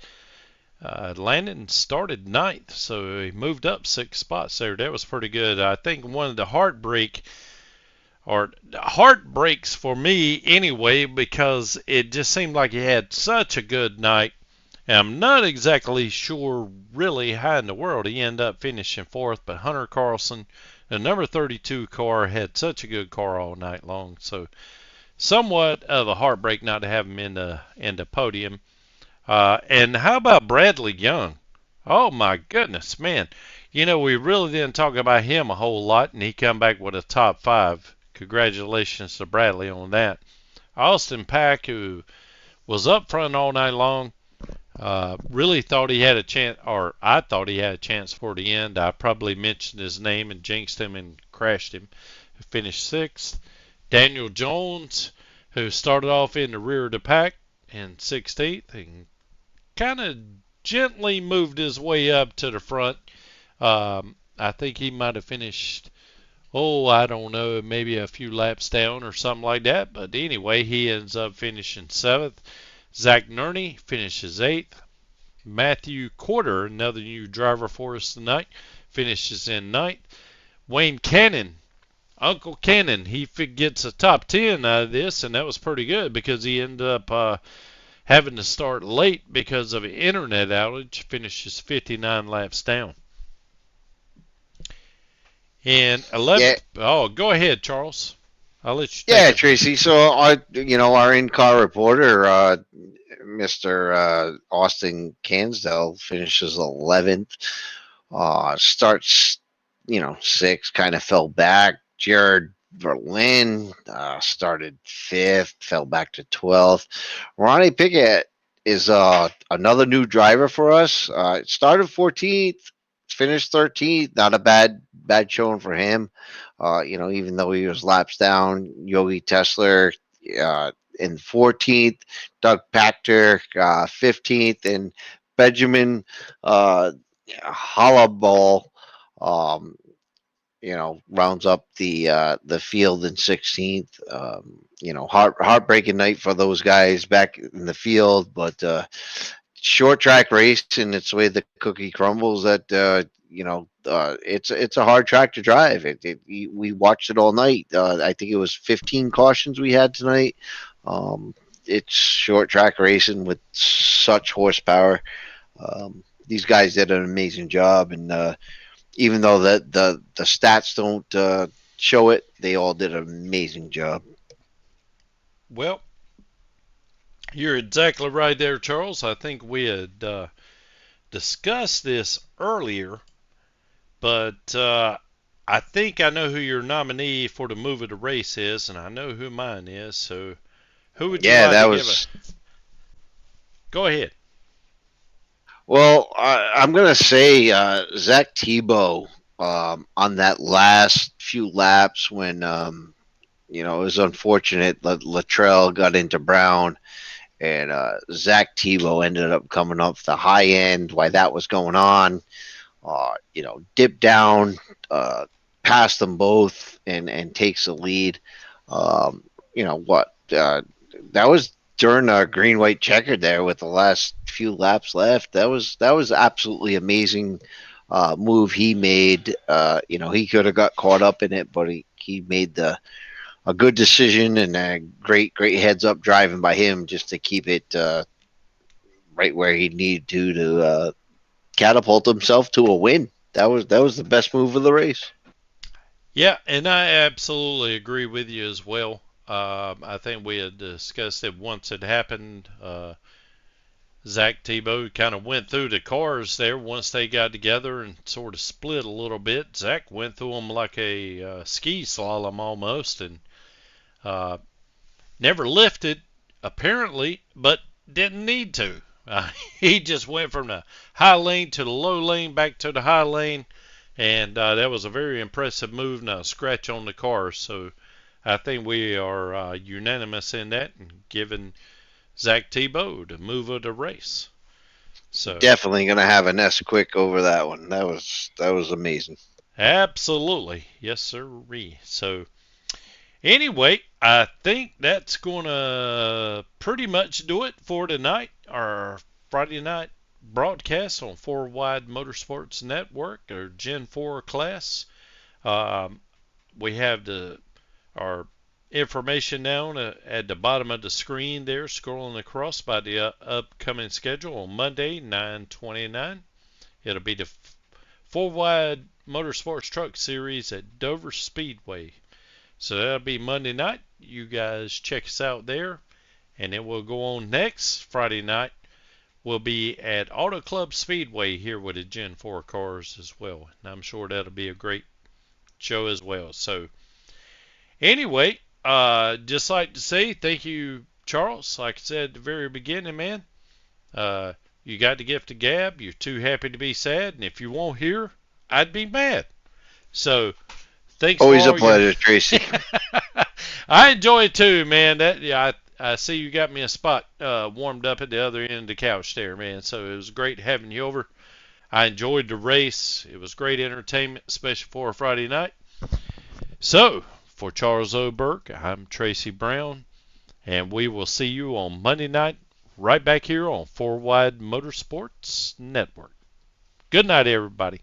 Landon started ninth, so he moved up 6 spots there. That was pretty good. I think one of the heartbreaks for me anyway, because it just seemed like he had such a good night. And I'm not exactly sure really how in the world he ended up finishing 4th, but Hunter Carlson, the number 32 car, had such a good car all night long. So somewhat of a heartbreak not to have him in the podium. And how about Bradley Young? Oh my goodness, man. We really didn't talk about him a whole lot, and he come back with a top 5. Congratulations to Bradley on that. Austin Pack, who was up front all night long, really thought he had a chance, or I thought he had a chance for the end. I probably mentioned his name and jinxed him and crashed him. Finished 6th. Daniel Jones, who started off in the rear of the pack in 16th and kind of gently moved his way up to the front. I think he might have finished, I don't know, maybe a few laps down or something like that. But anyway, he ends up finishing 7th. Zach Nerney finishes 8th. Matthew Corder, another new driver for us tonight, finishes in 9th. Wayne Cannon, Uncle Cannon, he gets a top 10 out of this, and that was pretty good because he ended up having to start late because of an internet outage, finishes 59 laps down. And 11. Yeah, Oh, go ahead, Charles. I'll let you take yeah, it. Tracy. So our in-car reporter, Mr. Austin Cansdell, finishes 11th. Starts, sixth, kind of fell back. Jared Berlin started fifth, fell back to 12th. Ronnie Pickett is another new driver for us. Started 14th, finished 13th. Not a bad showing for him. Even though he was laps down, Yogi Tesler in 14th, Doug Pachter 15th, and Benjamin Hollaball, um, rounds up the field in 16th. Heartbreaking night for those guys back in the field, but short track race, and it's the way the cookie crumbles. That it's a hard track to drive. We watched it all night. I think it was 15 cautions we had tonight. It's short track racing with such horsepower. These guys did an amazing job, and even though the stats don't show it, they all did an amazing job. Well, you're exactly right there, Charles. I think we had discussed this earlier, but I think I know who your nominee for the move of the race is, and I know who mine is. So, who would you Yeah, like that to was. give a? Go ahead. Well, I'm gonna say Zach Tebow on that last few laps when it was unfortunate that Luttrell got into Brown, and Zach Tebow ended up coming up the high end while that was going on. Dipped down, past them both, and takes the lead. What? That was during a green white checker there with the last few laps left. That was absolutely amazing move he made. He could have got caught up in it, but he made a good decision, and a great heads up driving by him just to keep it right where he needed to catapult himself to a win. That was the best move of the race. Yeah, and I absolutely agree with you as well. I think we had discussed it once it happened. Zach Tebow kind of went through the cars there once they got together and sort of split a little bit. Zach went through them like a ski slalom almost, and uh, never lifted apparently, but didn't need to. He just went from the high lane to the low lane, back to the high lane, and that was a very impressive move and a scratch on the car. So I think we are unanimous in that and giving Zach Tebow the move of the race. So Definitely gonna have a nest quick over that one. That was amazing. absolutely, yes sir. So anyway, I think that's gonna pretty much do it for tonight. Our Friday night broadcast on Four Wide Motorsports Network, or Gen4 class. Um, we have our information now at the bottom of the screen there, scrolling across by the upcoming schedule on Monday, 9/29. It'll be the Four Wide Motorsports Truck Series at Dover Speedway. So that'll be Monday night. You guys check us out there. And then we'll go on next Friday night. We'll be at Auto Club Speedway here with the Gen 4 cars as well. And I'm sure that'll be a great show as well. So anyway, just like to say thank you, Charles. Like I said at the very beginning, man, you got the gift of gab. You're too happy to be sad. And if you won't hear, I'd be mad. So thanks Always for a all pleasure, Tracy. I enjoy it too, man. I see you got me a spot warmed up at the other end of the couch there, man. So it was great having you over. I enjoyed the race. It was great entertainment, especially for a Friday night. So for Charles Oberg, I'm Tracy Brown, and we will see you on Monday night right back here on Four Wide Motorsports Network. Good night, everybody.